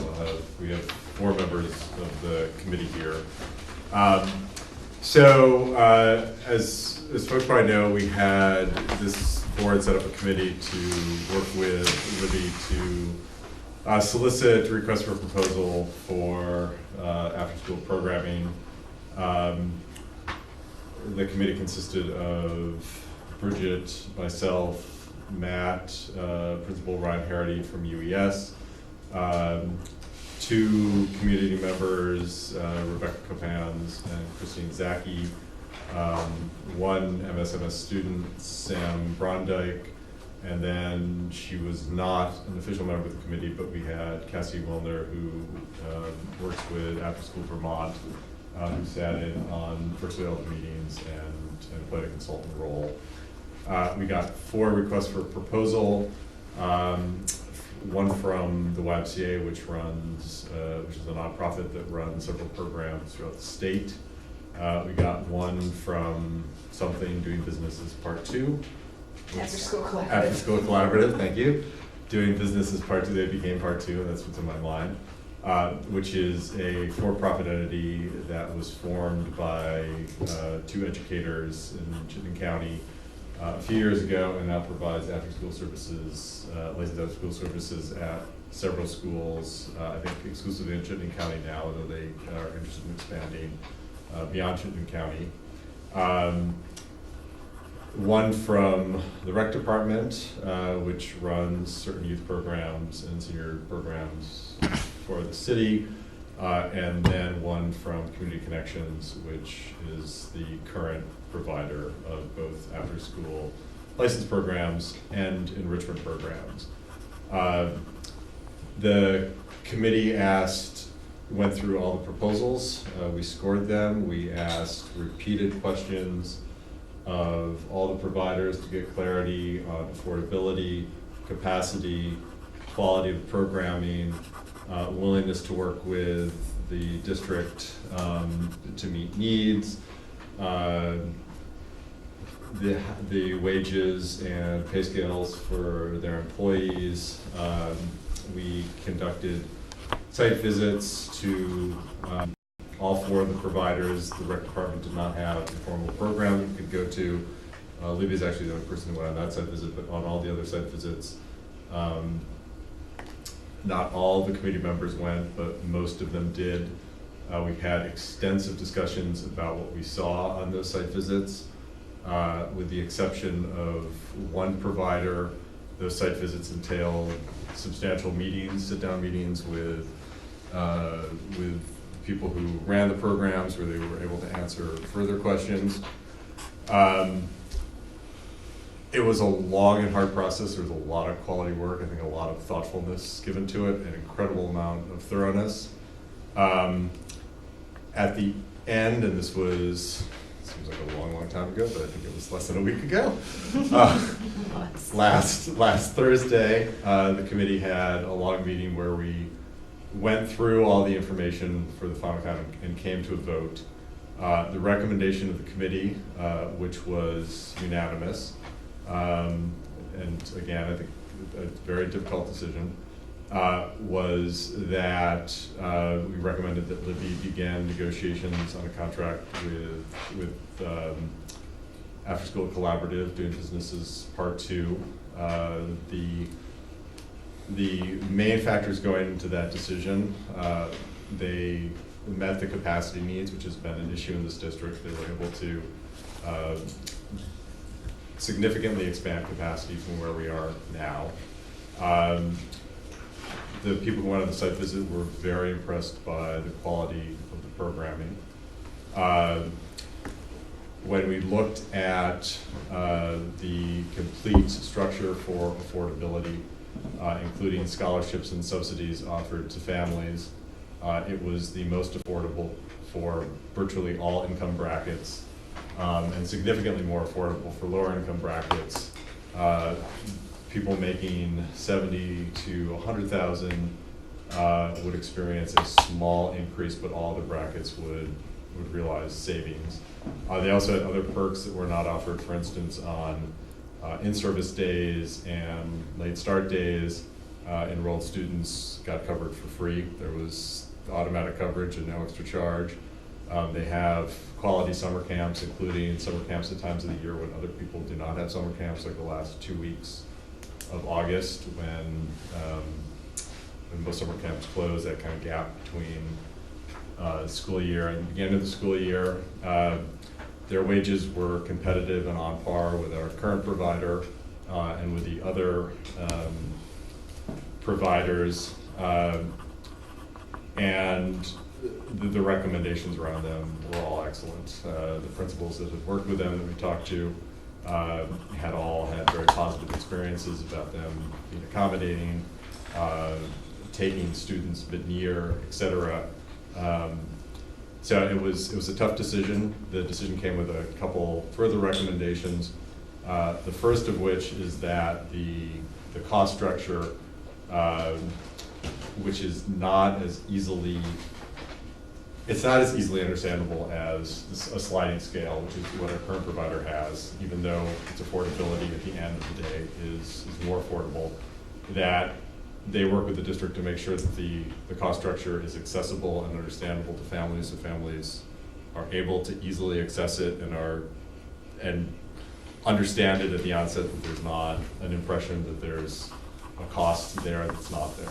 We have 4 members of the committee here. As folks probably know, we had this board set up a committee to work with Libby to solicit requests for proposal for after-school programming. The committee consisted of Bridget, myself, Matt, Principal Ryan Harity from UES, 2 community members, Rebecca Copans and Christine Zaki, 1 MSMS student, Sam Brondike, and then she was not an official member of the committee, but we had Cassie Wilner, who works with After School Vermont, who sat in on virtually all the meetings and played a consultant role. We got 4 requests for proposal. One from the YMCA, which is a nonprofit that runs several programs throughout the state. We got 1 from Something Doing Business as Part 2. After School Collaborative. After School Collaborative, thank you. Doing Business as Part 2, they became Part 2, and that's what's in my mind. Which is a for-profit entity that was formed by 2 educators in Chittenden County a few years ago, and now provides after-school services, licensed after-school services at several schools, I think exclusively in Chittenden County now, although they are interested in expanding beyond Chittenden County. 1 from the rec department, which runs certain youth programs and senior programs for the city, and then 1 from Community Connections, which is the current provider of both after-school licensed programs and enrichment programs. The committee went through all the proposals. We scored them. We asked repeated questions of all the providers to get clarity on affordability, capacity, quality of programming, willingness to work with the district to meet needs, the wages and pay scales for their employees. We conducted site visits to all 4 of the providers. The rec department did not have a formal program you could go to. Libby's actually the only person who went on that site visit, but on all the other site visits, not all the committee members went, but most of them did. We had extensive discussions about what we saw on those site visits. With the exception of one provider, those site visits entailed substantial meetings, sit-down meetings with people who ran the programs, where they were able to answer further questions. It was a long and hard process. There was a lot of quality work. I think a lot of thoughtfulness given to it, an incredible amount of thoroughness. At the end, and this was, seems like a long time ago, but I think it was less than a week ago. Last Thursday, the committee had a long meeting where we went through all the information for the final count and came to a vote. The recommendation of the committee, which was unanimous, and again, I think a very difficult decision, was that we recommended that Libby begin negotiations on a contract with After School Collaborative, Doing Businesses Part 2. The main factors going into that decision, they met the capacity needs, which has been an issue in this district. They were able to significantly expand capacity from where we are now. The people who went on the site visit were very impressed by the quality of the programming. When we looked at the complete structure for affordability, including scholarships and subsidies offered to families, it was the most affordable for virtually all income brackets, and significantly more affordable for lower income brackets. People making 70 to 100,000 would experience a small increase, but all the brackets would realize savings. They also had other perks that were not offered. For instance, on in-service days and late start days, enrolled students got covered for free. There was automatic coverage and no extra charge. They have quality summer camps, including summer camps at times of the year when other people do not have summer camps, like the last 2 weeks of August, when most summer camps close, that kind of gap between school year and the beginning of the school year. Their wages were competitive and on par with our current provider and with the other providers. And the recommendations around them were all excellent. The principals that had worked with them that we talked to had all had very positive experiences about them being accommodating, taking students but near, et cetera. So it was a tough decision. The decision came with a couple further recommendations. The first of which is that the cost structure, which is not as easily understandable as a sliding scale, which is what our current provider has, even though its affordability at the end of the day is more affordable, that they work with the district to make sure that the cost structure is accessible and understandable to families, so families are able to easily access it and understand it at the onset, that there's not an impression that there's a cost there that's not there.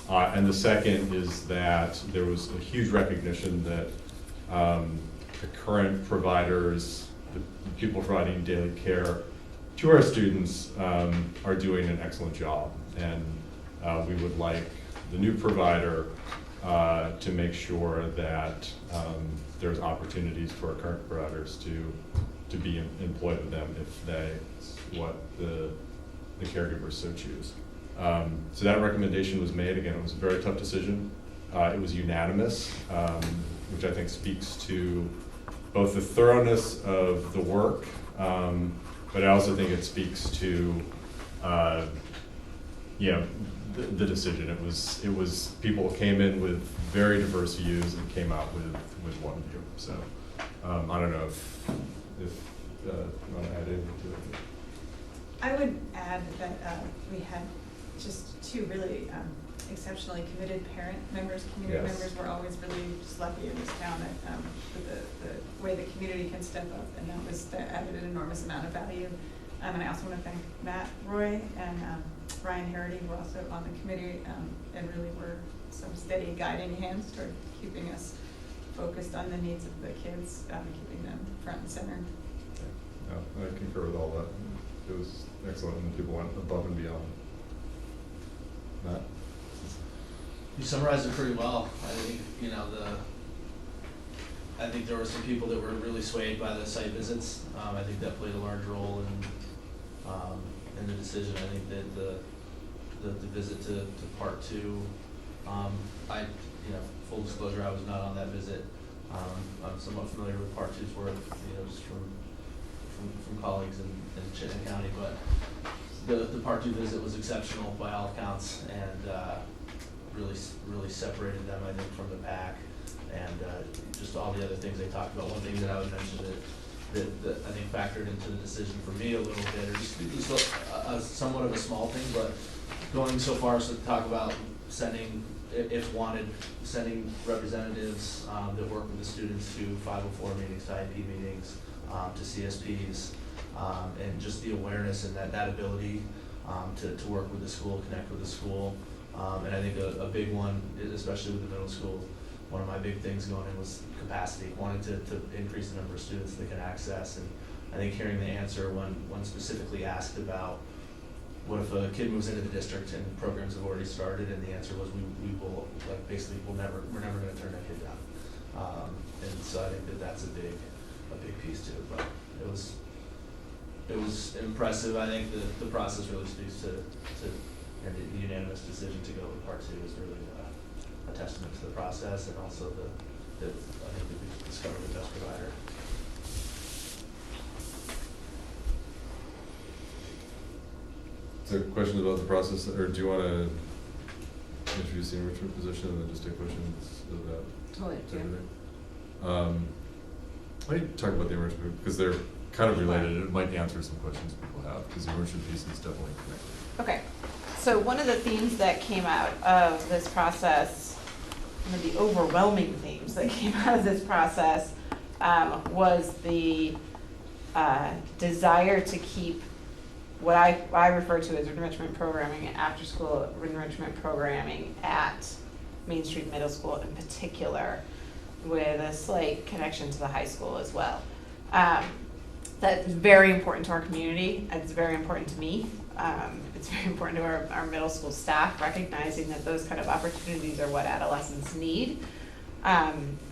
And the second is that there was a huge recognition that the current providers, the people providing daily care to our students, are doing an excellent job. And we would like the new provider to make sure that there's opportunities for our current providers to be employed with them if that's what the caregivers so choose. So that recommendation was made. Again, it was a very tough decision. It was unanimous, which I think speaks to both the thoroughness of the work, but I also think it speaks to, the decision. It was people came in with very diverse views and came out with one view. So I don't know if you want to add anything to it. I would add that we had just two really exceptionally committed parent members, community Yes. members. We're always really just lucky in this town at the way the community can step up, and that added an enormous amount of value. And I also want to thank Matt Roy and Ryan Harity, who are also on the committee, and really were some steady guiding hands toward keeping us focused on the needs of the kids, keeping them front and center. No, I concur with all that. It was excellent, and people went above and beyond. Matt? You summarized it pretty well. I think, I think there were some people that were really swayed by the site visits. I think that played a large role in the decision. I think that the visit to part two, full disclosure, I was not on that visit. I'm somewhat familiar with part two's work, just from colleagues in Chittenden County, but the part two visit was exceptional by all accounts, and really separated them, I think, from the pack, and just all the other things they talked about. One thing that I would mention that I think factored into the decision for me a little bit, or just somewhat of a small thing, but going so far as to talk about sending, if wanted, sending representatives that work with the students to 504 meetings, to IEP meetings, to CSPs, and just the awareness and that ability to work with the school, connect with the school. And I think a big one, especially with the middle school, one of my big things going in was capacity, wanted to increase the number of students they can access. And I think hearing the answer when specifically asked about what if a kid moves into the district and programs have already started, and the answer was we will, like, basically we're never going to turn that kid down. And so I think that's a big piece too. But it was impressive. I think the process really speaks to and the unanimous decision to go with part two is really a testament to the process, and also I think that we've discovered the best provider. So questions about the process, or do you want to introduce the enrichment position and then just take questions about Totally up to you. everything? Let me talk about the enrichment, because they're kind of related. It might answer some questions people have, because the enrichment piece is definitely connected. Okay, so one of the themes that came out of this process, one of the overwhelming themes that came out of this process was the desire to keep what I refer to as enrichment programming, after school enrichment programming at Main Street Middle School in particular, with a slight connection to the high school as well. That's very important to our community. It's very important to me. It's very important to our middle school staff, recognizing that those kind of opportunities are what adolescents need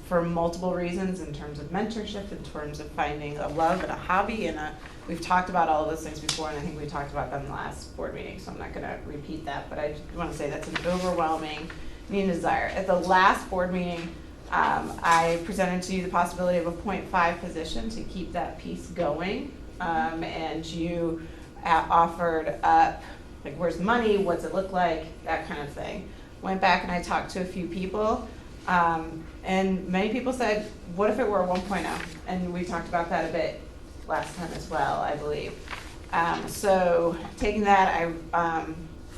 for multiple reasons, in terms of mentorship, in terms of finding a love and a hobby. And we've talked about all of those things before, and I think we talked about them in the last board meeting, so I'm not going to repeat that. But I just want to say that's an overwhelming need and desire. At the last board meeting, I presented to you the possibility of a 0.5 position to keep that piece going, and you offered up, like, where's the money, what's it look like, that kind of thing. Went back and I talked to a few people, and many people said, what if it were a 1.0? And we talked about that a bit last time as well, I believe. So taking that, I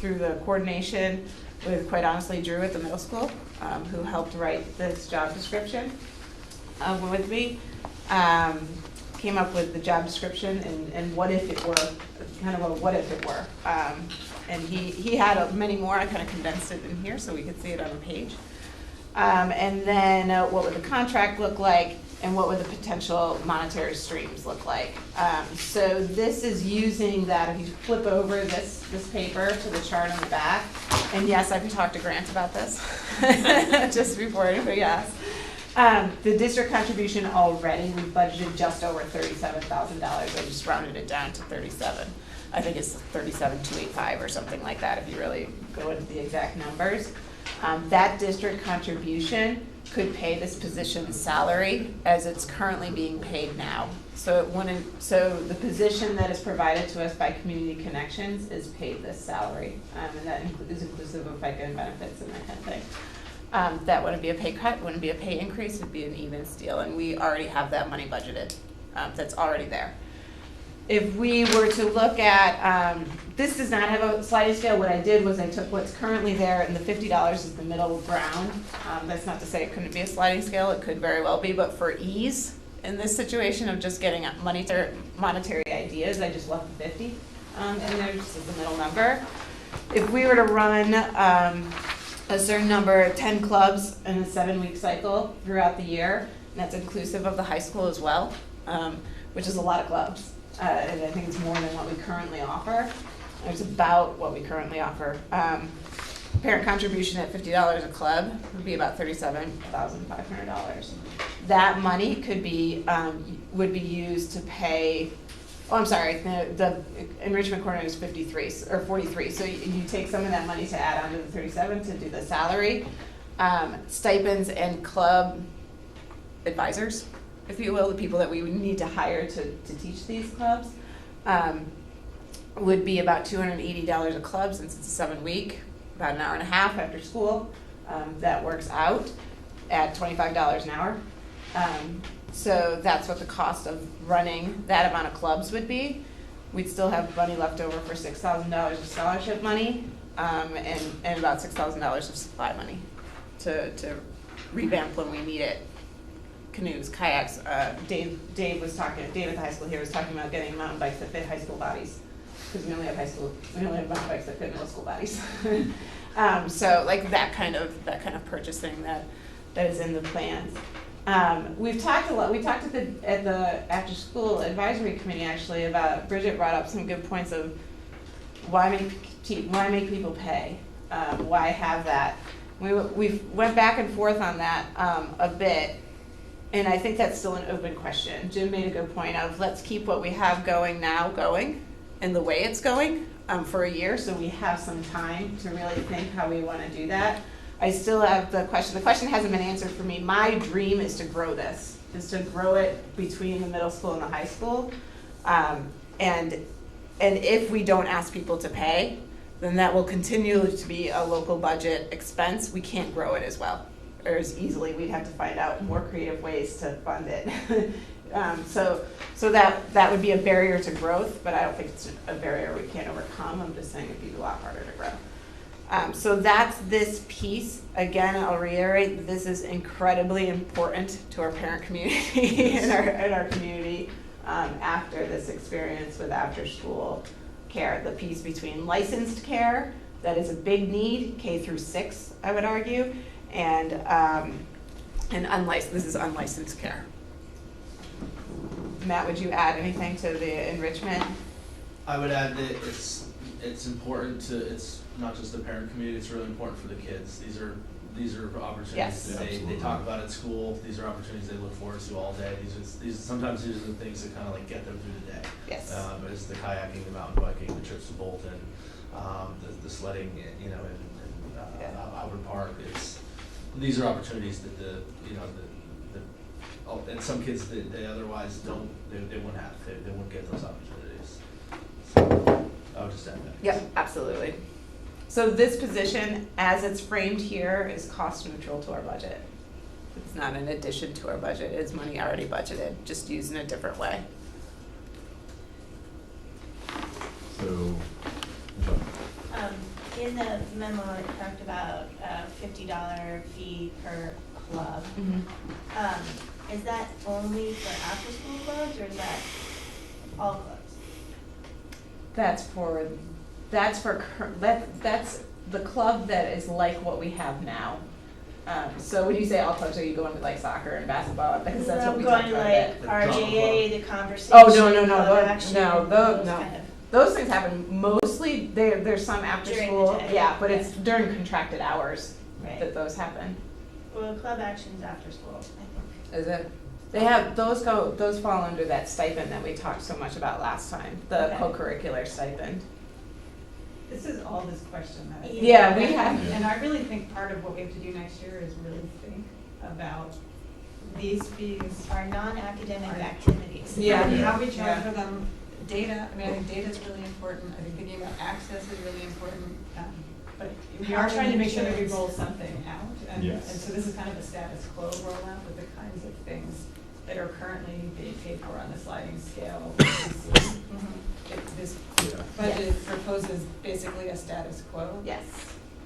through the coordination with, quite honestly, Drew at the middle school, who helped write this job description with me, came up with the job description and what if it were, kind of a what if it were. And he had many more. I kind of condensed it in here so we could see it on the page. And then what would the contract look like, and what would the potential monetary streams look like. So this is using that, if you flip over this paper to the chart on the back, and yes, I've talked to Grant about this just before anybody asked. The district contribution already, we budgeted just over $37,000. I just rounded it down to 37. I think it's 37,285 or something like that if you really go into the exact numbers. That district contribution could pay this position's salary as it's currently being paid now. So it wouldn't, so the position that is provided to us by Community Connections is paid this salary, and that is inclusive of FICA and benefits and that kind of thing. That wouldn't be a pay cut, wouldn't be a pay increase, it'd be an even steal, and we already have that money budgeted. That's already there. If we were to look at, this does not have a sliding scale. What I did was I took what's currently there, and the $50 is the middle ground. That's not to say it couldn't be a sliding scale. It could very well be, but for ease in this situation of just getting monetary ideas, I just left the 50 in there just as the middle number. If we were to run a certain number, 10 clubs in a 7-week cycle throughout the year, and that's inclusive of the high school as well, which is a lot of clubs. And I think it's more than what we currently offer. It's about what we currently offer. Parent contribution at $50 a club would be about $37,500. That money could be would be used to pay. Oh, I'm sorry. The enrichment coordinator is 53 or 43. So you take some of that money to add on to the 37 to do the salary, stipends, and club advisors, if you will, the people that we would need to hire to teach these clubs, would be about $280 a club, since it's a 7-week, about an hour and a half after school. That works out at $25 an hour. So that's what the cost of running that amount of clubs would be. We'd still have money left over for $6,000 of scholarship money, and about $6,000 of supply money to revamp when we need it. Canoes, kayaks. Dave at the high school here was talking about getting mountain bikes that fit high school bodies, because we only have mountain bikes that fit middle school bodies. So like that kind of purchasing that is in the plans. We've talked a lot. We talked at the after school advisory committee actually about. Bridget brought up some good points of why make people pay, why have that. We went back and forth on that a bit. And I think that's still an open question. Jim made a good point of let's keep what we have going and the way it's going for a year, so we have some time to really think how we want to do that. I still have the question. The question hasn't been answered for me. My dream is to grow this, is to grow it between the middle school and the high school. And if we don't ask people to pay, then that will continue to be a local budget expense. We can't grow it as well, or as easily. We'd have to find out more creative ways to fund it. So that would be a barrier to growth, but I don't think it's a barrier we can't overcome. I'm just saying it'd be a lot harder to grow. So that's this piece. Again, I'll reiterate, this is incredibly important to our parent community and our community after this experience with after school care. The piece between licensed care, that is a big need, K through 6, I would argue, and unlicensed. This is unlicensed care. Matt, would you add anything to the enrichment? I would add that it's important to, it's not just the parent community, it's really important for the kids. These are opportunities that they talk about at school. These are opportunities they look forward to all day. Sometimes these are the things that kind of like get them through the day. Yes. It's the kayaking, the mountain biking, the trips to Bolton, the sledding, in Auburn Park. These are opportunities that and some kids that they otherwise don't, they wouldn't have, they wouldn't get those opportunities. So I would just add that. Yep, absolutely. So this position, as it's framed here, is cost neutral to our budget. It's not an addition to our budget. It's money already budgeted, just used in a different way. So, in the memo, it talked about a $50 fee per club. Mm-hmm. Is that only for after-school clubs, or is that all clubs? That's the club that is like what we have now. So when you say all clubs, are you going with like soccer and basketball? Because that's what we talked about. I'm going like RJA, the conversation. Oh, no, club action, those kind of. Those things happen mostly. There's some after During school, the day. yeah, but it's during contracted hours Right. that those happen. Well, club action's after school, I think. Is it? They have those fall under that stipend that we talked so much about last time, the Okay. co-curricular stipend. This is all this question that I think. Yeah, we have. And I really think part of what we have to do next year is really think about these fees. Our non-academic activities. Yeah, and Yeah. how we charge Yeah. for them, data, I mean, I think data is really important, I think thinking about access is really important, but we are trying to make sure that we roll something out, and Yes. so this is kind of a status quo rollout with the kinds of things that are currently being paid for on the sliding scale. This budget proposes basically a status quo. Yes.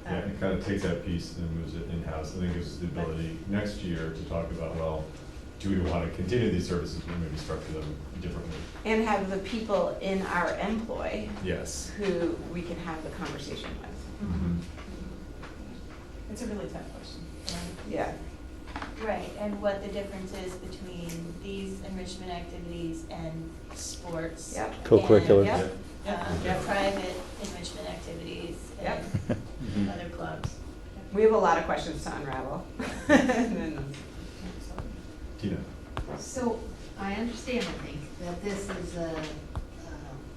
Yeah, it kind of takes that piece and moves it in-house. I think gives us the ability next year to talk about, well, do we want to continue these services, or maybe structure them differently? And have the people in our employ Yes. who we can have the conversation with. Mhm. It's a really tough question. Yeah. Right, and what the difference is between these enrichment activities and sports. Yep. Co-curricular. And, Yep. private enrichment activities Yep. and other clubs. We have a lot of questions to unravel. And then- Tina? So, I understand, I think, that this is a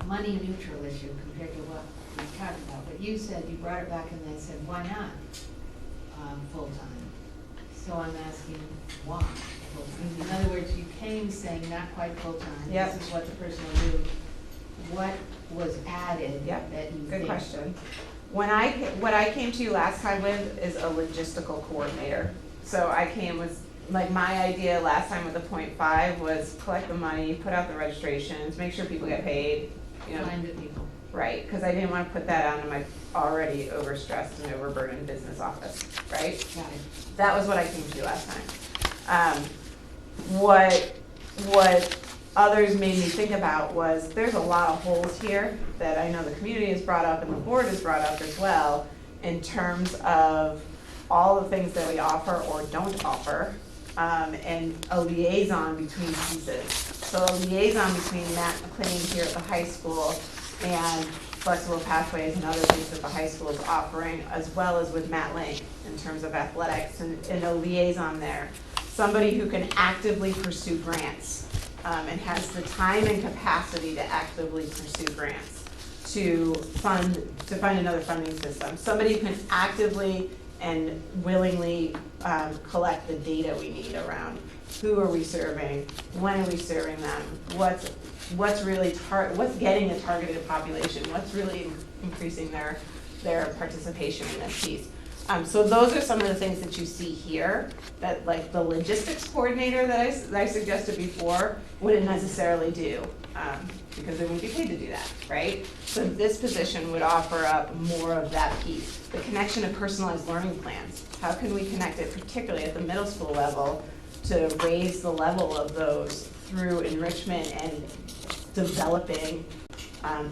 money neutral issue compared to what we talked about, but you said, you brought it back and then said, why not full-time? So I'm asking, why full-time? In other words, you came saying not quite full-time, Yep. this is what the person will do. What was added Yep. that you Good think? question. What I came to you last time with is a logistical coordinator. So I came with, like, my idea last time with the 0.5 was collect the money, put out the registrations, make sure people get paid, you know. Find the people. Right, because I didn't want to put that onto my already overstressed and overburdened business office, right? Got it. That was what I came to last time. What others made me think about was there's a lot of holes here that I know the community has brought up and the board has brought up as well in terms of all the things that we offer or don't offer, and a liaison between pieces. So a liaison between Matt McLean here at the high school and Flexible Pathways and other things that the high school is offering, as well as with Matt Link in terms of athletics and a liaison there. Somebody who can actively pursue grants and has the time and capacity to actively pursue grants to find another funding system. Somebody who can actively and willingly collect the data we need around who are we serving, when are we serving them, what's really what's getting a targeted population, what's really increasing their participation in this piece. So those are some of the things that you see here that, like, the logistics coordinator that I suggested before wouldn't necessarily do, because they wouldn't be paid to do that, right? So this position would offer up more of that piece. The connection of personalized learning plans. How can we connect it, particularly at the middle school level, to raise the level of those through enrichment and developing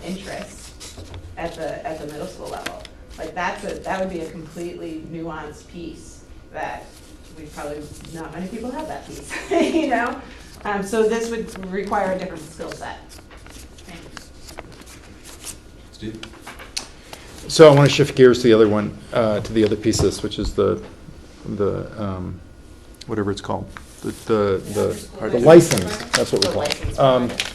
interests at the middle school level? Like, that would be a completely nuanced piece that not many people have that piece, you know? So this would require a different skill set. Steve? So I want to shift gears to the other one, to the other piece of this, which is the whatever it's called, the license. That's what we call it.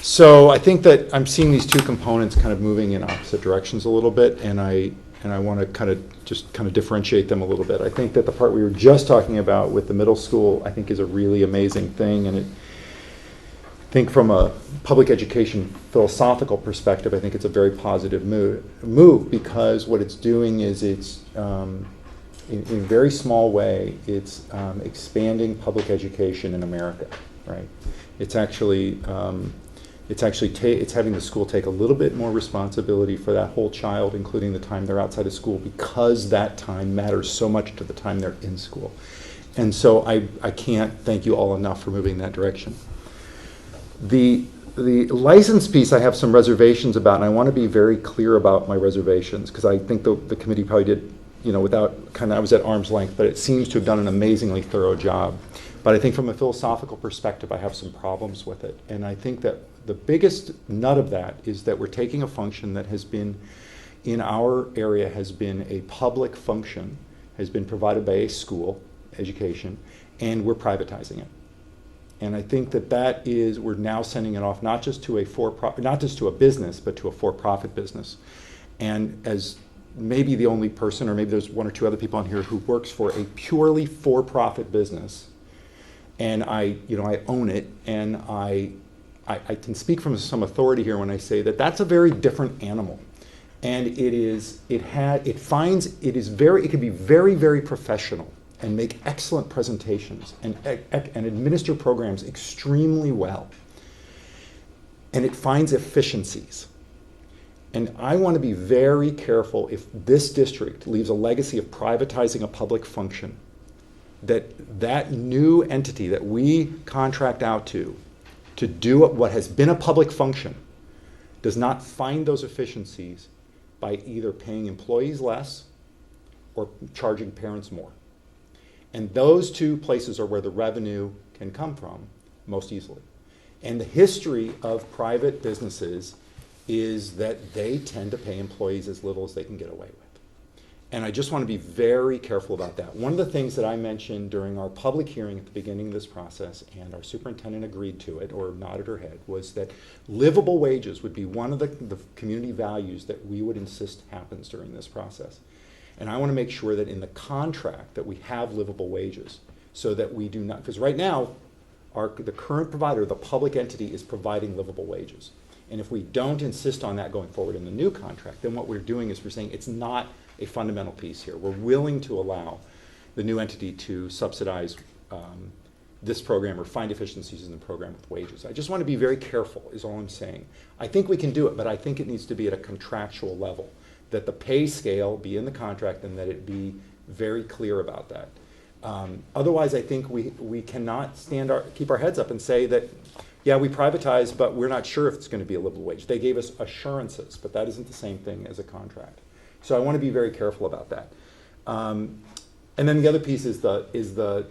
So I think that I'm seeing these two components kind of moving in opposite directions a little bit, and I want to kind of differentiate them a little bit. I think that the part we were just talking about with the middle school, I think, is a really amazing thing, and I think from a public education philosophical perspective, I think it's a very positive move because what it's doing is it's in a very small way, it's expanding public education in America, right? It's actually it's having the school take a little bit more responsibility for that whole child, including the time they're outside of school, because that time matters so much to the time they're in school. And so I can't thank you all enough for moving in that direction. The license piece I have some reservations about, and I want to be very clear about my reservations, because I think the committee probably did, I was at arm's length, but it seems to have done an amazingly thorough job. But I think from a philosophical perspective, I have some problems with it. And I think that the biggest nut of that is that we're taking a function that has been, in our area, has been a public function, has been provided by a school, education, and we're privatizing it. And I think that is, we're now sending it off not just to a business, but to a for-profit business. And as maybe the only person, or maybe there's one or two other people on here who works for a purely for-profit business. And I own it, and I can speak from some authority here when I say that that's a very different animal. And it can be very, very professional and make excellent presentations and administer programs extremely well. And it finds efficiencies. And I want to be very careful, if this district leaves a legacy of privatizing a public function, that new entity that we contract out to do what has been a public function does not find those efficiencies by either paying employees less or charging parents more. And those two places are where the revenue can come from most easily. And the history of private businesses is that they tend to pay employees as little as they can get away with. And I just want to be very careful about that. One of the things that I mentioned during our public hearing at the beginning of this process, and our superintendent agreed to it or nodded her head, was that livable wages would be one of the community values that we would insist happens during this process. And I want to make sure that in the contract that we have livable wages, so that we do not, because right now, the current provider, the public entity, is providing livable wages. And if we don't insist on that going forward in the new contract, then what we're doing is we're saying it's not a fundamental piece here. We're willing to allow the new entity to subsidize this program or find efficiencies in the program with wages. I just want to be very careful, is all I'm saying. I think we can do it, but I think it needs to be at a contractual level, that the pay scale be in the contract and that it be very clear about that. Otherwise, I think we cannot keep our heads up and say that, yeah, we privatized, but we're not sure if it's going to be a livable wage. They gave us assurances, but that isn't the same thing as a contract. So I want to be very careful about that. And then the other piece is the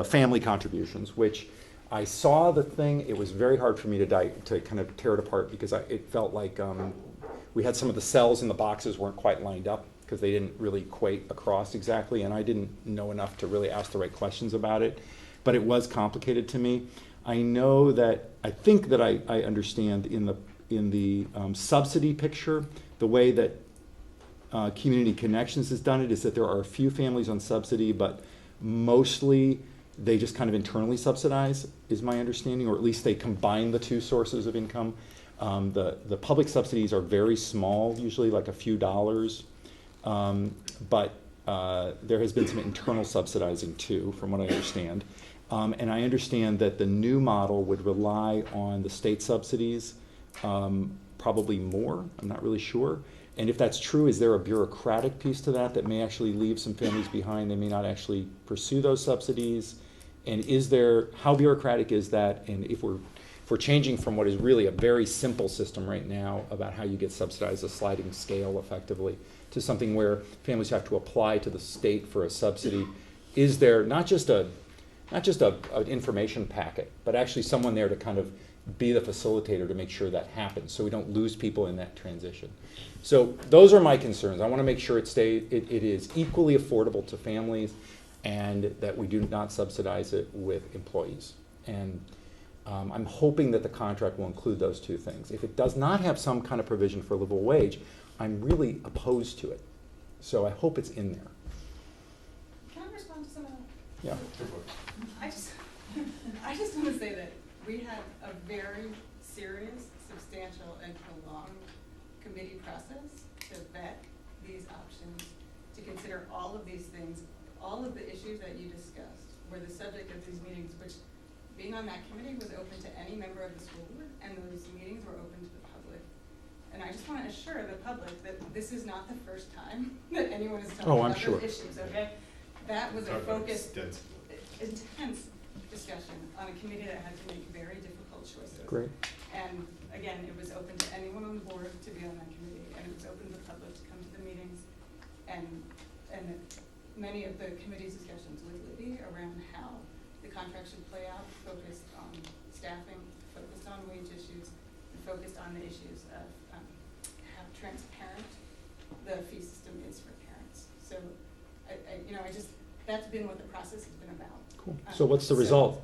family contributions, which I saw the thing. It was very hard for me to kind of tear it apart, because it felt like we had some of the cells in the boxes weren't quite lined up, because they didn't really equate across exactly, and I didn't know enough to really ask the right questions about it. But it was complicated to me. I know that, I think that I understand in the subsidy picture, the way that Community Connections has done it is that there are a few families on subsidy, but mostly they just kind of internally subsidize, is my understanding, or at least they combine the two sources of income. The public subsidies are very small, usually like a few dollars, but there has been some internal subsidizing too, from what I understand. And I understand that the new model would rely on the state subsidies, probably more, I'm not really sure. And if that's true, is there a bureaucratic piece to that may actually leave some families behind? They may not actually pursue those subsidies. And how bureaucratic is that? And if we're changing from what is really a very simple system right now about how you get subsidized, a sliding scale effectively, to something where families have to apply to the state for a subsidy, is there not just an information packet, but actually someone there to kind of be the facilitator to make sure that happens, so we don't lose people in that transition? So those are my concerns. I want to make sure it is equally affordable to families, and that we do not subsidize it with employees. And I'm hoping that the contract will include those two things. If it does not have some kind of provision for livable wage, I'm really opposed to it. So I hope it's in there. Can I respond to some of that? Yeah. I just want to say that we had a very serious, substantial, and prolonged committee process to vet these options, to consider all of these things. All of the issues that you discussed were the subject of these meetings, which, being on that committee, was open to any member of the school board, and those meetings were open to the public. And I just want to assure the public that this is not the first time that anyone is talking about those issues, okay? That was a focused, intense discussion on a committee that had to make very difficult choices. Great. And again, it was open to anyone on the board to be on that committee, and it was open to the public to come to the meetings. And many of the committee's discussions with Libby around how the contract should play out focused on staffing, focused on wage issues, and focused on the issues of how transparent the fee system is for parents. So, that's been what the process has been about. Cool. So what's the result?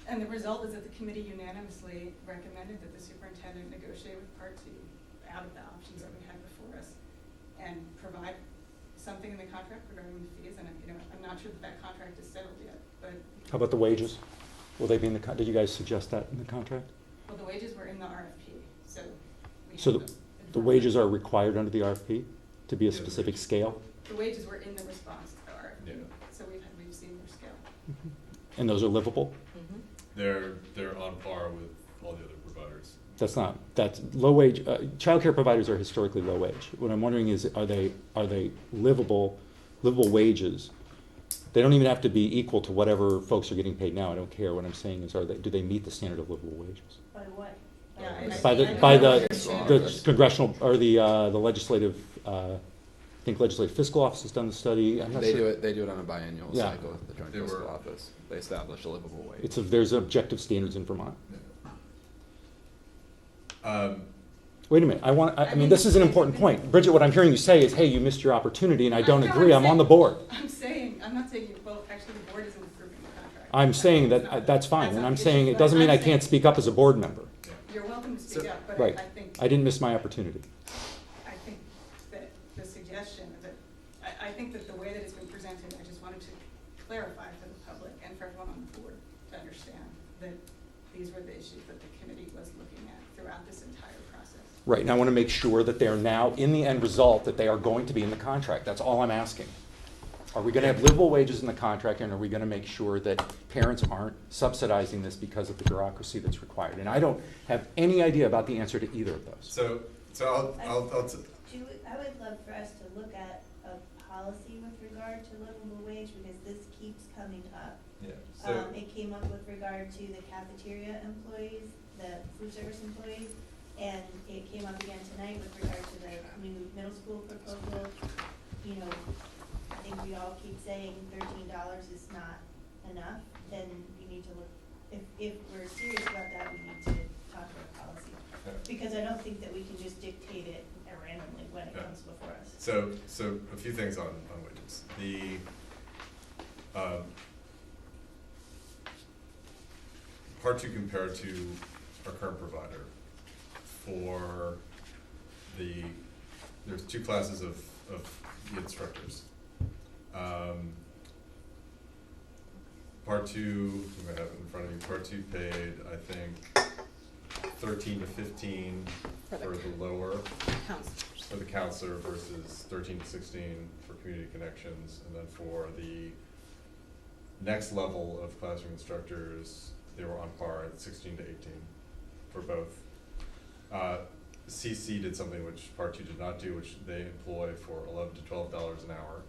And the result is that the committee unanimously recommended that the superintendent negotiate with Part 2 out of the options that we had before us. and provide something in the contract regarding the fees, and, I'm not sure that contract is settled yet, but. How about the wages? Will they be in the, did you guys suggest that in the contract? Well, the wages were in the RFP, so. So the wages are required under the RFP to be a specific scale? The wages were in the response to the RFP, Yeah. so we've seen their scale. And those are livable? They're on par with all the other providers. That's low wage, childcare providers are historically low wage. What I'm wondering is, are they livable wages? They don't even have to be equal to whatever folks are getting paid now. I don't care. What I'm saying is, do they meet the standard of livable wages? By what? By the congressional, or the legislative, I think legislative fiscal office has done the study. I'm not sure. They do it on a biannual Yeah. cycle with the joint fiscal office. They establish a livable wage. There's objective standards in Vermont. Yeah. Wait a minute, I mean, this is an important point. Bridget, what I'm hearing you say is, hey, you missed your opportunity, and I don't agree, I'm on the board. I'm not saying you both, actually the board isn't approving the contract. I'm saying that, that's fine, and I'm saying, it doesn't mean I can't speak up as a board member. You're welcome to speak up, but Right, I think. I didn't miss my opportunity. I think that the suggestion that, I think that the way that it's been presented, I just wanted to clarify for the public and for everyone on the board to understand that these were the issues that the committee was looking at throughout this entire process. Right, and I want to make sure that they're now, in the end result, that they are going to be in the contract. That's all I'm asking. Are we going to have livable wages in the contract, and are we going to make sure that parents aren't subsidizing this because of the bureaucracy that's required? And I don't have any idea about the answer to either of those. So I'll I would love for us to look at a policy with regard to livable wage, because this keeps coming up. Yeah. It came up with regard to the cafeteria employees, the food service employees, and it came up again tonight with regard to the new middle school proposal. I think we all keep saying $13 is not enough, then we need to look, if we're serious about that, we need to talk about policy. Yeah. Because I don't think that we can just dictate it randomly when it comes before us. So a few things on wages. The Part 2 compared to our current provider for there's two classes of the instructors. Part 2, you might have it in front of you, Part 2 paid, I think, 13 to 15 for the lower, for the counselor, versus 13 to 16 for community connections. And then for the next level of classroom instructors, they were on par at 16 to 18 for both. CC did something which Part 2 did not do, which they employ for $11 to $12 an hour.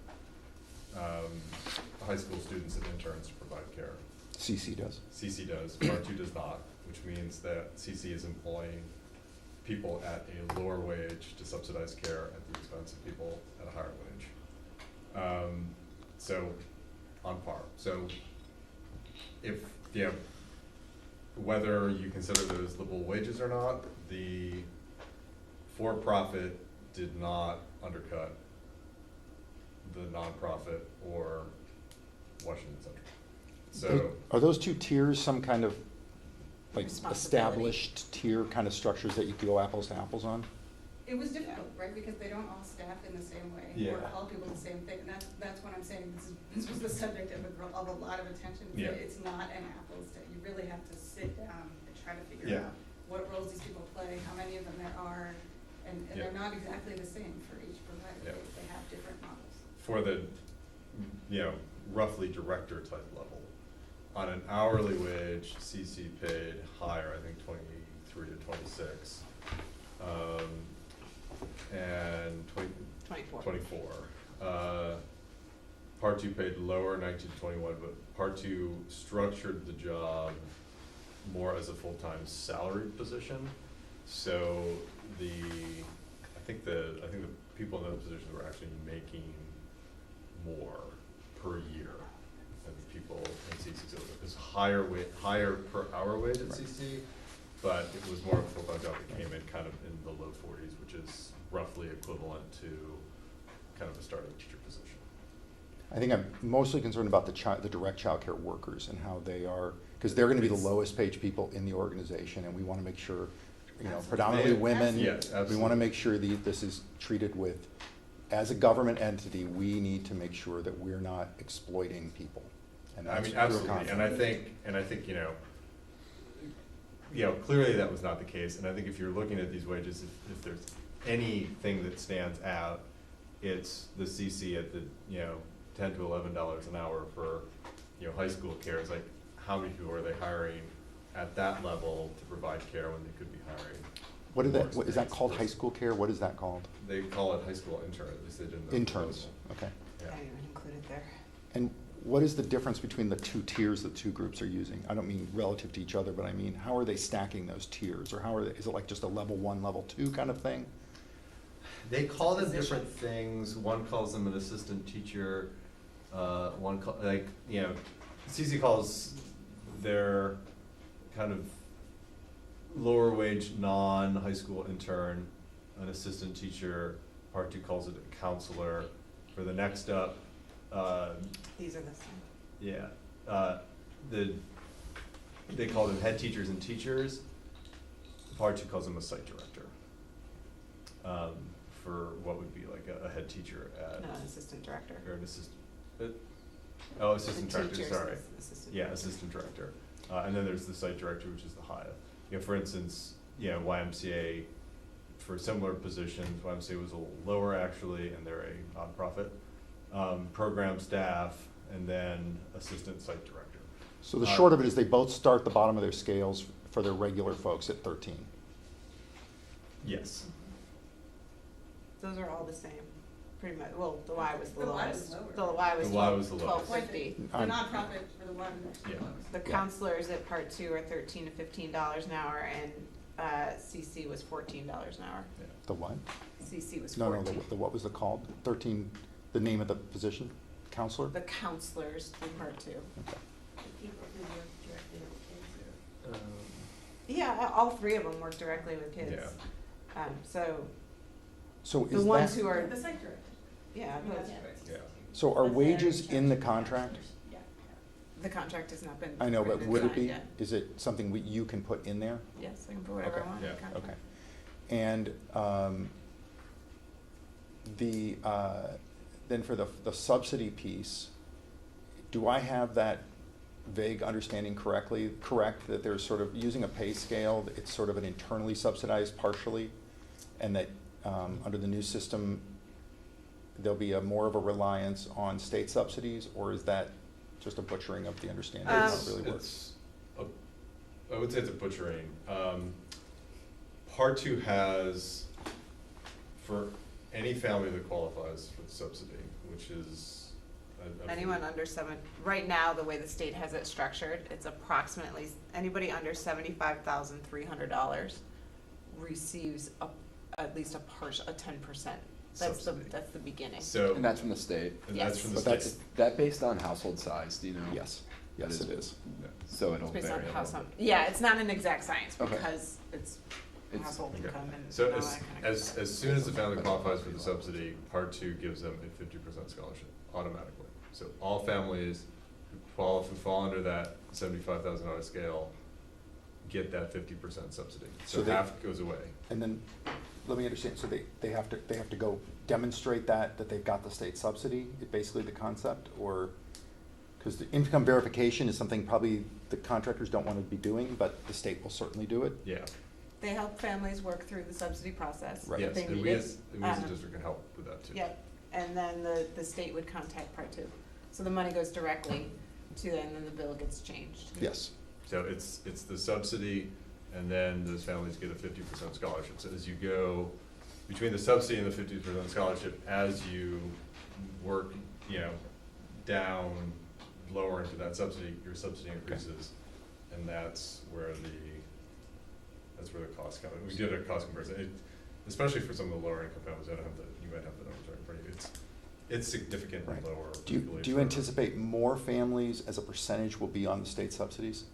High school students and interns to provide care. CC does. CC does. Part 2 does not, which means that CC is employing people at a lower wage to subsidize care at the expense of people at a higher wage. So on par. So whether you consider those livable wages or not, the for-profit did not undercut the nonprofit or Washington Central. So Are those two tiers some kind of like Responsibility. established tier kind of structures that you could go apples to apples on? It was difficult, right, because they don't all staff in the same way, Yeah. or all people the same thing, and that's what I'm saying, this was the subject of a lot of attention. Yeah. It's not an apples to, you really have to sit down and try to figure Yeah. out what roles these people play, how many of them there are, and Yeah. they're not exactly the same for each provider, Yeah. they have different models. for the, roughly director type level, on an hourly wage, CC paid higher, I think 23 to 26. And 24. Part 2 paid lower, 19 to 21, but Part 2 structured the job more as a full-time salaried position. So I think the people in those positions were actually making more per year than people in CC. So it was higher per hour wage at CC, but it was more of a full-time job that came in kind of in the low 40s, which is roughly equivalent to kind of a starting teacher position. I think I'm mostly concerned about the direct child care workers and how they are, because they're going to be the lowest paid people in the organization, and we want to make sure, predominantly women, Yes, we want to make sure that this is treated with as a government entity, we need to make sure that we're not exploiting people. And I that's mean, real absolutely, conflict. and I think, clearly that was not the case, and I think if you're looking at these wages, if there's anything that stands out, it's the CC at the, $10 to $11 an hour for, high school care. It's like, how many people are they hiring at that level to provide care when they could be hiring? What is that called, high school care? What is that called? They call it high school intern, at least they did in the Interns, proposal. okay. Yeah. I didn't even include it there. And what is the difference between the two tiers the two groups are using? I don't mean relative to each other, but I mean, how are they stacking those tiers? Or is it like just a level 1, level 2 kind of thing? They call them different things. One calls them an assistant teacher. CC calls their kind of lower wage non-high school intern an assistant teacher. Part 2 calls it a counselor. For the next up, These are the same. yeah, they call them head teachers and teachers. Part 2 calls them a site director. For what would be like a head teacher at. No, an assistant director. Or an assistant, assistant The director, teacher's sorry. assistant Yeah, director. assistant director. And then there's the site director, which is the highest. For instance, YMCA, for similar positions, YMCA was a little lower actually, and they're a nonprofit. Program staff, and then assistant site director. So the short of it is they both start the bottom of their scales for their regular folks at 13. Yes. Those are all the same, pretty much. Well, the Y was the The Y lowest. was lower. The Y was The Y was the lowest. $12.50. The nonprofit for the one. Yeah. The counselors at part 2 are $13 to $15 an hour, and CC was $14 an hour. Yeah. The what? CC was No, 14. the what was it called? 13, the name of the position? Counselor? The counselors through part 2. Okay. People who work directly with kids. Yeah, all 3 of them work directly with kids. Yeah. So The is ones that, who are, The site director. yeah, I mean, that's those- what Yeah. so are But they're wages in the charged contract? counselors. Yeah. the contract has not been. I know, but written would and it be? signed yet. Is it something you can put in there? Yes, I can put whatever I Okay. want in the Yeah. contract. Okay. And then for the subsidy piece, do I have that vague understanding correct, that there's sort of, using a pay scale, it's sort of an internally subsidized partially, and that under the new system, there'll be more of a reliance on state subsidies, or is that just a butchering of the understanding of how it really works? I would say it's a butchering. Part 2 has, for any family that qualifies for the subsidy, which is. Anyone under right now, the way the state has it structured, it's approximately, anybody under $75,300 receives at least a 10%. That's the beginning. So. And that's from the state. And that's from the But that's- state. Is that based on household size, do you know? Yes, That yes, it is. So it'll It's based on vary a household, little bit. yeah, it's not an exact science Okay. because it's household Okay. income and So all that kind of as soon as the family qualifies for the subsidy, Part 2 gives them a 50% scholarship automatically. So all families who fall under that $75,000 scale get that 50% subsidy. So So they- half goes away. And then, let me understand, so they have to go demonstrate that they've got the state subsidy, basically the concept, or, because the income verification is something probably the contractors don't want to be doing, but the state will certainly do it? Yeah. They help families work through the subsidy process Right. if Yes, they and need we it. as a district can help with that too. Yep, and then the state would contact part 2. So the money goes directly to them, and then the bill gets changed. Yes. So it's the subsidy, and then those families get a 50% scholarship. So as you go between the subsidy and the 50% scholarship, as you work, down lower into that subsidy, your subsidy increases, and that's where the cost come. We did a cost comparison, especially for some of the lower income families. You might have the numbers right in front of you. It's significantly Right. lower. Do you anticipate more families as a percentage will be on the state subsidies?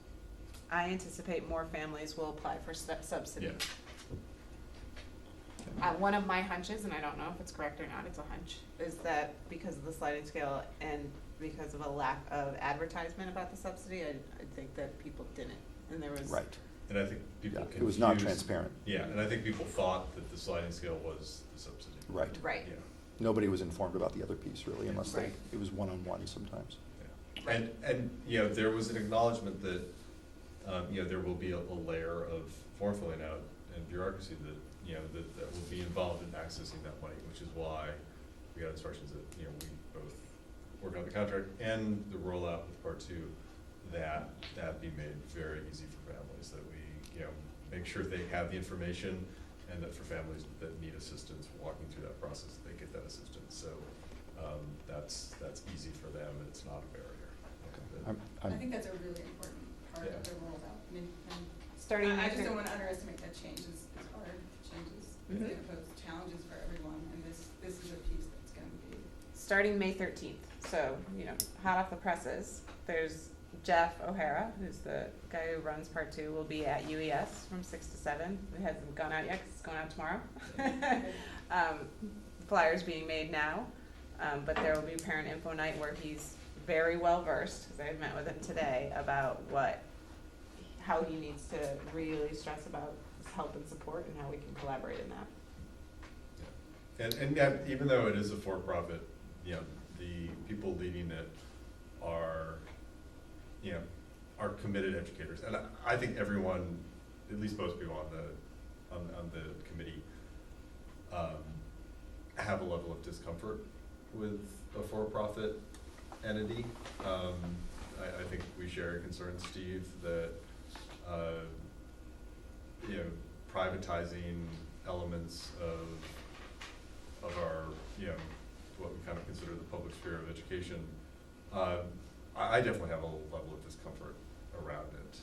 I anticipate more families will apply for subsidy. Yeah. One of my hunches, and I don't know if it's correct or not, it's a hunch, is that because of the sliding scale and because of a lack of advertisement about the subsidy, I think that people didn't, and there was. Right. And I think people Yeah, it was not confused- transparent. Yeah, and I think people thought that the sliding scale was the subsidy. Right. Right. Yeah. nobody was informed about the other piece really, unless Right. it was one-on-one sometimes. And, you know, there was an acknowledgement that, you know, there will be a layer of form filling out and bureaucracy that, you know, that will be involved in accessing that money, which is why we got instructions that, you know, we both work on the contract and the rollout with part two, that be made very easy for families, that we, you know, make sure they have the information, and that for families that need assistance walking through that process, they get that assistance. So that's easy for them, and it's not a barrier. I'm- I think that's a really important part of the rollout. I mean, and Starting I May just don't 13th. want to underestimate that change is hard. Changes, Mhm. it's going to pose challenges for everyone, and this is a piece that's going to be. Starting May 13th, so, you know, hot off the presses, there's Jeff O'Hara, who's the guy who runs part two, will be at UES from 6 to 7. It hasn't gone out yet, 'cause it's going out tomorrow. Flyers being made now, but there will be parent info night where he's very well versed, because I met with him today, about how he needs to really stress about help and support and how we can collaborate in that. And yeah, even though it is a for-profit, you know, the people leading it are, you know, are committed educators. And I think everyone, at least most people on the committee, have a level of discomfort with a for-profit entity. I think we share your concern, Steve, that, you know, privatizing elements of our, you know, what we kind of consider the public sphere of education, I definitely have a level of discomfort around it.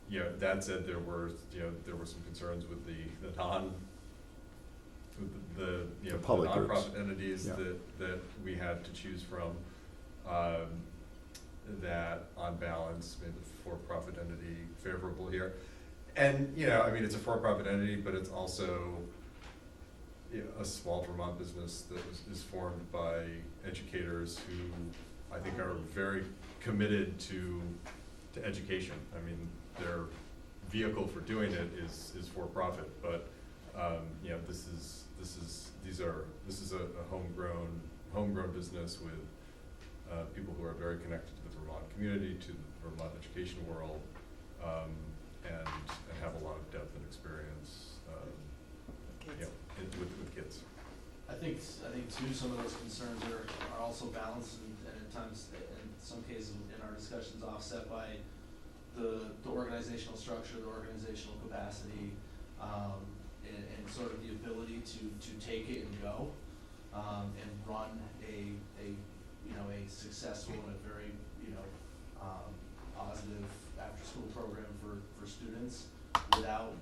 You know, that said, there were some concerns with the you know, The public the groups. nonprofit entities Yeah. that we had to choose from. That on balance made the for-profit entity favorable here. And, you know, I mean, it's a for-profit entity, but it's also, you know, a small Vermont business that is formed by educators who I think are very committed to education. I mean, their vehicle for doing it is for-profit, but you know, this is a homegrown business with people who are very connected to the Vermont community, to the Vermont education world, and have a lot of depth and experience, you know, with kids. I think too, some of those concerns are also balanced and at times, in some cases in our discussions, offset by the organizational structure, the organizational capacity, and sort of the ability to take it and go, and run a successful and a very, positive after-school program for students without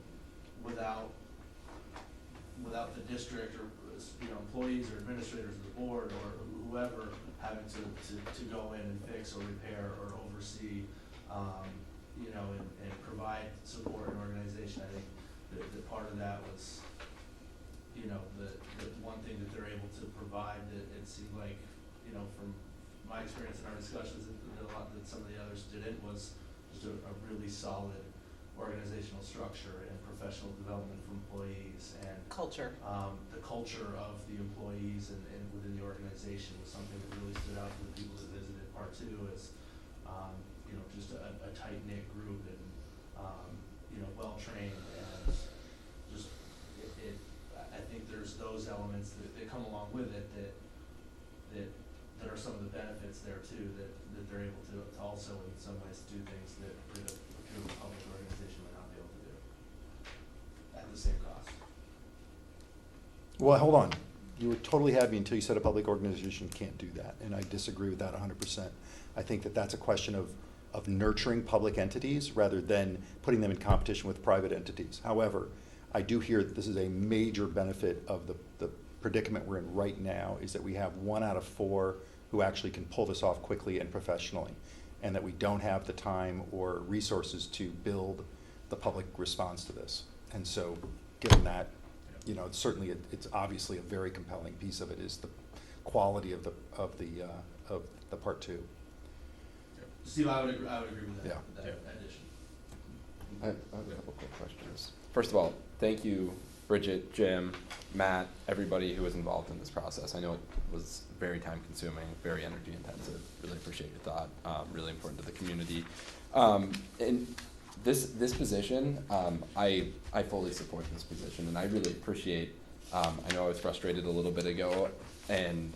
the district or, employees or administrators of the board or whoever having to go in and fix or repair or oversee, and provide support and organization. I think that part of that was, the one thing that they're able to provide that it seemed like, from my experience in our discussions, that a lot that some of the others didn't, was just a really solid organizational structure and professional development for employees and Culture. The culture of the employees and within the organization was something that really stood out for the people that visited part two as, just a tight-knit group and, well-trained and just, I think there's those elements that come along with it that are some of the benefits there too, that they're able to also in some ways do things that a true public organization might not be able to do at the same cost. Well, hold on. You were totally happy until you said a public organization can't do that, and I disagree with that 100%. I think that that's a question of nurturing public entities rather than putting them in competition with private entities. However, I do hear that this is a major benefit of the predicament we're in right now, is that we have 1 out of 4 who actually can pull this off quickly and professionally, and that we don't have the time or resources to build the public response to this. And so, given that, certainly it's obviously a very compelling piece of it is the quality of the part two. Steve, I would agree with that, Yeah. with that addition. I have a couple quick questions. First of all, thank you, Bridget, Jim, Matt, everybody who was involved in this process. I know it was very time consuming, very energy intensive. Really appreciate your thought. Really important to the community. And this position, I fully support this position, and I really appreciate. I know I was frustrated a little bit ago, and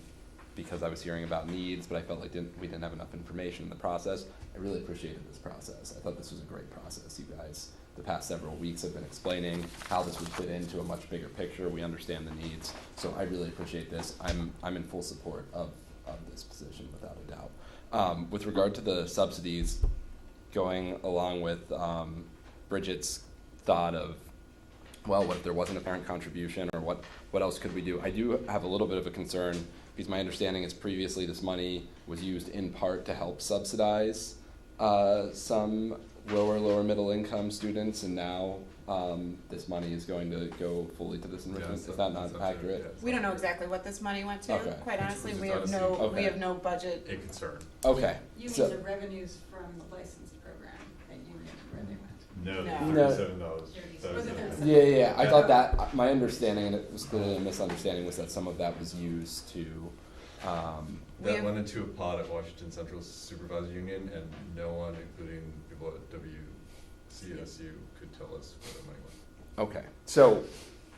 because I was hearing about needs, but I felt like we didn't have enough information in the process. I really appreciated this process. I thought this was a great process. You guys, the past several weeks, have been explaining how this would fit into a much bigger picture. We understand the needs, so I really appreciate this. I'm in full support of this position, without a doubt. With regard to the subsidies, going along with Bridget's thought of, well, what if there wasn't a parent contribution, or what else could we do? I do have a little bit of a concern, because my understanding is previously this money was used in part to help subsidize some lower middle income students, and now this money is going to go fully to this enrichment. Is that not accurate? We don't know exactly what this money went to. Okay. Quite honestly, we have Okay. we have no budget. A concern. Okay. You So- mean the revenues from the licensed program that you knew where they went? No, No. $37. Yeah. I thought that, my understanding, and it was clearly a misunderstanding, was that some of that was used to, That went into a pot at Washington Central Supervisor Union, and no one, including people at WCSU, could tell us where the money went. okay. So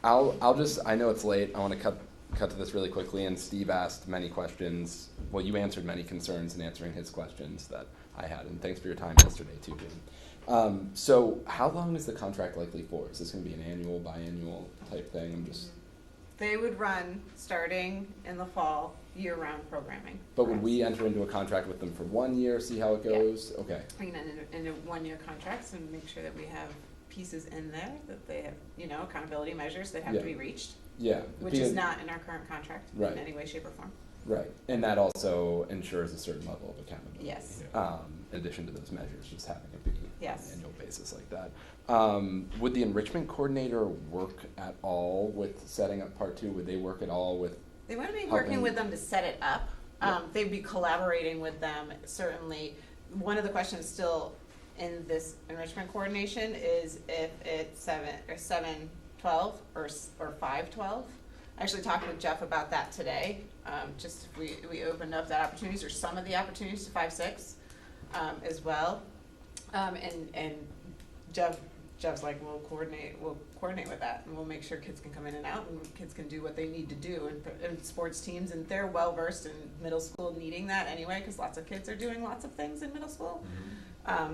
I'll just, I know it's late, I want to cut to this really quickly, and Steve asked many questions. Well, you answered many concerns in answering his questions that I had, and thanks for your time yesterday too, Jim. So how long is the contract likely for? Is this going to be an annual, biannual type thing? I'm just. They would run, starting in the fall, year-round programming. But would we enter into a contract with them for 1 year, see how it goes? Okay. Bring that into one-year contracts and make sure that we have pieces in there, that they have, accountability measures that have to be reached. Yeah. Which is not in our current contract Right. in any way, shape, or form. Right. And that also ensures a certain level of accountability. Yes. In addition to those measures, just having it be Yes. on an annual basis like that. Would the enrichment coordinator work at all with setting up part 2? Would they work at all with? They wouldn't be helping? working with them to set it up. Yeah. They'd be collaborating with them, certainly. One of the questions still in this enrichment coordination is if it's 7-12 or 5-12. I actually talked with Jeff about that today. Just we opened up that opportunities, or some of the opportunities, to 5-6 as well. And Jeff's like, we'll coordinate with that, and we'll make sure kids can come in and out, and kids can do what they need to do, and sports teams, and they're well versed in middle school needing that anyway, because lots of kids are doing lots of things in middle school.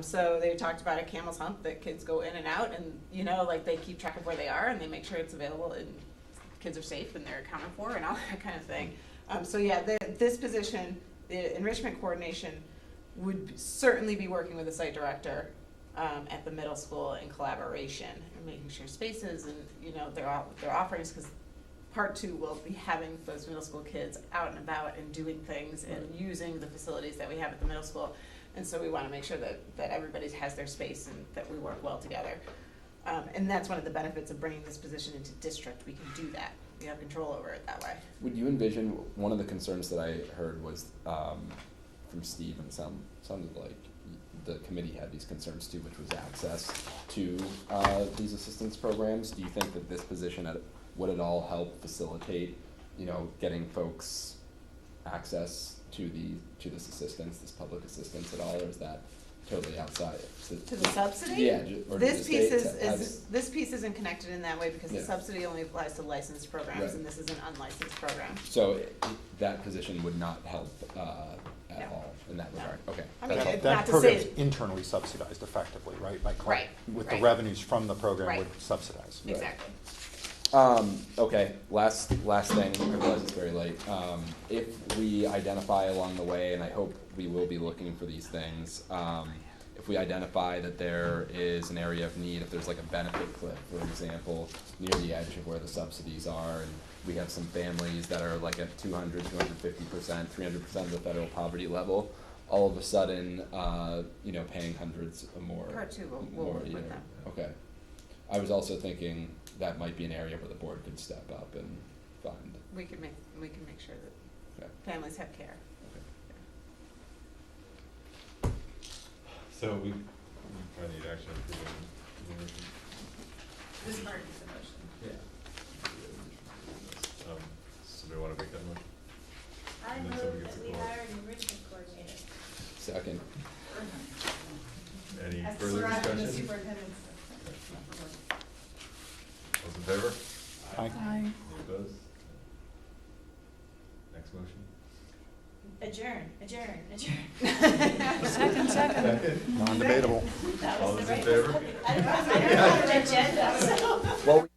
So they talked about a camel's hump that kids go in and out, and they keep track of where they are, and they make sure it's available, and kids are safe and they're accounted for, and all that kind of thing. So yeah, this position, the enrichment coordination, would certainly be working with the site director at the middle school in collaboration, and making sure spaces and their offerings, because part 2 will be having those middle school kids out and about and doing things and using the facilities that we have at the middle school. And so we want to make sure that everybody has their space and that we work well together. And that's one of the benefits of bringing this position into district. We can do that. We have control over it that way. Would you envision, one of the concerns that I heard was from Steve, and sounded like the committee had these concerns too, which was access to these assistance programs. Do you think that this position would at all help facilitate, getting folks access to this assistance, this public assistance at all, or is that totally outside? To the subsidy? Yeah. This piece isn't connected in that way, because the subsidy only applies to licensed programs, Right. and this is an unlicensed program. So that position would not help at all in that regard? Okay. I mean, That's it's helpful. not That to say program's internally subsidized effectively, right? Right, With right. the revenues from the program Right. would subsidize. Right. Exactly. Okay, last thing, I realize it's very late. If we identify along the way, and I hope we will be looking for these things, if we identify that there is an area of need, if there's like a benefit cliff, for example, near the edge of where the subsidies are, and we have some families that are like at 200, 250%, 300% of the federal poverty level, all of a sudden, paying hundreds or more. Part 2 will work with them. Okay. I was also thinking that might be an area where the board could step up and fund. We can make sure that Okay. families have care. So we probably need action approving. This part is the motion. Yeah. Somebody want to make that motion? I And then somebody move gets that a we call. hire an enrichment coordinator. Second. Any As further described in the discussion? superintendent's. Those in favor? Aye. Any opposed? Next motion? Adjourn. Second. Second. Non-debatable. That All was those the in right. favor? I don't have an agenda, so. Well,